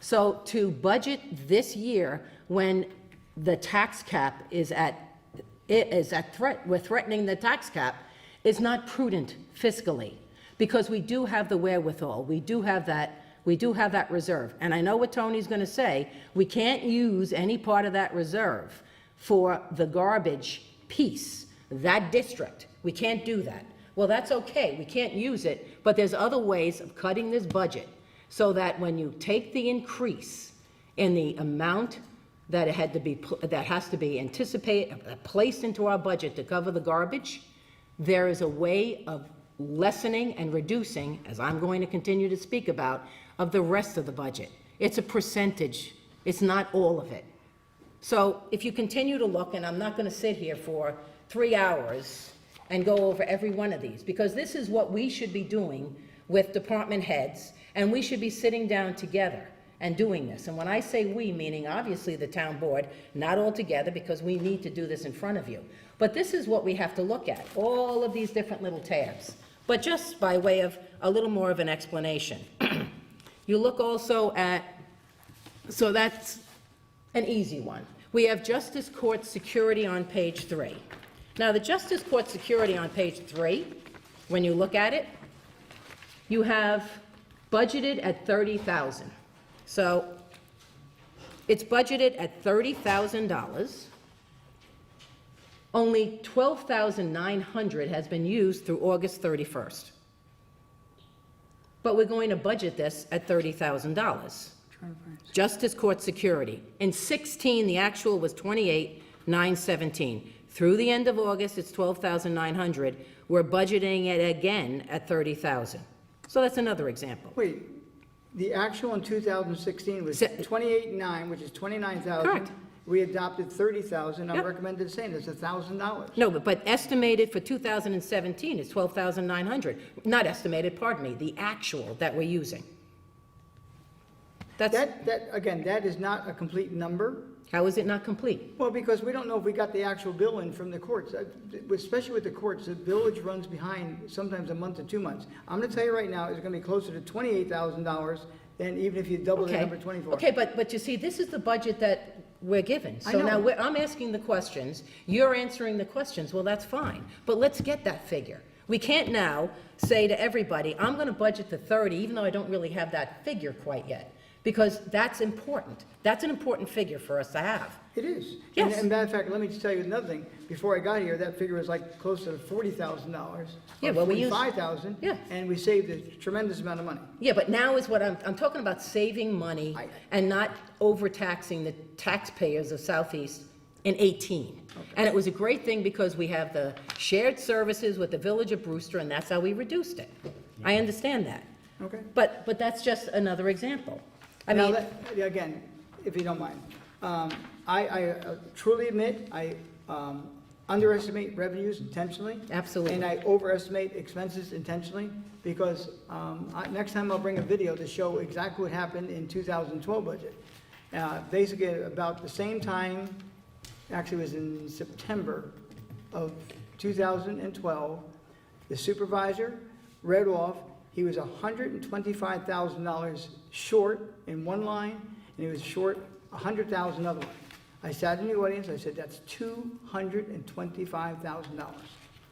So to budget this year when the tax cap is at threat, we're threatening the tax cap, is not prudent fiscally. because we do have the wherewithal, we do have that reserve. And I know what Tony's gonna say, we can't use any part of that reserve for the garbage piece, that district. We can't do that. Well, that's okay, we can't use it, but there's other ways of cutting this budget so that when you take the increase in the amount that it had to be, that has to be placed into our budget to cover the garbage, there is a way of lessening and reducing, as I'm going to continue to speak about, of the rest of the budget. It's a percentage, it's not all of it. So if you continue to look, and I'm not going to sit here for 3 hours and go over every one of these, because this is what we should be doing with department heads, and we should be sitting down together and doing this. And when I say we, meaning obviously the town board, not all together, because we need to do this in front of you. But this is what we have to look at, all of these different little tabs. But just by way of a little more of an explanation. You look also at, so that's an easy one. We have Justice Court Security on page 3. Now, the Justice Court Security on page 3, when you look at it, you have budgeted at $30,000. So it's budgeted at $30,000. Only $12,900 has been used through August 31st. But we're going to budget this at $30,000. Justice Court Security. In 16, the actual was $28,917. Through the end of August, it's $12,900. We're budgeting it again at $30,000. So that's another example. Wait, the actual in 2016 was 28.9, which is 29,000. Correct. We adopted 30,000. I Yep. recommended the same. That's $1,000. No, but estimated for 2017 is $12,900. Not estimated, pardon me, the actual that we're using. That's, Again, that is not a complete number. how is it not complete? Well, because we don't know if we got the actual bill in from the courts. Especially with the courts, the village runs behind sometimes a month to 2 months. I'm going to tell you right now, it's going to be closer to $28,000 than even if you double the Okay. number 24. Okay, but you see, this is the budget that we're given. I So know. now I'm asking the questions, you're answering the questions, well, that's fine. But let's get that figure. We can't now say to everybody, I'm going to budget to 30, even though I don't really have that figure quite yet. Because that's important. That's an important figure for us to have. It is. Yes. And matter of fact, let me just tell you another thing. Before I got here, that figure was like close to $40,000. Yeah, well, we use- $45,000. Yeah. And we saved a tremendous amount of money. Yeah, but now is what I'm talking about, saving money and not overtaxing the taxpayers of Southeast in 18. And it was a great thing because we have the shared services with the Village of Brewster, and that's how we reduced it. I understand that. Okay. But that's just another example. I Now, mean, again, if you don't mind, I truly admit I underestimate revenues intentionally. Absolutely. And I overestimate expenses intentionally because next time I'll bring a video to show exactly what happened in 2012 budget. Basically, about the same time, actually it was in September of 2012, the supervisor read off, he was $125,000 short in one line, and he was short $100,000 other line. I sat in the audience, I said, that's $225,000.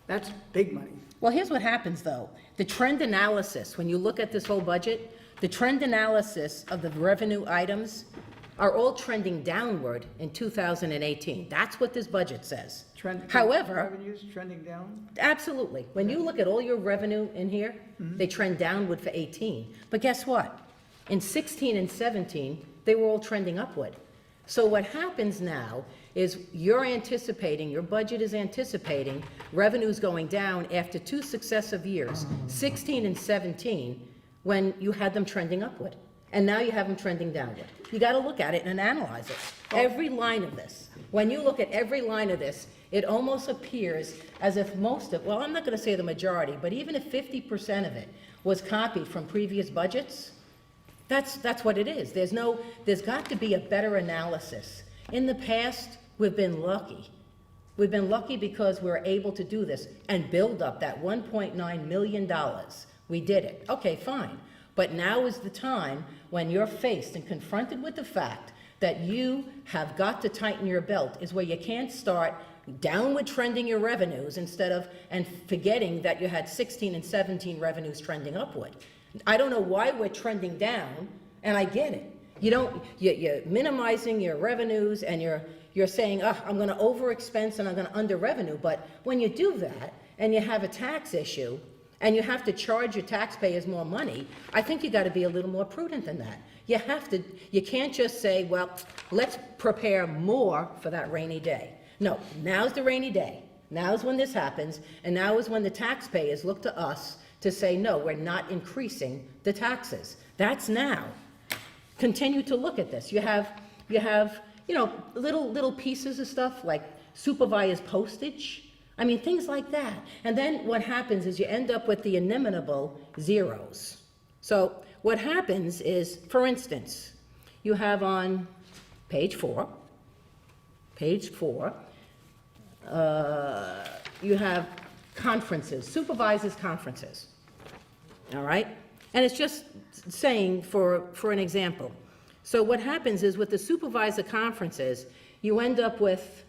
That's big money. well, here's what happens, though. The trend analysis, when you look at this whole budget, the trend analysis of the revenue items are all trending downward in 2018. That's what this budget says. However, Revenues trending down? absolutely. When you look at all your revenue in here, they trend downward for 18. But guess what? In 16 and 17, they were all trending upward. So what happens now is you're anticipating, your budget is anticipating revenues going down after 2 successive years, 16 and 17, when you had them trending upward. And now you have them trending downward. You got to look at it and analyze it. Every line of this. When you look at every line of this, it almost appears as if most of, well, I'm not going to say the majority, but even if 50% of it was copied from previous budgets, that's what it is. There's got to be a better analysis. In the past, we've been lucky. We've been lucky because we're able to do this and build up that $1.9 million. We did it. Okay, fine. But now is the time when you're faced and confronted with the fact that you have got to tighten your belt, is where you can't start downward trending your revenues instead of, and forgetting that you had 16 and 17 revenues trending upward. I don't know why we're trending down, and I get it. You're minimizing your revenues, and you're saying, oh, I'm gonna over-expense and I'm gonna under-revenue, but when you do that, and you have a tax issue, and you have to charge your taxpayers more money, I think you gotta be a little more prudent than that. You can't just say, well, let's prepare more for that rainy day. No, now's the rainy day. Now's when this happens, and now is when the taxpayers look to us to say, no, we're not increasing the taxes. That's now. Continue to look at this. You have, little pieces of stuff like supervised postage. I mean, things like that. And then what happens is you end up with the inimitable zeros. So what happens is, for instance, you have on page 4, you have conferences, supervisors' conferences, all right? And it's just saying for an example. So what happens is with the supervisor conferences, you end up with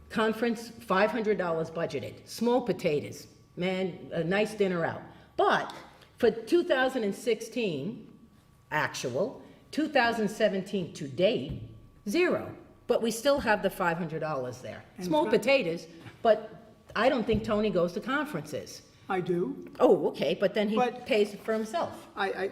conference, $500 budgeted, small potatoes, man, a nice dinner out. But for 2016, actual, 2017 to date, 0. But we still have the $500 there. Small potatoes, but I don't think Tony goes to conferences. I do. Oh, okay, but then he pays for himself.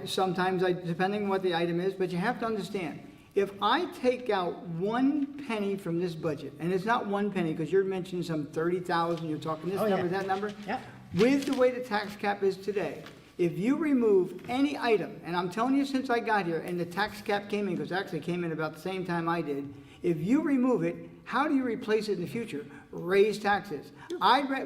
Sometimes, depending on what the item is, but you have to understand, if I take out 1 penny from this budget, and it's not 1 penny, because you're mentioning some 30,000, you're talking this number, that number. Yep. With the way the tax cap is today, if you remove any item, and I'm telling you since I got here, and the tax cap came in, because it actually came in about the same time I did, if you remove it, how do you replace it in the future? Raise taxes.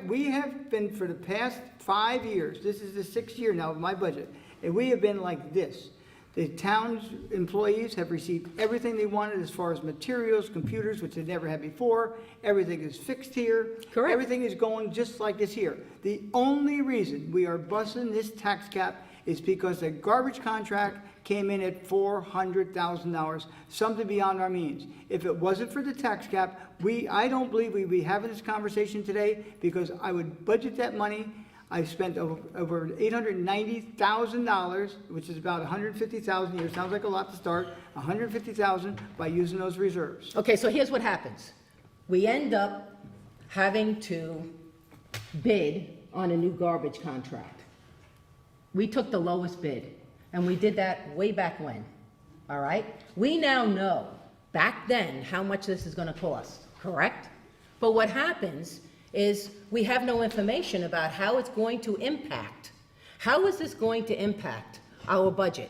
We have been, for the past 5 years, this is the 6th year now of my budget, and we have been like this. The town's employees have received everything they wanted as far as materials, computers, which they never had before. Everything is fixed here. Correct. Everything is going just like this here. The only reason we are busting this tax cap is because the garbage contract came in at $400,000, something beyond our means. If it wasn't for the tax cap, I don't believe we'd be having this conversation today, because I would budget that money. I've spent over $890,000, which is about $150,000 a year. Sounds like a lot to start. $150,000 by using those reserves. Okay, so here's what happens. We end up having to bid on a new garbage contract. We took the lowest bid, and we did that way back when, all right? We now know, back then, how much this is gonna cost, correct? But what happens is we have no information about how it's going to impact. How is this going to impact our budget?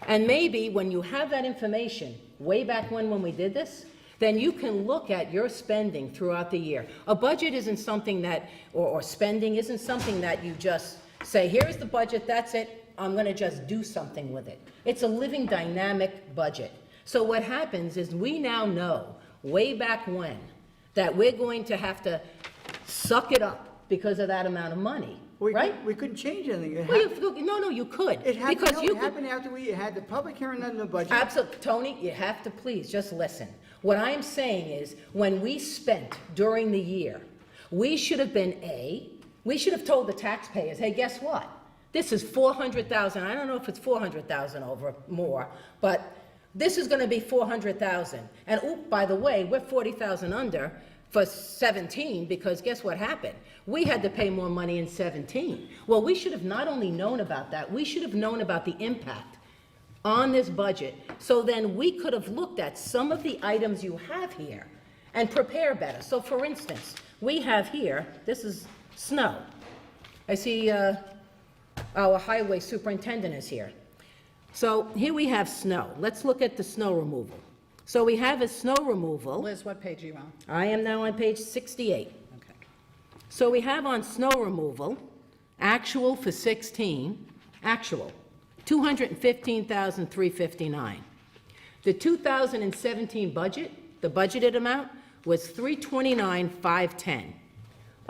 And maybe when you have that information, way back when we did this, then you can look at your spending throughout the year. A budget isn't something that, or spending isn't something that you just say, here's the budget, that's it, I'm gonna just do something with it. It's a living, dynamic budget. So what happens is we now know, way back when, that we're going to have to suck it up because of that amount of money, right? We couldn't change anything. No, you could. It happened, because it happened after we had the public hearing on the budget. Absolutely. Tony, you have to please just listen. What I'm saying is, when we spent during the year, we should have we should have told the taxpayers, hey, guess what? This is $400,000. I don't know if it's $400,000 over more, but this is going to be $400,000. And by the way, we're $40,000 under for 17, because guess what happened? We had to pay more money in 17. Well, we should have not only known about that, we should have known about the impact on this budget. So then we could have looked at some of the items you have here and prepare better. So for instance, we have here, this is snow. I see our highway superintendent is here. So here we have snow. Let's look at the snow removal. So we have a snow removal. Liz, what page are you on? I am now on page 68. Okay. So we have on snow removal, actual for 16, actual, $215,359. The 2017 budget, the budgeted amount, was $329,510.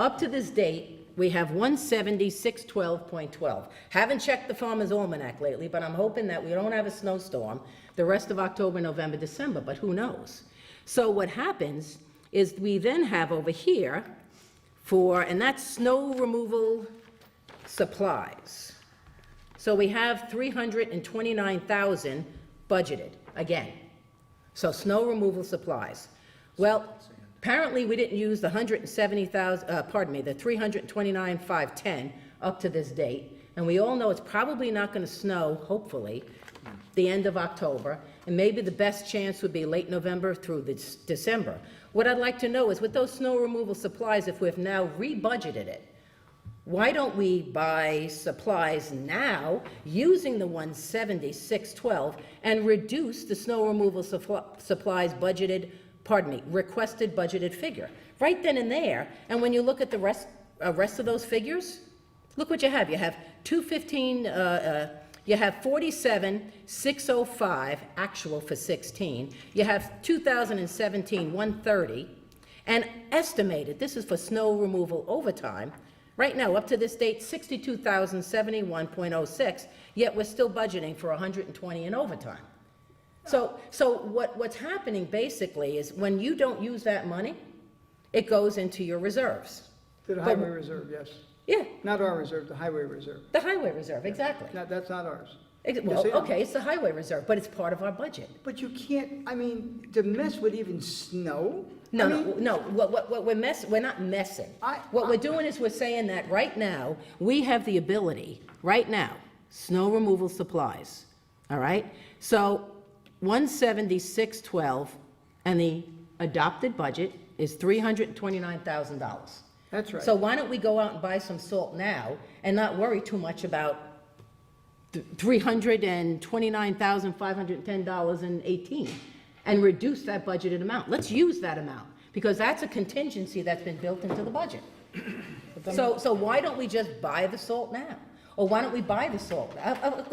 Up to this date, we have $176,12.12. Haven't checked the Farmer's Almanac lately, but I'm hoping that we don't have a snowstorm the rest of October, November, December, but who knows? So what happens is we then have over here for, and that's snow removal supplies. So we have 329,000 budgeted, again. So snow removal supplies. Well, apparently we didn't use the 329,510 up to this date. And we all know it's probably not going to snow, hopefully, the end of October. And maybe the best chance would be late November through December. What I'd like to know is with those snow removal supplies, if we've now rebudgeted it, why don't we buy supplies now using the 17612 and reduce the snow removal supplies budgeted, requested budgeted figure? Right then and there, and when you look at the rest of those figures, look what you have. You have 215, you have 47,605 actual for 16. You have 2017, 130, and estimated, this is for snow removal overtime, right now, up to this date, 62,071.06, yet we're still budgeting for 120 in overtime. So what's happening basically is when you don't use that money, it goes into your reserves. To the highway reserve, yes. Yeah. Not our reserve, the highway reserve. The highway reserve, exactly. No, that's not ours. Well, okay, it's the highway reserve, but it's part of our budget. But you can't, I mean, to mess with even snow? No, what we're not messing. What we're doing is we're saying that right now, we have the ability, right now, snow removal supplies, all right? So 17612, and the adopted budget is $329,000. That's right. So why don't we go out and buy some salt now and not worry too much about $329,510.18 and reduce that budgeted amount? Let's use that amount, because that's a contingency that's been built into the budget. So why don't we just buy the salt now? Or why don't we buy the salt? Of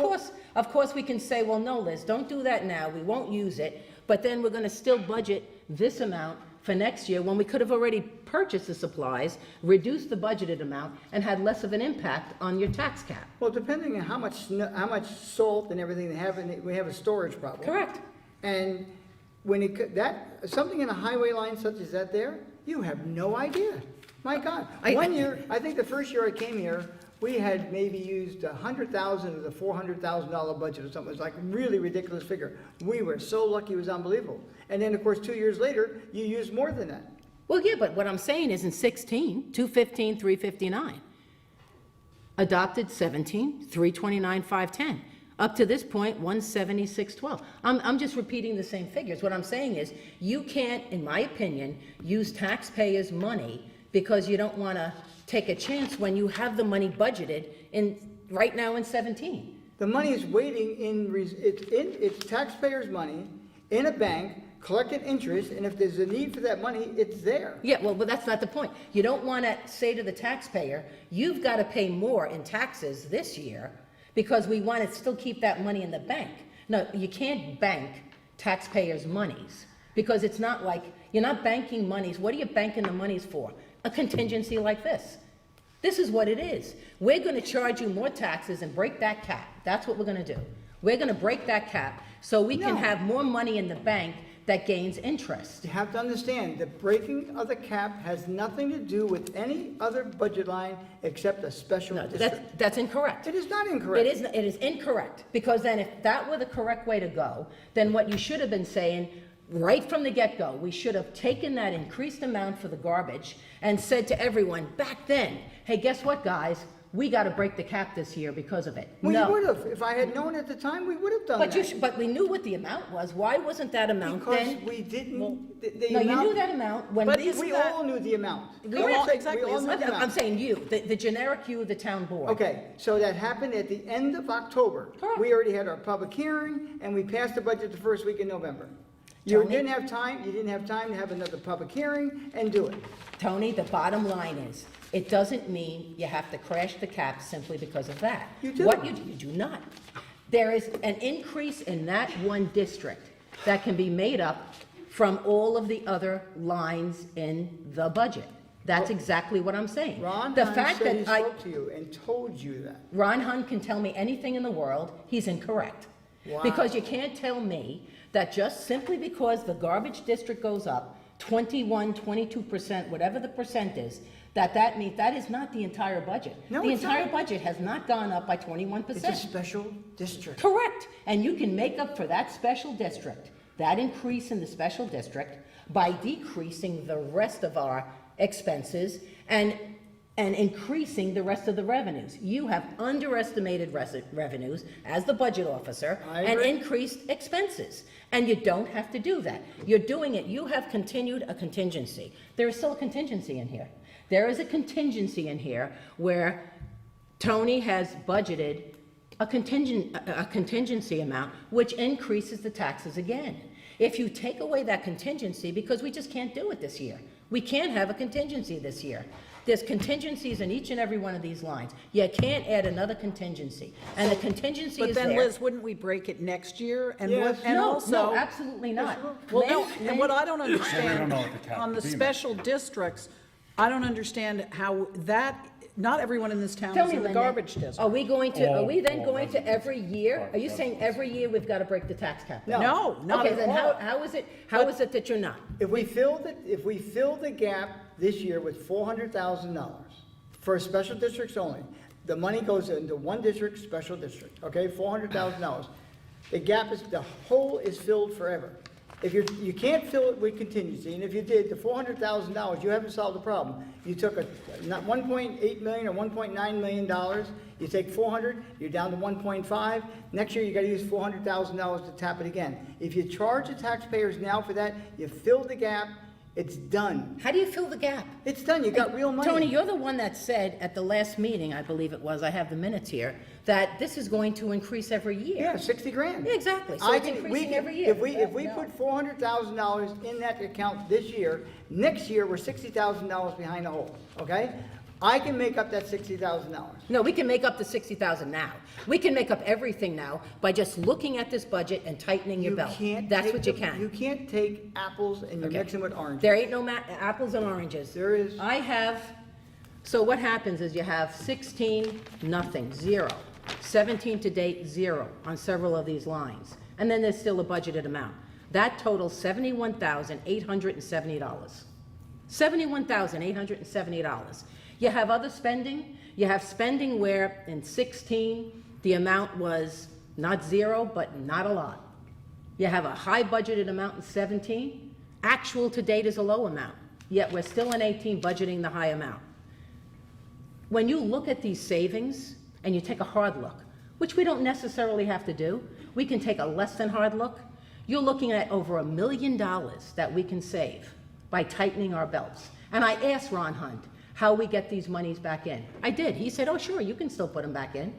course we can say, well, no, Liz, don't do that now, we won't use it, but then we're gonna still budget this amount for next year when we could have already purchased the supplies, reduced the budgeted amount, and had less of an impact on your tax cap. Well, depending on how much salt and everything they have, we have a storage problem. Correct. And when something in a highway line such as that there, you have no idea. My God. One year, I think the first year I came here, we had maybe used 100,000 of the $400,000 budget or something. It was like a really ridiculous figure. We were so lucky, it was unbelievable. And then, of course, 2 years later, you used more than that. Well, yeah, but what I'm saying is in 16, 215, 359. Adopted 17, 329, 510. Up to this point, 170, 612. I'm just repeating the same figures. What I'm saying is you can't, in my opinion, use taxpayers' money because you don't want to take a chance when you have the money budgeted right now in 17. The money is waiting it's taxpayers' money in a bank, collecting interest, and if there's a need for that money, it's there. Yeah, well, but that's not the point. You don't want to say to the taxpayer, you've got to pay more in taxes this year because we want to still keep that money in the bank. No, you can't bank taxpayers' monies because it's not like, you're not banking monies. What are you banking the monies for? A contingency like this. This is what it is. We're going to charge you more taxes and break that cap. That's what we're going to do. We're going to break that cap so we can have more money in the bank that gains interest. You have to understand, the breaking of the cap has nothing to do with any other budget line except a special district. That's incorrect. It is not incorrect. It is incorrect, because then if that were the correct way to go, then what you should have been saying right from the get-go, we should have taken that increased amount for the garbage and said to everyone back then, hey, guess what, guys? We got to break the cap this year because of it. Well, no. you would have. If I had known at the time, we would have done that. But we knew what the amount was. Why wasn't that amount then? Because we didn't. No, you knew that amount when we all knew the amount. We all knew the amount. I'm saying you, the generic you, the town board. Okay, so that happened at the end of October. Correct. We already had our public hearing, and we passed the budget the first week in November. You didn't have time to have another public hearing and do it. Tony, the bottom line is, it doesn't mean you have to crash the cap simply because of that. You do. What you do not. There is an increase in that one district that can be made up from all of the other lines in the budget. That's exactly what I'm saying. Ron the Hunt fact said that he spoke to you and told you that. Ron Hunt can tell me anything in the world, he's incorrect. Wow. Because you can't tell me that just simply because the garbage district goes up, 21, 22%, whatever the percent is, that means, that is not the entire budget. No, The it's entire not. budget has not gone up by 21%. It's a special district. Correct. And you can make up for that special district, that increase in the special district, by decreasing the rest of our expenses and increasing the rest of the revenues. You have underestimated revenues as the budget officer I and agree. increased expenses. And you don't have to do that. You're doing it. You have continued a contingency. There is still a contingency in here. There is a contingency in here where Tony has budgeted a contingency amount, which increases the taxes again. If you take away that contingency, because we just can't do it this year. We can't have a contingency this year. There's contingencies in each and every one of these lines. You can't add another contingency. And the contingency But is then, there. Liz, wouldn't we break it next year? And Yes. and No, also, no, absolutely not. well, no, When- and what I don't We don't understand, know what the cap on the would be, Matt. special districts, I don't understand how that, not everyone in this town Tell is me, in the Linda, garbage district. are we going to, are we then All going to residents. every year? Are you saying every year we've got to break the tax cap? No. No, not Okay, at then all. how is it that you're not? If we fill the gap this year with $400,000 for special districts only, the money goes into one district, special district, okay, $400,000. The gap is, the hole is filled forever. If you can't fill it with contingency, and if you did, the $400,000, you haven't solved the problem. You took not $1.8 million or $1.9 million, you take 400, you're down to 1.5. Next year, you gotta use $400,000 to tap it again. If you charge the taxpayers now for that, you fill the gap, it's done. How do you fill the gap? It's done, you got real money. Tony, you're the one that said at the last meeting, I believe it was, I have the minutes here, that this is going to increase every year. Yeah, 60 grand. Yeah, exactly. So I it's can- increasing can- every year. If we put $400,000 in that account this year, next year, we're $60,000 behind the hole, okay? I can make up that $60,000. No, we can make up the 60,000 now. We can make up everything now by just looking at this budget and tightening your belt. That's what you can. You can't take apples and you're Okay. mixing with oranges. There ain't no apples and oranges. There is. I have, so what happens is you have 16, nothing, 0. 17 to date, 0 on several of these lines. And then there's still a budgeted amount. That totals $71,870. $71,870. You have other spending. You have spending where in 16, the amount was not 0, but not a lot. You have a high budgeted amount in 17. Actual to date is a low amount, yet we're still in 18 budgeting the high amount. When you look at these savings and you take a hard look, which we don't necessarily have to do, we can take a less than hard look, you're looking at over $1 million that we can save by tightening our belts. And I asked Ron Hunt how we get these monies back in. I did. He said, oh, sure, you can still put them back in.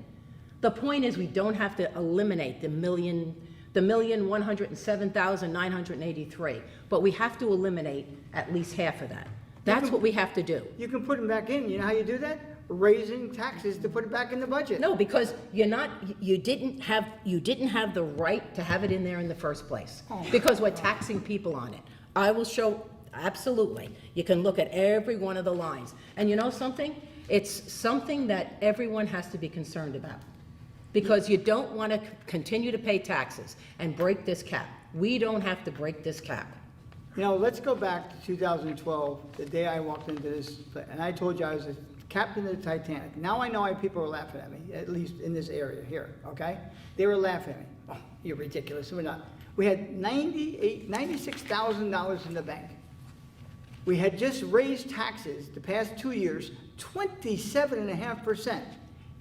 The point is we don't have to eliminate the 1,107,983, but we have to eliminate at least half of that. That's what we have to do. You can put them back in. You know how you do that? Raising taxes to put it back in the budget. No, because you didn't have the right to have it in there in the first place, because we're taxing people on it. I will show, absolutely. You can look at every one of the lines. And you know something? It's something that everyone has to be concerned about, because you don't want to continue to pay taxes and break this cap. We don't have to break this cap. You know, let's go back to 2012, the day I walked into this, and I told you I was a captain of the Titanic. Now I know why people are laughing at me, at least in this area here, okay? They were laughing at me. Oh, you're ridiculous. We're not. We had $96,000 in the bank. We had just raised taxes the past 2 years, 27.5%.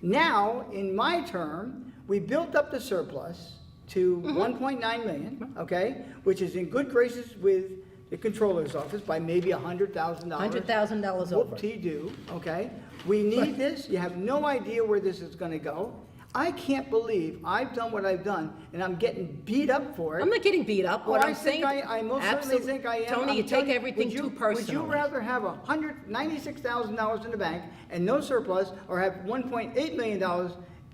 Now, in my term, we built up the surplus to $1.9 million, okay, which is in good graces with the controller's office by maybe $100,000. $100,000 over. Whoop-de-doo, okay? We need this. You have no idea where this is going to go. I can't believe I've done what I've done, and I'm getting beat up for it. I'm not getting beat up. What Oh, I'm saying, I most certainly think I am. Tony, I'm you telling take everything would too Would personally. you rather have $196,000 in the bank and no surplus, or have $1.8 million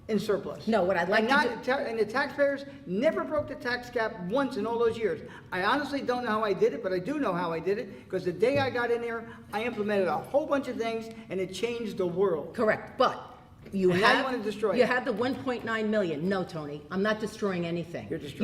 in surplus? No, what I'd like to do. And the taxpayers never broke the tax cap once in all those years. I honestly don't know how I did it, but I do know how I did it, because the day I got in there, I implemented a whole bunch of things, and it changed the world. Correct, but you And now you have, wanna destroy you it. have the 1.9 million. No, Tony, I'm not destroying anything. You're destroying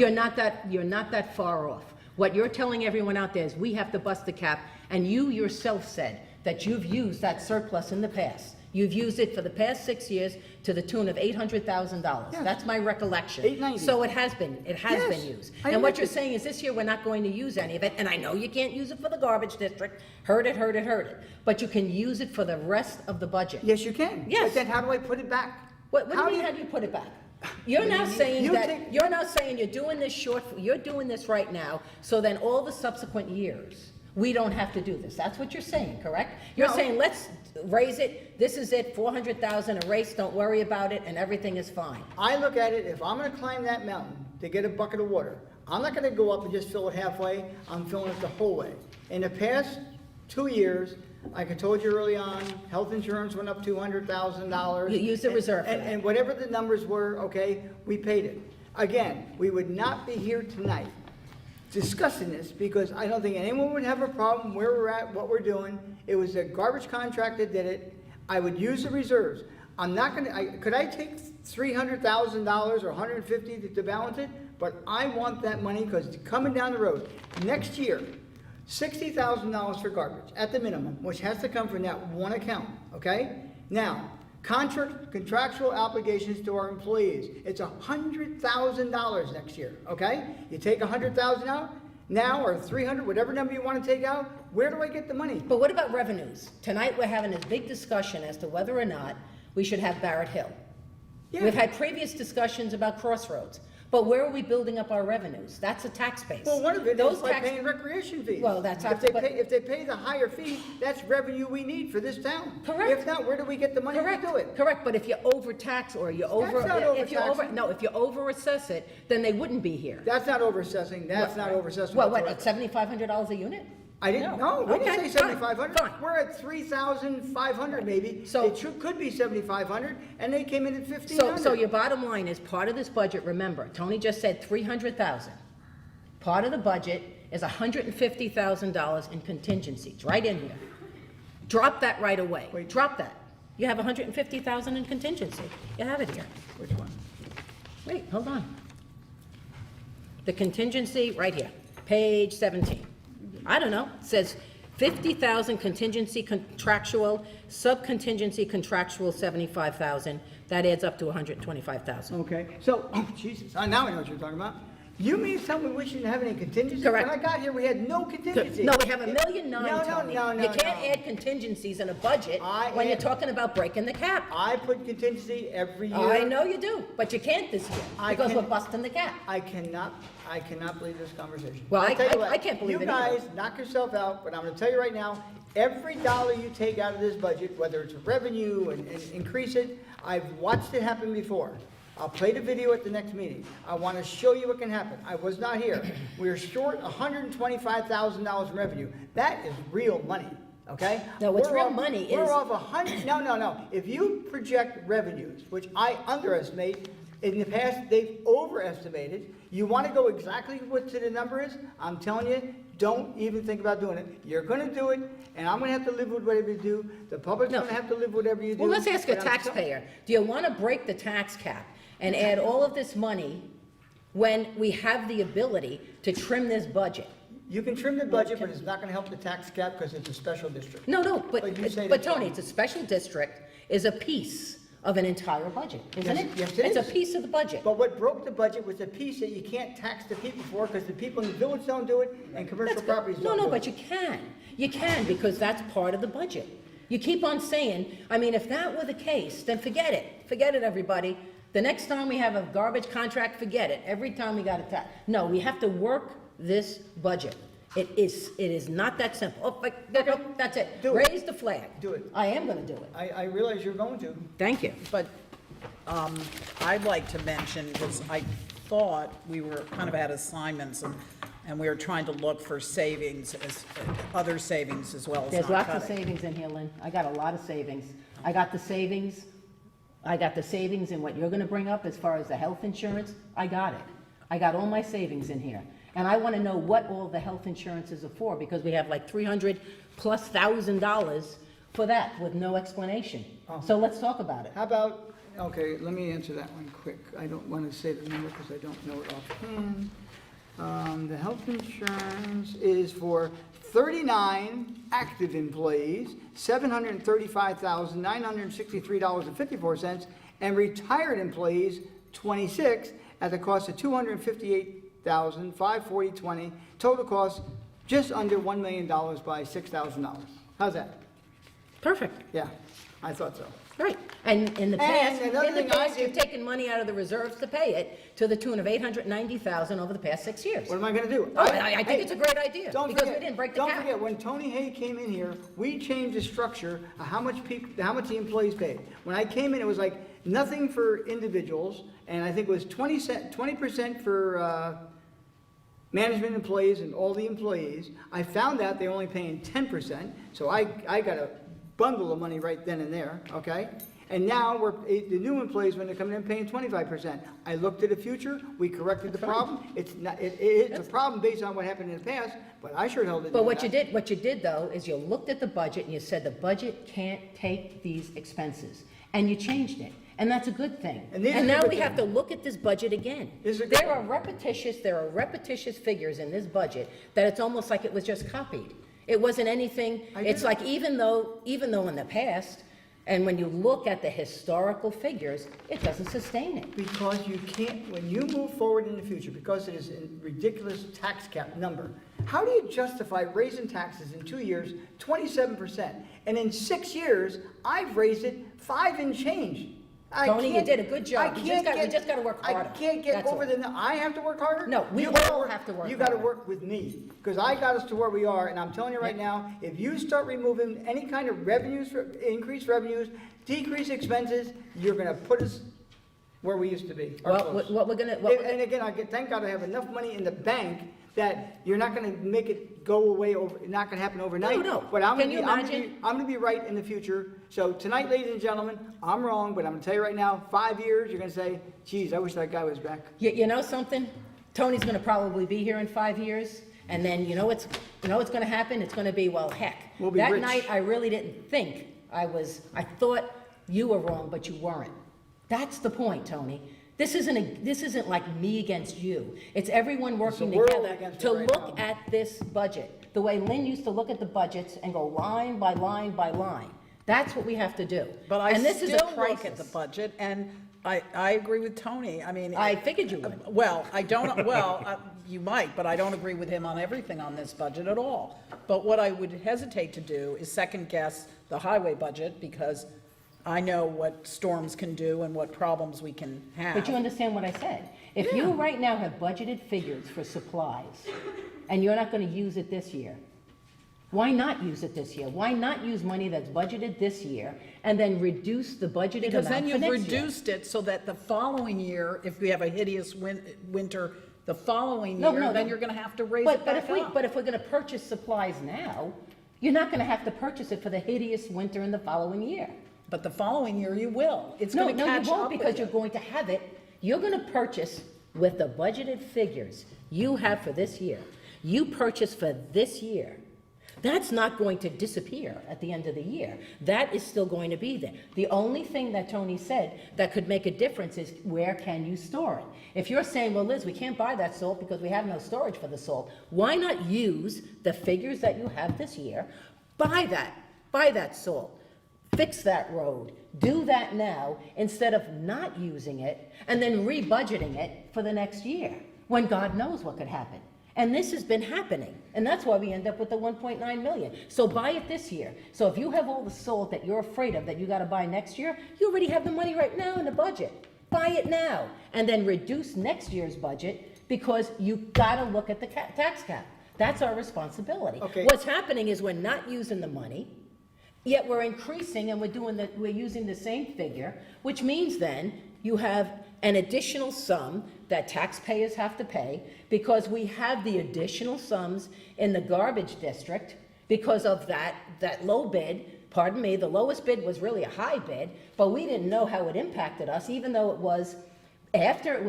You're not that far off. What you're telling everyone out there is we have to bust the cap, and you yourself said that you've used that surplus in the past. You've used it for the past 6 years to the tune of $800,000. Yes. That's my recollection. 890. So it has been Yes, used. I And what admit you're it. saying is this year, we're not going to use any of it, and I know you can't use it for the garbage district, heard it, but you can use it for the rest of the budget. Yes, you can. Yes. But then how do I put it back? What do How you mean, do how do you put it back? You're now saying you that, take- you're now saying you're doing this you're doing this right now, so then all the subsequent years, we don't have to do this. That's what you're saying, correct? You're No. saying, let's raise it, this is it, 400,000 erase, don't worry about it, and everything is fine. I look at it, if I'm gonna climb that mountain to get a bucket of water, I'm not gonna go up and just fill it halfway, I'm filling it the whole way. In the past 2 years, like I told you early on, health insurance went up $200,000. You used the reserve for that. And whatever the numbers were, okay, we paid it. Again, we would not be here tonight discussing this because I don't think anyone would have a problem where we're at, what we're doing. It was a garbage contract that did it. I would use the reserves. I'm not gonna, could I take $300,000 or $150,000 to balance it? But I want that money because coming down the road, next year, $60,000 for garbage at the minimum, which has to come from that one account, okay? Now, contractual obligations to our employees, it's $100,000 next year, okay? You take $100,000 out now, or 300, whatever number you want to take out, where do I get the money? But what about revenues? Tonight, we're having this big discussion as to whether or not we should have Barrett Hill. Yeah. We've had previous discussions about Crossroads, but where are we building up our revenues? That's a tax base. Well, one of it Those is by tax- paying recreation fees. Well, that's If up they to- pay, if they pay the higher fee, that's revenue we need for this town. Correct. If not, where do we get the money to do it? Correct, but if you overtax or you if you overassess it, then they wouldn't be here. That's not overassessing, that's not overassessing. Well, what, whatsoever. at $7,500 a unit? I didn't, no, we didn't Okay, say fine, 7,500. fine. We're at 3,500 maybe. So- It could be 7,500, and they came in at 1,500. So your bottom line is, part of this budget, remember, Tony just said 300,000. Part of the budget is $150,000 in contingencies, right in here. Drop that right away. Drop that. You have 150,000 in contingency. You have it here. Which one? Wait, hold on. The contingency, right here, page 17. I don't know, it says 50,000 contingency contractual, sub-contingency contractual 75,000. That adds up to 125,000. Okay, so, oh, Jesus, now I know what you're talking about. You mean tell me we shouldn't have any contingency? Correct. When I got here, we had no contingency. No, we have $1.9 million, No, Tony. no, You can't no. add contingencies in a budget when you're talking about breaking the cap. I put contingency every year. I know you do, but you can't this year, because we're can- busting the cap. I cannot believe this conversation. Well, I'll tell you I what, can't believe it You either. guys knock yourself out, but I'm gonna tell you right now, every dollar you take out of this budget, whether it's revenue and increase it, I've watched it happen before. I'll play the video at the next meeting. I wanna show you what can happen. I was not here. We are short $125,000 in revenue. That is real money, okay? No, what's We're real off- money We're is- off 100, no. If you project revenues, which I underestimate, in the past, they've overestimated. You want to go exactly what to the number is? I'm telling you, don't even think about doing it. You're going to do it, and I'm going to have to live with whatever you do. The public's No. going to have to live with whatever you do. Well, let's ask a but I'm taxpayer, do you want to break the tax cap and add all of this money when we have the ability to trim this budget? You can trim the budget, but it's not going to help the tax cap because it's a special district. No, But you say but that's Tony, wrong. it's a special district, is a piece of an entire budget, isn't Yes, it? yes, it It's is. a piece of the budget. But what broke the budget was the piece that you can't tax the people for because the people in the village don't do it and commercial properties don't do it. No, but you can. You can, because that's part of the budget. You keep on saying, I mean, if that were the case, then forget it. Forget it, everybody. The next time we have a garbage contract, forget it. Every time we got a tax. No, we have to work this budget. It is not that simple. Oh, that's it. Do it. Raise the flag. Do it. I am gonna do it. I realize you're going to. Thank you. But I'd like to mention, because I thought we were kind of at assignments, and we were trying to look for savings, other savings as well as There's not lots of cutting. savings in here, Lynn. I got a lot of savings. I got the savings in what you're gonna bring up as far as the health insurance. I got it. I got all my savings in here. And I wanna know what all the health insurances are for, because we have like $300,000+ for that with no explanation. So let's talk about it. How about, okay, let me answer that one quick. I don't want to say the number because I don't know it offhand. The health insurance is for 39 active employees, $735,963.54, and retired employees, 26, at the cost of $258,540.20. Total cost just under $1 million by $6,000. How's that? Perfect. Yeah, I thought so. Right, and in the past, another thing I you've taken money out of the reserves to pay it to the tune of $890,000 over the past 6 years. What am I gonna do? Oh, I think it's a great idea, Don't because we forget- didn't break the Don't cap. forget, when Tony Hay came in here, we changed the structure of how much the employees paid. When I came in, it was like nothing for individuals, and I think it was 20% for, management employees and all the employees. I found out they're only paying 10%, so I got a bundle of money right then and there, okay? And now the new employees, when they're coming in, paying 25%. I looked to the future, we corrected the problem. It's not, it's a problem based on what happened in the past, but I sure held it. But what you did though, is you looked at the budget and you said the budget can't take these expenses, and you changed it. And that's a good thing. And these are And now good we have to things. look at this budget again. These are good There are repetitious figures in this budget that it's almost like it was just copied. It wasn't anything, it's like even though in the past, and when you look at the historical figures, it doesn't sustain it. Because you can't, when you move forward in the future, because it is a ridiculous tax cap number, how do you justify raising taxes in 2 years, 27%? And in 6 years, I've raised it 5 and change. Tony, you did a good job. I We can't just gotta work harder. I can't get That's over all. I have to work harder? No, we You gotta all have to work You gotta harder. work with me, because I got us to where we are, and I'm telling you right now, if you start removing any kind of revenues, increased revenues, decrease expenses, you're gonna put us where we used to be. or Well, close. what we're gonna, And again, thank God I have enough money in the bank that you're not gonna make it go away not gonna happen overnight. No. But Can you imagine? I'm gonna be right in the future. So tonight, ladies and gentlemen, I'm wrong, but I'm gonna tell you right now, 5 years, you're gonna say, geez, I wish that guy was back. You know something? Tony's gonna probably be here in 5 years, and then you know what's gonna happen? It's gonna be, well, heck. We'll be That rich. night, I really didn't think I thought you were wrong, but you weren't. That's the point, Tony. This isn't like me against you. It's everyone working the world together against to me right look at this budget. The way Lynn used to look at the budgets and go line by line by line. That's what we have to do. But I And this is a still look at the crisis. budget, and I agree with Tony. I mean. I figured you would. Well, I don't, you might, but I don't agree with him on everything on this budget at all. But what I would hesitate to do is second-guess the highway budget, because I know what storms can do and what problems we can have. But you understand what I said? If you right now have budgeted figures for supplies, and you're not gonna use it this year, why not use it this year? Why not use money that's budgeted this year and then reduce the budgeted Because amount then for you've next year? reduced it so that the following year, if we have a hideous winter, the following No, year, no, then no. you're gonna have to raise But it back if we're gonna purchase supplies now, you're not gonna have to purchase it for the hideous winter in the following year. But the following year you will. It's No, gonna no, catch you won't, up with because you. you're going to have it. You're gonna purchase with the budgeted figures you have for this year. You purchase for this year. That's not going to disappear at the end of the year. That is still going to be there. The only thing that Tony said that could make a difference is where can you store it? If you're saying, well, Liz, we can't buy that salt because we have no storage for the salt, why not use the figures that you have this year, buy that salt, fix that road, do that now instead of not using it and then rebudgeting it for the next year when God knows what could happen. And this has been happening, and that's why we end up with the 1.9 million. So buy it this year. So if you have all the salt that you're afraid of that you gotta buy next year, you already have the money right now in the budget. Buy it now, and then reduce next year's budget because you gotta look at the tax cap. That's our responsibility. Okay. What's happening is we're not using the money, yet we're increasing and we're using the same figure, which means then you have an additional sum that taxpayers have to pay because we have the additional sums in the garbage district because of that low bid. Pardon me, the lowest bid was really a high bid, but we didn't know how it impacted us, even though it was after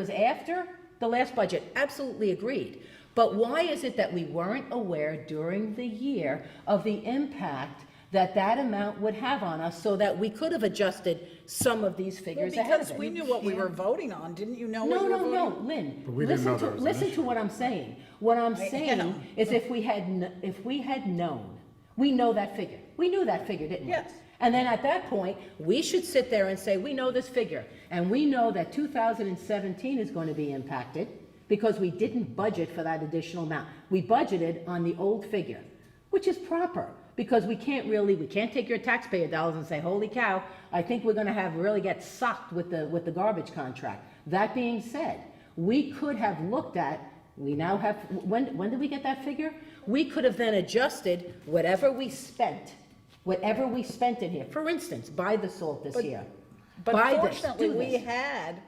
the last budget. Absolutely agreed. But why is it that we weren't aware during the year of the impact that amount would have on us, so that we could have adjusted some of these figures ahead of Because it. we knew what we were voting on, didn't you know what No, you were no, voting? no, Lynn, But we didn't know there was an listen issue. to what I'm saying. What I'm I saying know. is if we had known, we know that figure. We knew that figure, didn't we? Yes. And then at that point, we should sit there and say, we know this figure, and we know that 2017 is going to be impacted because we didn't budget for that additional amount. We budgeted on the old figure, which is proper, because we can't take your taxpayer dollars and say, holy cow, I think we're gonna really get socked with the garbage contract. That being said, we could have looked at, we now have, when did we get that figure? We could have then adjusted whatever we spent in here. For instance, buy the salt this year. But Buy this, fortunately, do this.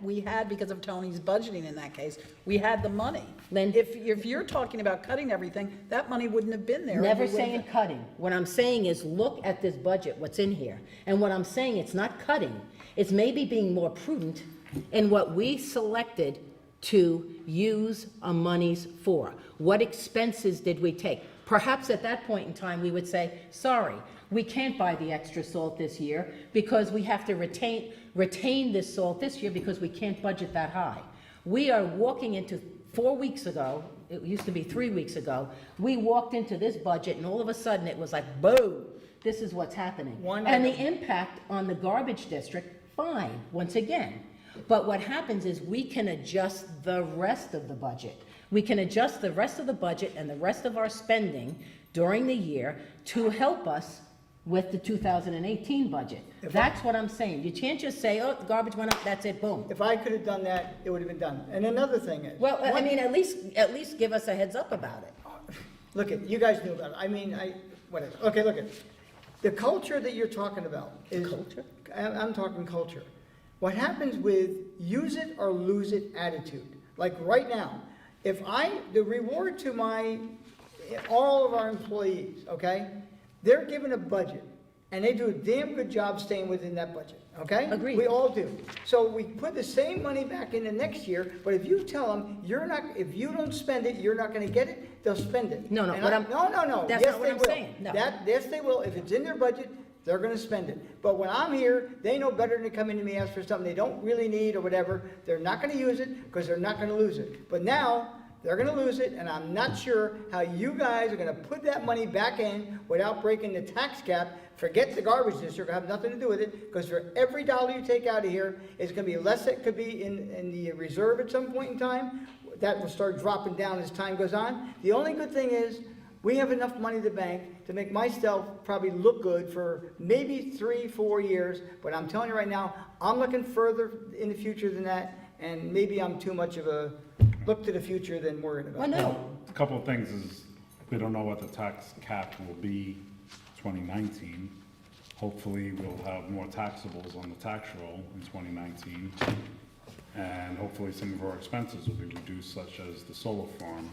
we had, because of Tony's budgeting in that case, we had the money. Then- If you're talking about cutting everything, that money wouldn't have been there. and Never we would've- saying cutting. What I'm saying is look at this budget, what's in here. And what I'm saying, it's not cutting. It's maybe being more prudent in what we selected to use our monies for. What expenses did we take? Perhaps at that point in time, we would say, sorry, we can't buy the extra salt this year because we have to retain this salt this year because we can't budget that high. We are walking into 4 weeks ago, it used to be 3 weeks ago, we walked into this budget and all of a sudden it was like, boom, this is what's happening. And the impact on the garbage district, fine, once again. But what happens is we can adjust the rest of the budget. We can adjust the rest of the budget and the rest of our spending during the year to help us with the 2018 budget. That's what I'm saying. You can't just say, oh, the garbage went up, that's it, boom. If I could have done that, it would have been done. And another thing is. Well, I mean, at least give us a heads up about it. Look you guys knew about it. I mean, whatever. Okay, look the culture that you're talking about is. Culture? I'm talking culture. What happens with use it or lose it attitude? Like right now, the reward to all of our employees, okay? They're given a budget and they do a damn good job staying within that budget, okay? Agreed. We all do. So we put the same money back in the next year, but if you tell them, if you don't spend it, you're not gonna get it, they'll spend it. No. And No. That's Yes, not what they I'm will. saying. No. Yes, they will. If it's in their budget, they're gonna spend it. But when I'm here, they know better than to come into me and ask for something they don't really need or whatever. They're not gonna use it because they're not gonna lose it. But now, they're gonna lose it, and I'm not sure how you guys are gonna put that money back in without breaking the tax cap. Forget the garbage district, have nothing to do with it, because for every dollar you take out of here, it's gonna be less that could be in the reserve at some point in time. That will start dropping down as time goes on. The only good thing is, we have enough money in the bank to make myself probably look good for maybe 3-4 years, but I'm telling you right now, I'm looking further in the future than that, and maybe I'm too much of a look to the future than worried about. Well, no. A couple of things is, we don't know what the tax cap will be 2019. Hopefully, we'll have more taxables on the tax roll in 2019. And hopefully some of our expenses will be reduced, such as the solar farm,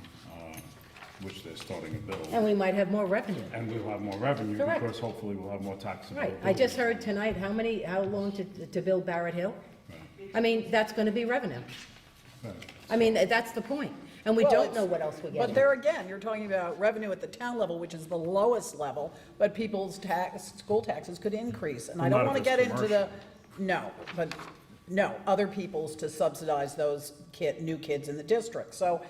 which they're starting to build. And we might have more revenue. And we'll have more revenue Correct. because hopefully we'll have more taxable. Right. I just heard tonight, how long to build Barrett Hill? I mean, that's gonna be revenue. Right. I mean, that's the point. And we Well, don't it's- know what else we're getting. But there again, you're talking about revenue at the town level, which is the lowest level, but people's school taxes could increase. And I Well, don't not want to if get it's into other people's to subsidize those new kids in the district. So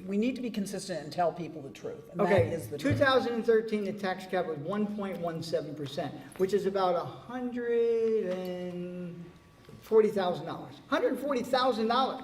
we need to be consistent and tell people the truth. And that Okay, is the truth. 2013, the tax cap was 1.17%, which is about $140,000. $140,000,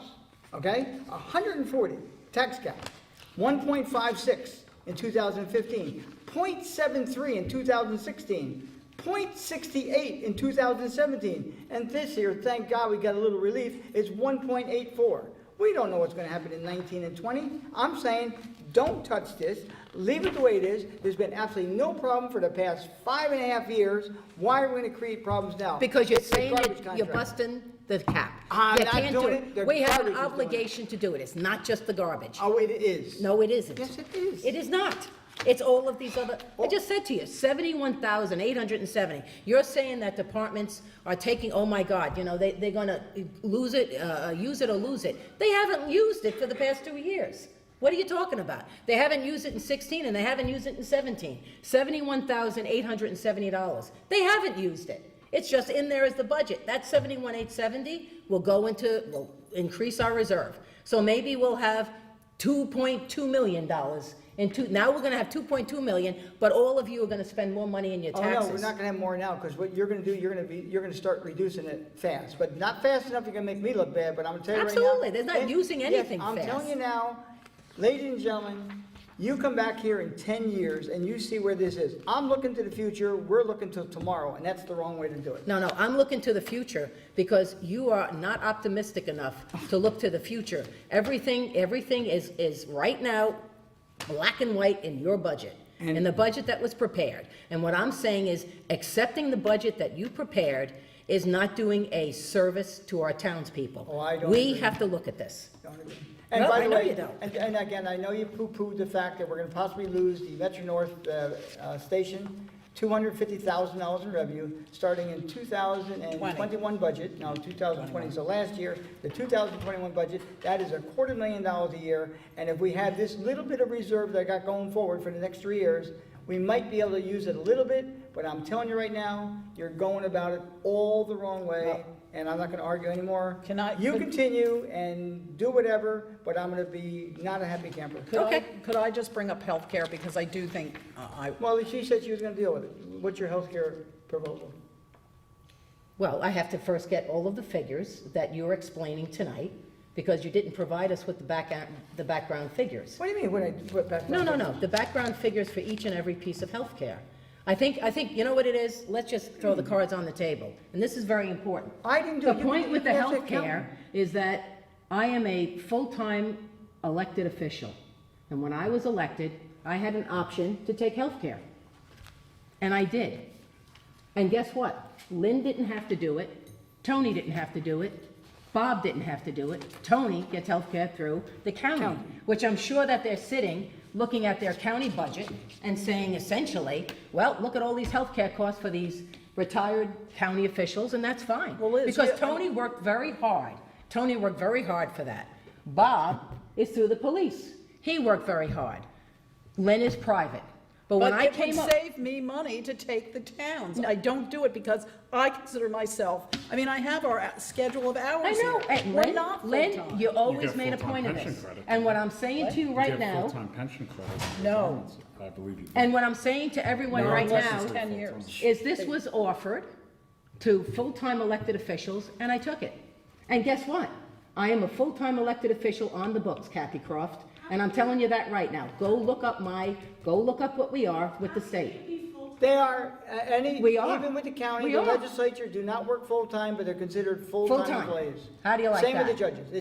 okay? 140 tax cap. 1.56 in 2015, 0.73 in 2016, 0.68 in 2017, and this year, thank God we got a little relief, it's 1.84. We don't know what's going to happen in 19 and 20. I'm saying, don't touch this. Leave it the way it is. There's been absolutely no problem for the past 5.5 years. Why are we going to create problems now? Because you're It's the saying garbage that you're contract. busting the cap. I'm You not can't do doing it. it. The We have garbage an is doing it. obligation to do it. It's not just the garbage. Oh, it is. No, it isn't. Yes, it is. It is not. It's all of these other, I just said to you, 71,870. You're saying that departments are taking, oh my God, they're gonna lose it, use it or lose it. They haven't used it for the past 2 years. What are you talking about? They haven't used it in 16 and they haven't used it in 17. $71,870. They haven't used it. It's just in there as the budget. That $71,870 will increase our reserve. So maybe we'll have $2.2 million. Now we're gonna have $2.2 million, but all of you are gonna spend more money in your Oh, taxes. no, we're not gonna have more now, because what you're gonna do, you're gonna start reducing it fast, but not fast enough, you're gonna make me look bad, but I'm gonna tell you right now. Absolutely, they're not using Yes, anything I'm fast. telling you now, ladies and gentlemen, you come back here in 10 years and you see where this is. I'm looking to the future, we're looking to tomorrow, and that's the wrong way to do it. No, I'm looking to the future because you are not optimistic enough to look to the future. Everything is right now black and white in your budget, in the budget that was prepared. And what I'm saying is accepting the budget that you prepared is not doing a service to our townspeople. Oh, I don't We agree. have to look at this. Don't agree. And No, by I the know way, you don't. and again, I know you poo-pooed the fact that we're gonna possibly lose the Metro North station, $250,000 in revenue, starting in 2021 budget, no, 2020, so last year, the 2021 budget, that is $250,000 a year, and if we have this little bit of reserve that I got going forward for the next 3 years, we might be able to use it a little bit, but I'm telling you right now, you're going about it all the wrong way, and I'm not gonna argue anymore. You continue and do whatever, but I'm gonna be not a happy camper. Could I just bring up healthcare, because I do think, Well, she said she was gonna deal with it. What's your healthcare proposal? Well, I have to first get all of the figures that you're explaining tonight because you didn't provide us with the background figures. What do you mean, what background? No, the background figures for each and every piece of healthcare. I think, you know what it is? Let's just throw the cards on the table, and this is very important. I didn't do The it. point with the You can't say healthcare is that I am a full-time elected official, and when I was elected, I had an option to take healthcare, and I did. And guess what? Lynn didn't have to do it, Tony didn't have to do it, Bob didn't have to do it. Tony gets healthcare through the county, which I'm sure that they're sitting, looking at their county budget and saying essentially, well, look at all these healthcare costs for these retired county officials, and that's fine. Well, Liz, because you- Tony worked very hard. Tony worked very hard for that. Bob is through the police. He worked very hard. Lynn is private. But when I it came would up. save me money to take the towns. I don't do it because I consider myself, I have our schedule of hours I know, here. and We're not Lynn, full-time. you always get made a full-time point of pension this. credit. And what I'm saying to you right You get now, full-time pension credit. No. I believe you do. and what I'm saying to everyone No, right less now, than 10 years. is this was offered to full-time elected officials, and I took it. And guess what? I am a full-time elected official on the books, Kathy Croft, and I'm telling you that right now. Go look up what we are with the state. They are, We are. even with the county, We the are. legislature do not work full-time, but they're considered full-time Full-time. employees. How do you like Same with that? the judges.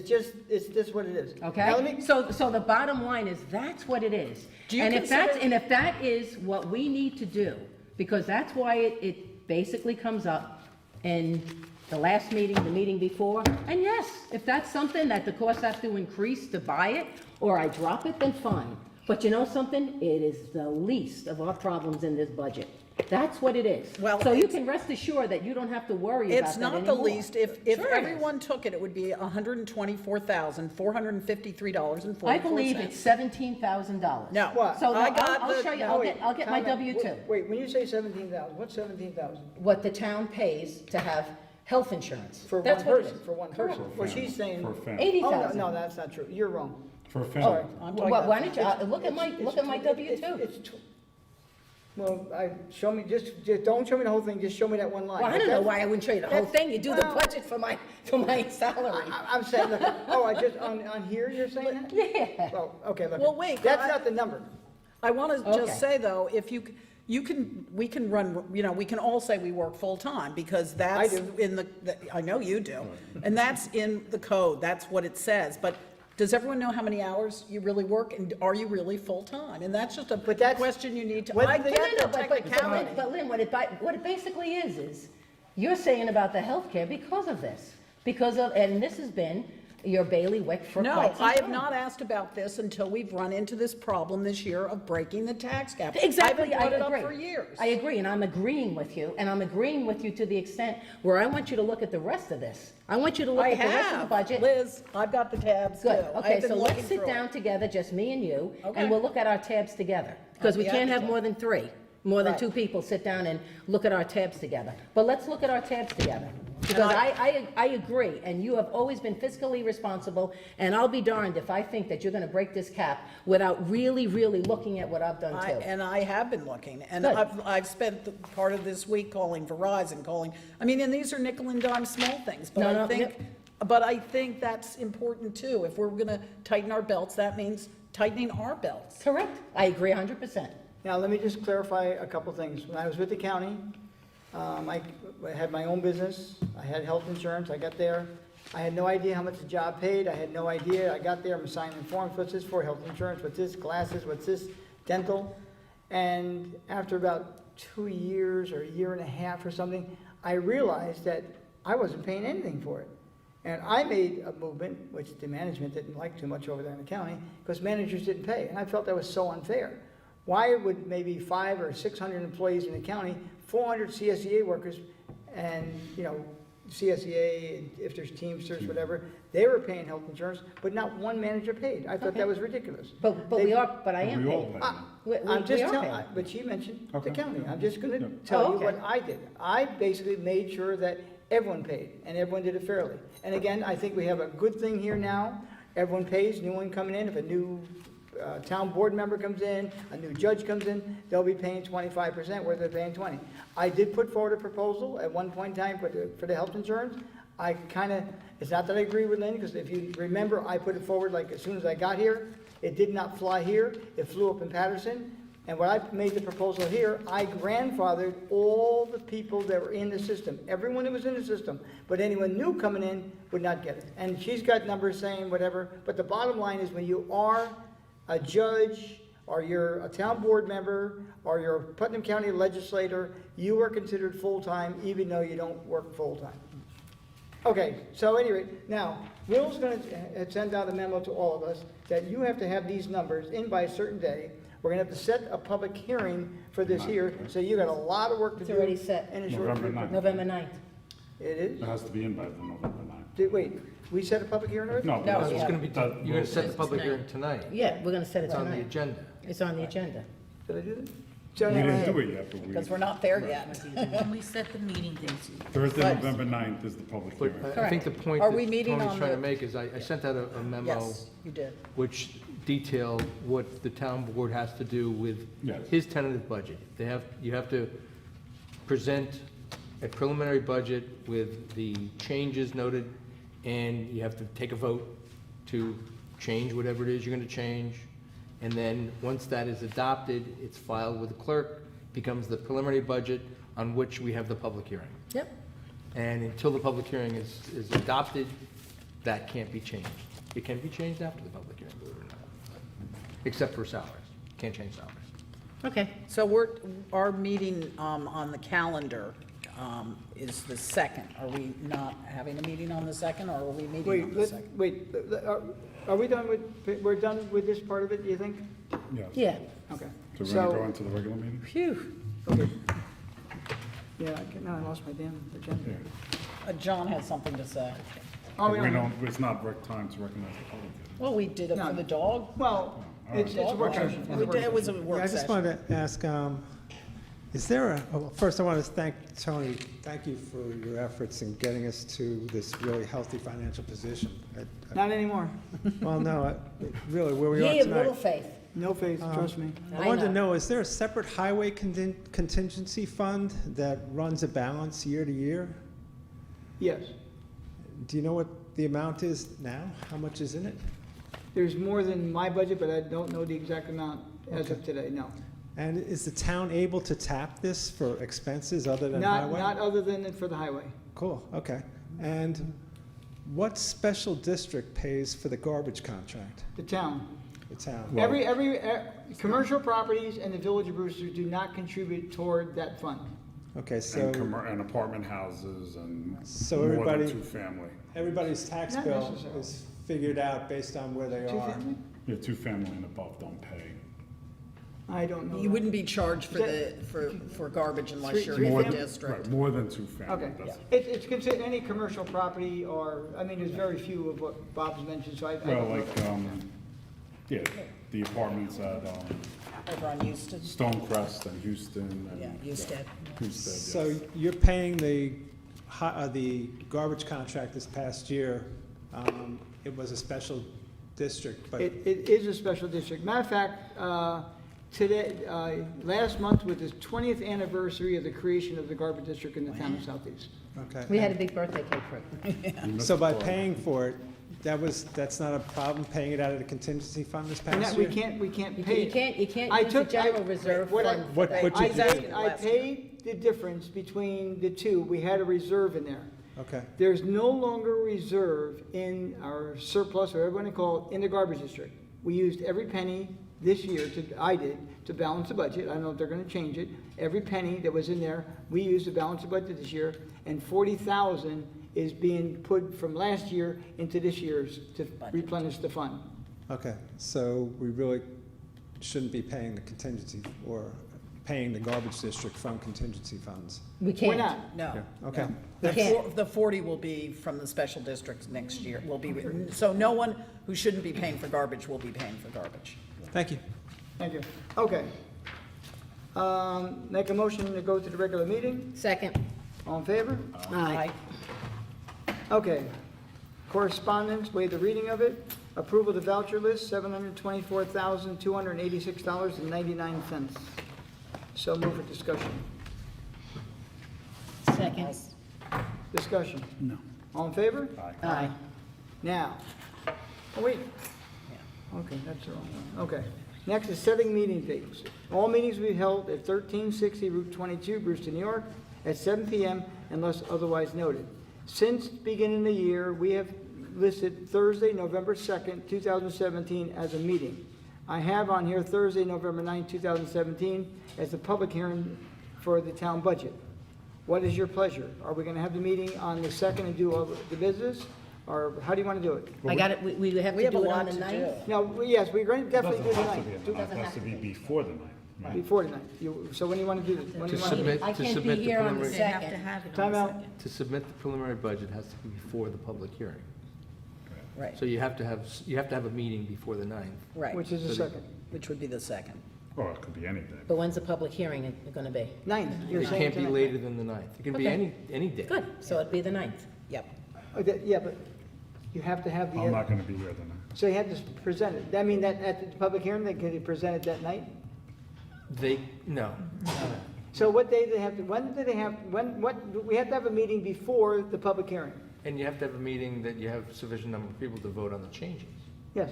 It's just what it is. Okay? Now, let me, So the bottom line is, that's what it is. Do you And if that's, consider- and if that is what we need to do, because that's why it basically comes up in the last meeting, the meeting before, and yes, if that's something that the costs have to increase to buy it, or I drop it, then fine. But you know something? It is the least of our problems in this budget. That's what it is. Well, So you it's- can rest assured that you don't have to worry about It's that not anymore. the least. If Sure it is. everyone took it, it would be $124,453.44. I believe it's $17,000. No. what? So I now, got I'll the- show you, no, I'll get my Comment. W-2. Wait, when you say 17,000, what's 17,000? What the town pays to have health insurance. For one That's what it person, is. for one Correct. person. Well, she's saying. For a family. 80,000. Oh, no, that's not true. You're wrong. For a Sorry. family. I'm talking Well, about- why don't you, look at my W-2. Well, just don't show me the whole thing, just show me that one line. Well, I don't know why I wouldn't show you the whole That's- thing. You do the well- budget for my salary. I'm saying, look, on here, you're saying that? Yeah. Well, okay, look. Well, wait, That's I- not the number. I want to Okay. just say, though, if we can run, we can all say we work full-time, because that's do. in I know you do, and that's in the code, that's what it says, but does everyone know how many hours you really work, and are you really full-time? And that's just a question you need to, whether I they- get the technicality. But Lynn, what it basically is you're saying about the healthcare because of this. And this has been your bailiwick for No, quite some I have time. not asked about this until we've run into this problem this year of breaking the tax cap. Exactly, I've I brought it agree. up for years. I agree, and I'm agreeing with you, and I'm agreeing with you to the extent where I want you to look at the rest of this. I want you to look I at the rest of the have, budget. Liz, I've got the tabs too. Good, I've okay, been so looking let's sit through it. down together, just me and you, Okay. and we'll look at our tabs together. Because we I'd be can't happy have to. more than more than Right. 2 people sit down and look at our tabs together. But let's look at our tabs together. Because I- I agree, and you have always been fiscally responsible, and I'll be darned if I think that you're gonna break this cap without really, really looking at what I've done too. And I have been looking, and Good. I've spent the part of this week calling Verizon, and these are nickel and dime small things, but No, I think, that's important too. If we're gonna tighten our belts, that means tightening our belts. Correct, I agree 100%. Now, let me just clarify a couple things. When I was with the county, I had my own business, I had health insurance, I got there. I had no idea how much the job paid, I had no idea. I got there, I'm signing forms, what's this for, health insurance, what's this, glasses, what's this, dental? And after about 2 years or a year and a half or something, I realized that I wasn't paying anything for it. And I made a movement, which the management didn't like too much over there in the county, because managers didn't pay, and I felt that was so unfair. Why would maybe 500 or 600 employees in the county, 400 CSEA workers, and, CSEA, if there's Teamsters, whatever, they were paying health insurance, but not one manager paid. I thought that was ridiculous. But I am We all paying. pay. I'm just are telling, paying. but she mentioned the Okay. county. I'm just gonna Yeah. tell Oh, you okay. what I did. I basically made sure that everyone paid, and everyone did it fairly. And again, I think we have a good thing here now. Everyone pays, new one coming in. If a new town board member comes in, a new judge comes in, they'll be paying 25% where they're paying 20. I did put forward a proposal at one point in time for the health insurance. It's not that I agree with Lynn, because if you remember, I put it forward like as soon as I got here. It did not fly here, it flew up in Patterson. And when I made the proposal here, I grandfathered all the people that were in the system, everyone that was in the system. But anyone new coming in would not get it. And she's got numbers saying whatever, but the bottom line is when you are a judge, or you're a town board member, or you're a Putnam County legislator, you are considered full-time even though you don't work full-time. Okay, so anyway, now, Will's gonna send out a memo to all of us that you have to have these numbers in by a certain day. We're gonna have to set a public hearing for this here, so you got a lot of work to It's do. already set. in a short November period of 9th. time. November 9th. It is? It has to be in by the November 9th. Wait, we set a public hearing already? No, No, but It's gonna be, that- you're gonna set the public hearing tonight. Yeah, we're gonna set it It's on the tonight. agenda. It's on the agenda. Did I do that? We didn't do it yet, but we. Because we're not there yet. When we set the meeting dates. Thursday, But- November 9th is the public But hearing. I think the point Are that we meeting Tony's on trying to the- make is I sent out a memo Yes, you did. which detailed what the town board has to do with Yes. his tentative budget. You have to present a preliminary budget with the changes noted, and you have to take a vote to change whatever it is you're gonna change. And then, once that is adopted, it's filed with the clerk, becomes the preliminary budget on which we have the public hearing. Yep. And until the public hearing is adopted, that can't be changed. It can be changed after the public hearing, believe it or not, except for salaries. Can't change salaries. Okay. So our meeting on the calendar is the 2nd. Are we not having a meeting on the 2nd, or are we meeting on the 2nd? Are we done we're done with this part of it, do you think? Yes. Yeah. Okay. So we're gonna go into the regular meeting? Phew. Okay. Yeah, now I lost my damn agenda. John has something to say. Oh, We we don't, don't, it's not time to recognize the public. Well, we did it No. for the dog. well, it's a work session. It's a work It was a session. work Yeah, I just session. wanted to ask, is there first I want to thank Tony, thank you for your efforts in getting us to this really healthy financial position. Not anymore. Well, no, really, where we are Ye of little tonight. faith. No faith, trust me. I wanted to know, is there a separate highway contingency fund that runs a balance year to year? Yes. Do you know what the amount is now? How much is in it? There's more than my budget, but I don't know the exact amount as of Okay. today, no. And is the town able to tap this for expenses other than highway? Not other than for the highway. Cool, okay. And what special district pays for the garbage contract? The town. The town? Every commercial properties and the Village of Brewster do not contribute toward that fund. Okay, so, And apartment houses and so more than everybody, two-family. everybody's tax Not bill necessarily. is figured out based on where they are. Two-family? Yeah, two-family and above don't pay. I don't know. You that. wouldn't be charged for Is for garbage unless Three- you're three in the family? district. Right, more than two-family. Okay, that's- it's considered any commercial property or, I mean, there's very few of what Bob's mentioned, so I Well, don't know. like, yeah, the apartments at Over on Houston. Stonecrest and Houston and. Yeah, Husted. Husted, So yes. you're paying the garbage contract this past year. It was a special district, but It is a special district. Matter of fact, today, last month was the 20th anniversary of the creation of the garbage district in the town of Southeast. okay. We had a big birthday cake for it. So by paying for it, that's not a problem, paying it out of the contingency fund this And past that, year? we can't You pay. can't I use the took- general I- reserve what I- fund for What- that. what I you did- paid, I paid the difference between the two. We had a reserve in there. Okay, There's no longer a reserve in our surplus, or whatever you call it, in the garbage district. We used every penny this year, I did, to balance the budget. I don't know if they're gonna change it. Every penny that was in there, we used to balance the budget this year, and 40,000 is being put from last year into this year's to replenish the fund. okay, so we really shouldn't be paying the contingency or paying the garbage district from contingency funds? We We're can't. not. No. Okay. The can't. the 40 will be from the special districts next year, so no one who shouldn't be paying for garbage will be paying for garbage. Thank you. Thank you. Okay. Make a motion to go to the regular meeting. Second. All in favor? Aye. Okay. Correspondence, waive the reading of it. Approval of the voucher list, $724,286.99. So move for discussion. Second. Discussion. No. All in favor? Aye. Now, oh, wait. Okay, that's the wrong one. Okay. Next is setting meeting dates. All meetings will be held at 1360 Route 22, Brewster, New York, at 7 PM unless otherwise noted. Since the beginning of the year, we have listed Thursday, November 2nd, 2017 as a meeting. I have on here Thursday, November 9th, 2017 as the public hearing for the town budget. What is your pleasure? Are we going to have the meeting on the 2nd and do all the business? Or how do you want to do it? I got it, we have We to have a do it lot on the to 9th? do. No, yes, we're going to It definitely do doesn't the have to be 9th. at the ninth, it has to be before the ninth. right? Before the 9th. So when do you want to do this? When do you want to do submit- I to can't be submit the here on the preliminary- They have to second. have it on Time the out. second. To submit the preliminary budget has to be before the public hearing. Right, So you have to have a meeting before the 9th. right, Which is the So the- 2nd. which would be the second. Or it could be any day. But when's the public hearing gonna be? 9th, you're It saying can't be tonight. later than the 9th. It can be Okay. any day. Good, so it'd be the 9th. Yep. Okay, yeah, but you have to have I'm the, not gonna be here then. so you have to present it. I mean, that, at the public hearing, they can present it that night? No. So what day do they have to, when do they have, we have to have a meeting before the public hearing? And you have to have a meeting that you have sufficient number of people to vote on the changes. Yes.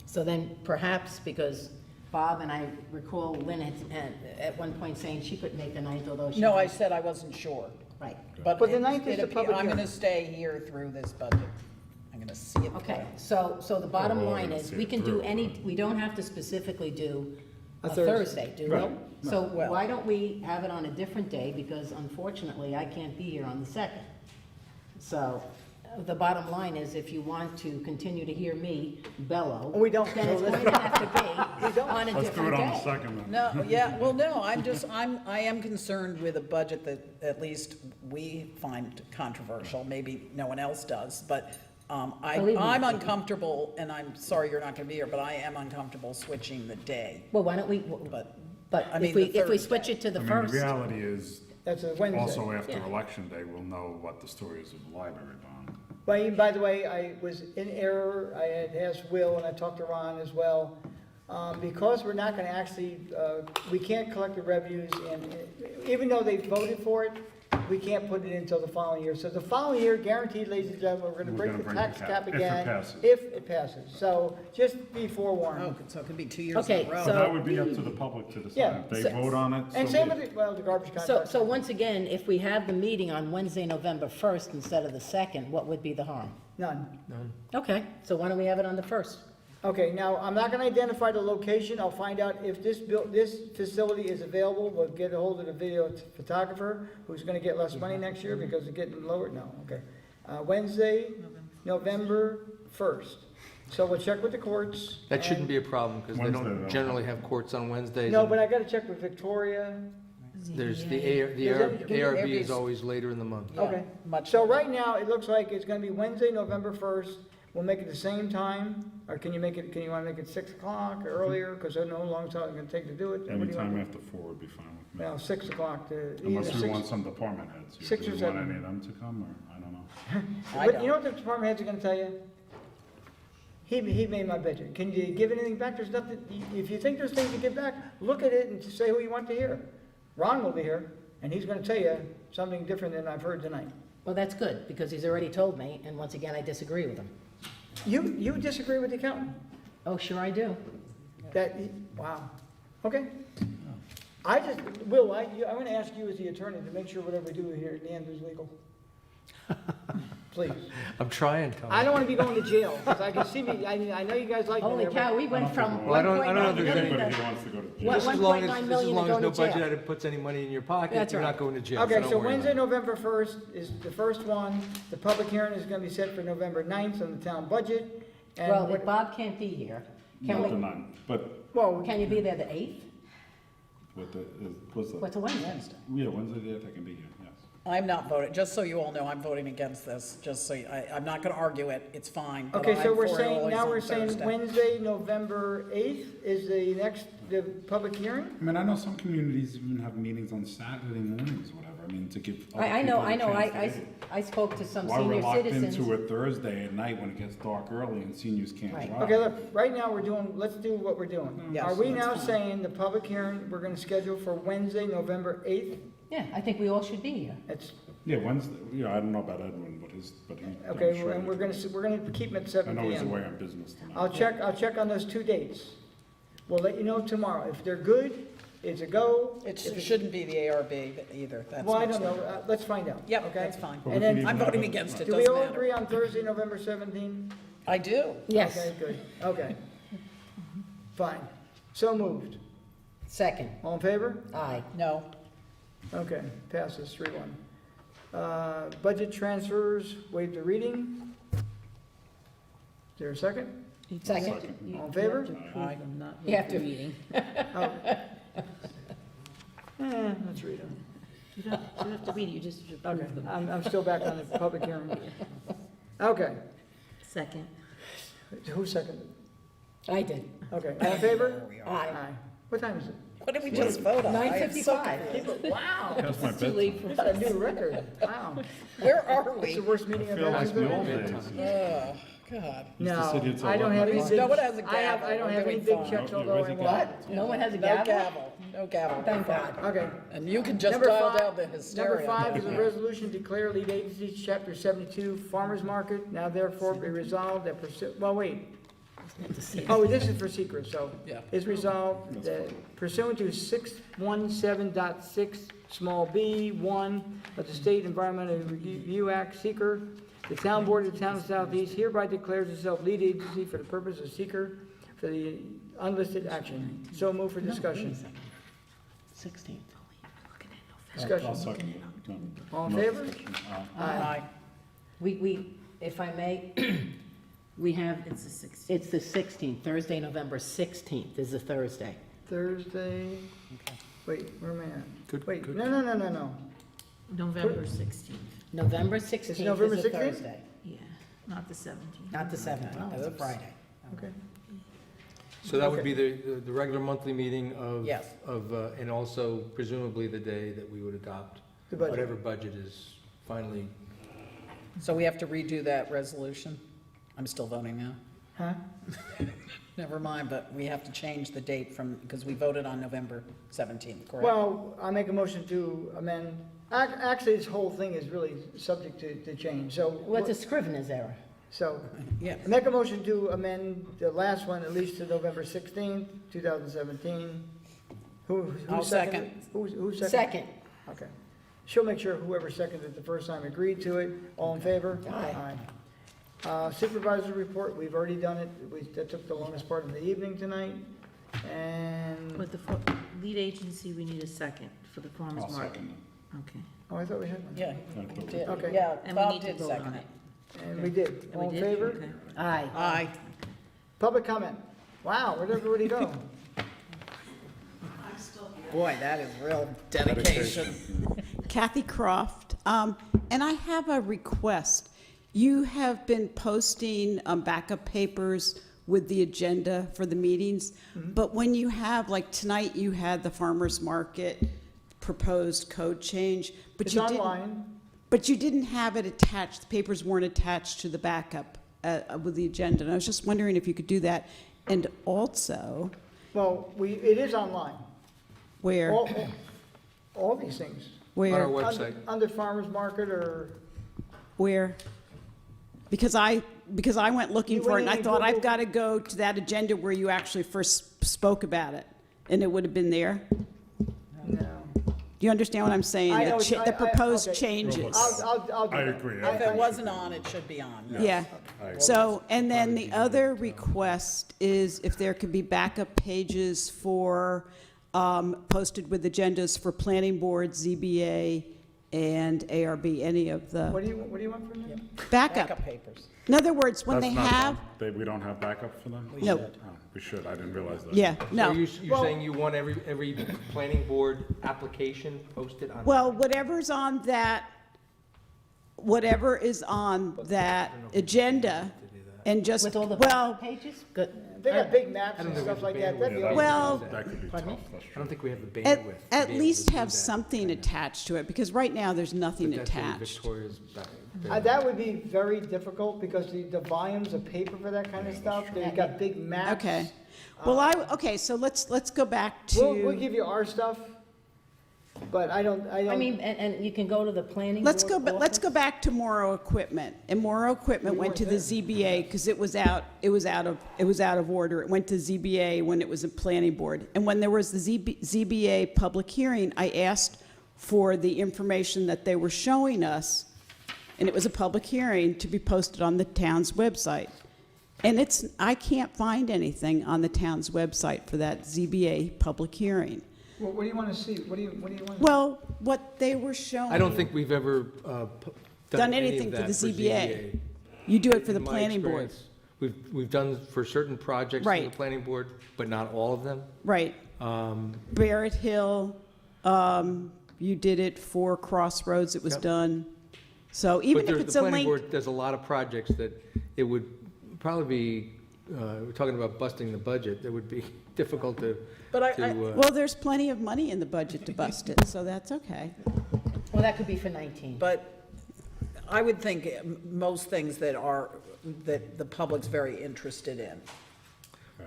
So then perhaps, because Bob and I recall Lynn at one point saying she couldn't make the 9th, although she. No, I said I wasn't sure. Right. But the 9th is the public I'm hearing. going to stay here through this budget. I'm going to see it. Okay, so the bottom Well, we're line gonna is, see we it can do through, any, but- we don't have to specifically do A a Thursday. Thursday, do we? Right. So Well- why don't we have it on a different day, because unfortunately, I can't be here on the 2nd. So, the bottom line is, if you want to continue to hear me bellow. We don't. Then it's going to have to be on a Let's do different it on the day. second then. No, yeah, well, no, I am concerned with a budget that at least we find controversial, maybe no one else does, but Believe me. I'm uncomfortable, and I'm sorry you're not gonna be here, but I am uncomfortable switching the day. Well, why don't we, but I mean, if we, the if we Thursday. switch it to the I mean, first. the reality is, That's a Wednesday. also after Yeah. election day, we'll know what the story is of the library bond. By the way, I was in error. I had asked Will and I talked to Ron as well. Because we're not gonna actually, we can't collect the revenues and even though they voted for it, we can't put it until the following year. So the following year, guaranteed, ladies and gentlemen, we're gonna break the tax cap if it again. passes. If it passes. So just be forewarned. Oh, so it could be 2 years Okay, in a row. But that would be up to the public to Yeah. decide. If they vote on it, And so same be with it. the garbage So, contract. so once again, if we have the meeting on Wednesday, November 1st instead of the 2nd, what would be the harm? None. None. Okay, so why don't we have it on the 1st? Okay, now, I'm not gonna identify the location, I'll find out if this facility is available, we'll get a hold of the video photographer, who's gonna get less money next year because it's getting lower, no, okay. Wednesday, November 1st. So we'll check with the courts. That shouldn't be a problem, because they Wednesday, don't though. generally have courts on Wednesdays. No, and but I gotta check with Victoria. There's the Does that- ARB is always later in the month. Okay, so right now, it looks like it's gonna be Wednesday, November 1st. We'll make it the same time, or can you wanna make it 6 o'clock or earlier? Because I know how long it's gonna take to do it. What do you Anytime want? after 4 would be fine with me. Well, 6 o'clock to, either Unless we 6. want some department heads. here. 6 Do or we want 7. any of them to come, or, I don't know. But you know what the department heads are gonna tell you? He made my budget. Can you give anything back? There's nothing, if you think there's things to give back, look at it and say who you want to hear. Ron will be here, and he's gonna tell you something different than I've heard tonight. Well, that's good, because he's already told me, and once again, I disagree with him. You disagree with the accountant? Oh, sure I do. Wow, okay. I just, Will, I'm gonna ask you as the attorney to make sure whatever we do here at the end is legal. Please. I'm trying, Tom. I don't wanna be going to jail, because I can see me, I know you guys like me Holy there, cow, but we went from Well, I don't know if 1.9 there's million Anybody to who wants to go to jail. What, Just as long 1.9 as million to no go to budget jail. item puts any money in your pocket, That's you're right. not going to jail. Okay, don't so worry Wednesday, about it. November 1st is the first one. The public hearing is gonna be set for November 9th on the town budget. And Well, what- if Bob can't be here, can Not the we, 9th, but well, can you be there the 8th? what's the? What's a Wednesday? Yeah, Wednesday, the 8th, I can be here, yes. I'm not voting, just so you all know, I'm voting against this, just so, I'm not gonna argue it, it's fine. but okay, so I'm we're for it saying, always now on we're saying Thursday. Wednesday, November 8th is the public hearing? I mean, I know some communities even have meetings on Saturday mornings or whatever, I mean, to give. other I know, people a chance to I get- I spoke to some Why we're senior locked citizens. into a Thursday at night when it gets dark early and seniors can't Right. drive. Okay, look, right now let's do what we're doing. Yes, Are we that's now fine. saying the public hearing, we're gonna schedule for Wednesday, November 8th? Yeah, I think we all should be here. It's, Yeah, Wednesday, yeah, I don't know about Edwin, but he. I'm okay, sure and he- we're gonna keep them at 7 I know he's PM. away on business tonight. I'll check on those 2 dates. We'll let you know tomorrow. If they're good, it's a go. It If shouldn't be the ARB either, that's. Well, I much don't know, better. let's find out. Yep, okay? that's fine. But we And could then, even I'm have voting it- against it, do we doesn't all matter. agree on Thursday, November 17th? I do. Yes. Okay, good, okay. Fine, so moved. Second, All in favor? aye. No, Okay, passes 3-1. Budget transfers, waive the reading. Is there a second? Second. All in favor? Aye. You have to. Oh. Let's read them. You don't have to read it, you just Okay, approve them. I'm still back on the public hearing. Okay, Second. who seconded? I did. Okay, all in favor? Aye. What time is it? what did we just vote on? I am so 9:55. Wow, That's my It's too late bedtime. for that's a new record, wow. Where are It's the we? worst meeting I've Feel ever like the old been. days. Oh, God. Used to sit here No, till I don't have any 11 big, No one has a I gavel. don't We're have any doing big fine. checks, No, although I raise a want. What? No one has a No gavel? gavel, no gavel. Thank God. Okay. And you can just Number dial five- down the hysteria. Number 5 is a down. resolution declare lead agency, chapter 72, farmer's market. Now therefore be resolved that well, wait. Oh, this is for secret, so. Yeah. Is resolved that pursuant to 617.6, small b, 1 of the State Environmental Review Act, seeker, the town board of the town of Southeast hereby declares itself lead agency for the purpose of seeker for the unlisted action. So move for discussion. 16th. I'll Discussion. second it. No. All in No favor? discussion. Aye. We, if I may, we have, It's the 16th. it's the 16th, Thursday, November 16th is the Thursday. Thursday, wait, where am I at? Good, Wait, good. no. November 16th. November 16th November is a 16th? Thursday, Yeah, not the 17th. not the 17th, that's a Friday. Okay. So that would be the regular monthly meeting of. Yes. And also presumably the day that we would adopt The budget. whatever budget is finally. So we have to redo that resolution? I'm still voting now. Huh? Never mind, but we have to change the date from, because we voted on November 17th, correct? Well, I make a motion to amend, actually, this whole thing is really subject to change, so. Well, it's a Scrivener's error. So, Yeah. I make a motion to amend the last one at least to November 16th, 2017. Who I'll seconded? Who seconded? Second, Okay. She'll make sure whoever seconded it the first time agreed to it. All in favor? Aye. Supervisor report, we've already done it. That took the longest part of the evening tonight. And, With the lead agency, we need a second for the farmer's I'll market. second Okay. oh, I thought we had one. Yeah, it. did. Okay. Yeah, And we Bob need to did vote second on it. And we did. And All we in did? favor? Okay. Aye. Aye. Public comment. Wow, where'd everybody go? Boy, that is real dedication. Kathy Croft, and I have a request. You have been posting backup papers with the agenda for the meetings, but when you have, like tonight, you had the farmer's market proposed code change, but It's you didn't. online. But you didn't have it attached, the papers weren't attached to the backup with the agenda, and I was just wondering if you could do that. And also, Well, it is online. where, All these things. where? On our website. Under farmer's market or, Where? Because I went looking You for went it, and I in thought and I've got to go to that agenda where you actually first spoke about it, and it would have been there. no. Do you understand what I'm saying? I The know cha- what the you- proposed okay. changes. I'll do I it. agree. If it wasn't on, it should be on. Yeah. So, and then the other request is if there could be backup pages for, posted with agendas for planning board, ZBA, and ARB, any of the What do you want from them? backup. papers. In other words, when they That's not have, done. We don't have backup for them? No. Oh, we should, I didn't realize that. yeah, So no. you're saying you want every planning board application posted on? Well, whatever's on that, whatever is on that agenda, and just, With all the well, pages? Good. They got big maps I don't and think we stuff have like the that. That'd be bandwidth. all Well- That could be tough, Pardon me? that's I true. don't think we have the at, bandwidth. to be at able least to do have that. something attached to it, because right now, there's nothing But that's really attached. Victoria's That would be very difficult because the volumes of paper for that kind of stuff, they've got big maps. Okay. Well, okay, so let's go back We'll to, give you our stuff, but I don't. I mean, and you can go to the planning let's board let's go office. back to Morrow Equipment. And Morrow Equipment We went to the weren't ZBA because it was out of order. It went to ZBA when it was a planning board. And when there was the ZBA public hearing, I asked for the information that they were showing us, and it was a public hearing, to be posted on the town's website. And I can't find anything on the town's website for that ZBA public hearing. Well, what do you want to see? What do you want? Well, what they were showing. I don't think we've ever Done done any anything of for that the for ZBA. ZBA. You do it for the In my planning board. experience, We've done for certain projects for the Right. planning board, but not all of them. Right. Barrett Hill, you did it for Crossroads, it was Yep. done. So even if it's a But the planning link, board does a lot of projects that it would probably be, we're talking about busting the budget, that would be difficult to. well, there's plenty of money in the budget to bust it, so that's okay. Well, that could be for 19. But I would think most things that the public's very interested in.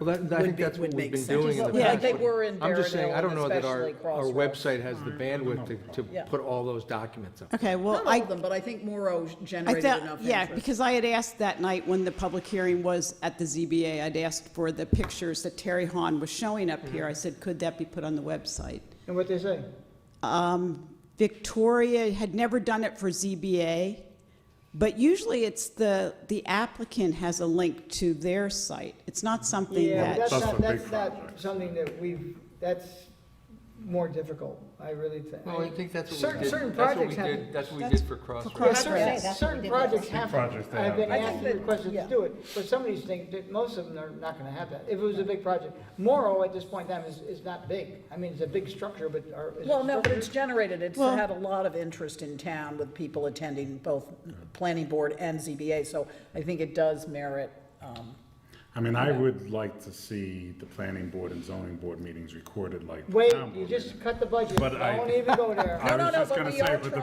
Well, I think that's what would we've make been sense. doing in the Yeah, past. they but were in I'm Barrett just saying, Hill I don't and know that our especially Crossroads. website has the bandwidth to Yeah. put all those documents up. Okay, well, Not all of them, but I think Morrow generated enough interest. Yeah, because I had asked that night when the public hearing was at the ZBA, I'd asked for the pictures that Terry Hahn was showing up here. I said, could that be put on the website? And what they say? Victoria had never done it for ZBA, but usually it's the applicant has a link to their site. It's not something Yeah, that. but That's for big that's not projects. something that that's more difficult, I really think. Well, I think that's what Certain- we did. certain That's what projects we have- did, that's what we did for Crossroads. Crossroads. Certain projects have, projects they have been have. asked and requested to do it, but some of these things, most of them are not gonna have that. If it was a big project, Morrow at this point in time is not big. I mean, it's a big structure, but, is it Well, no, but structured? it's generated, it's Well- had a lot of interest in town with people attending both planning board and ZBA, so I think it does merit, I mean, I would like to see the planning board and zoning board meetings recorded like. the Wait, town you board just meetings. cut the budget. But I- Don't even go there. I was just gonna say, but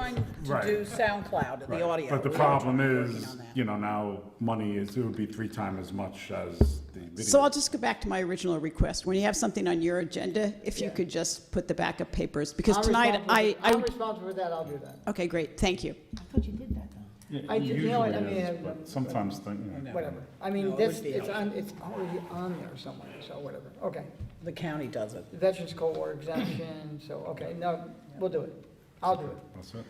right. SoundCloud, Right. But the problem is, now money it would be 3 times as much as the video. So I'll just go back to my original request. When you have something on your agenda, if you could just put the backup papers, because I'm tonight I'm responsible for that, I'll do that. okay, great, thank you. I thought you did that, though. Yeah, I do- you know what, I usually mean, is, but sometimes, Whatever. I mean, it's already on there somewhere, so whatever. Okay. The county does it. Veterans Cold War exemption, so, okay, no, we'll do it. I'll do it. That's it.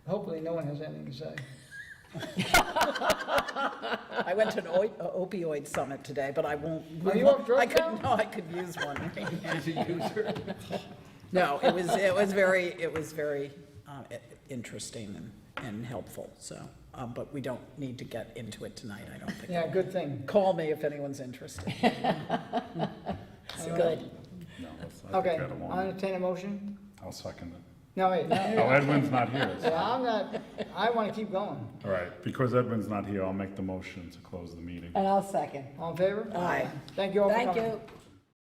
Hopefully, no one has anything to say. I went to an opioid summit today, but I won't. Are you off drugs I could, now? no, I could use one. As a user. No, it was very interesting and helpful, so, but we don't need to get into it tonight, I don't think. Yeah, good thing. Call me if anyone's interested. Good. No, Okay, I'll entertain a motion. I'll second it. No, wait. Oh, Edwin's not here. so- Yeah, I'm not, I want to keep going. All right, because Edwin's not here, I'll make the motion to close the meeting. And I'll second. All in favor? Aye. Thank you all for Thank coming. you.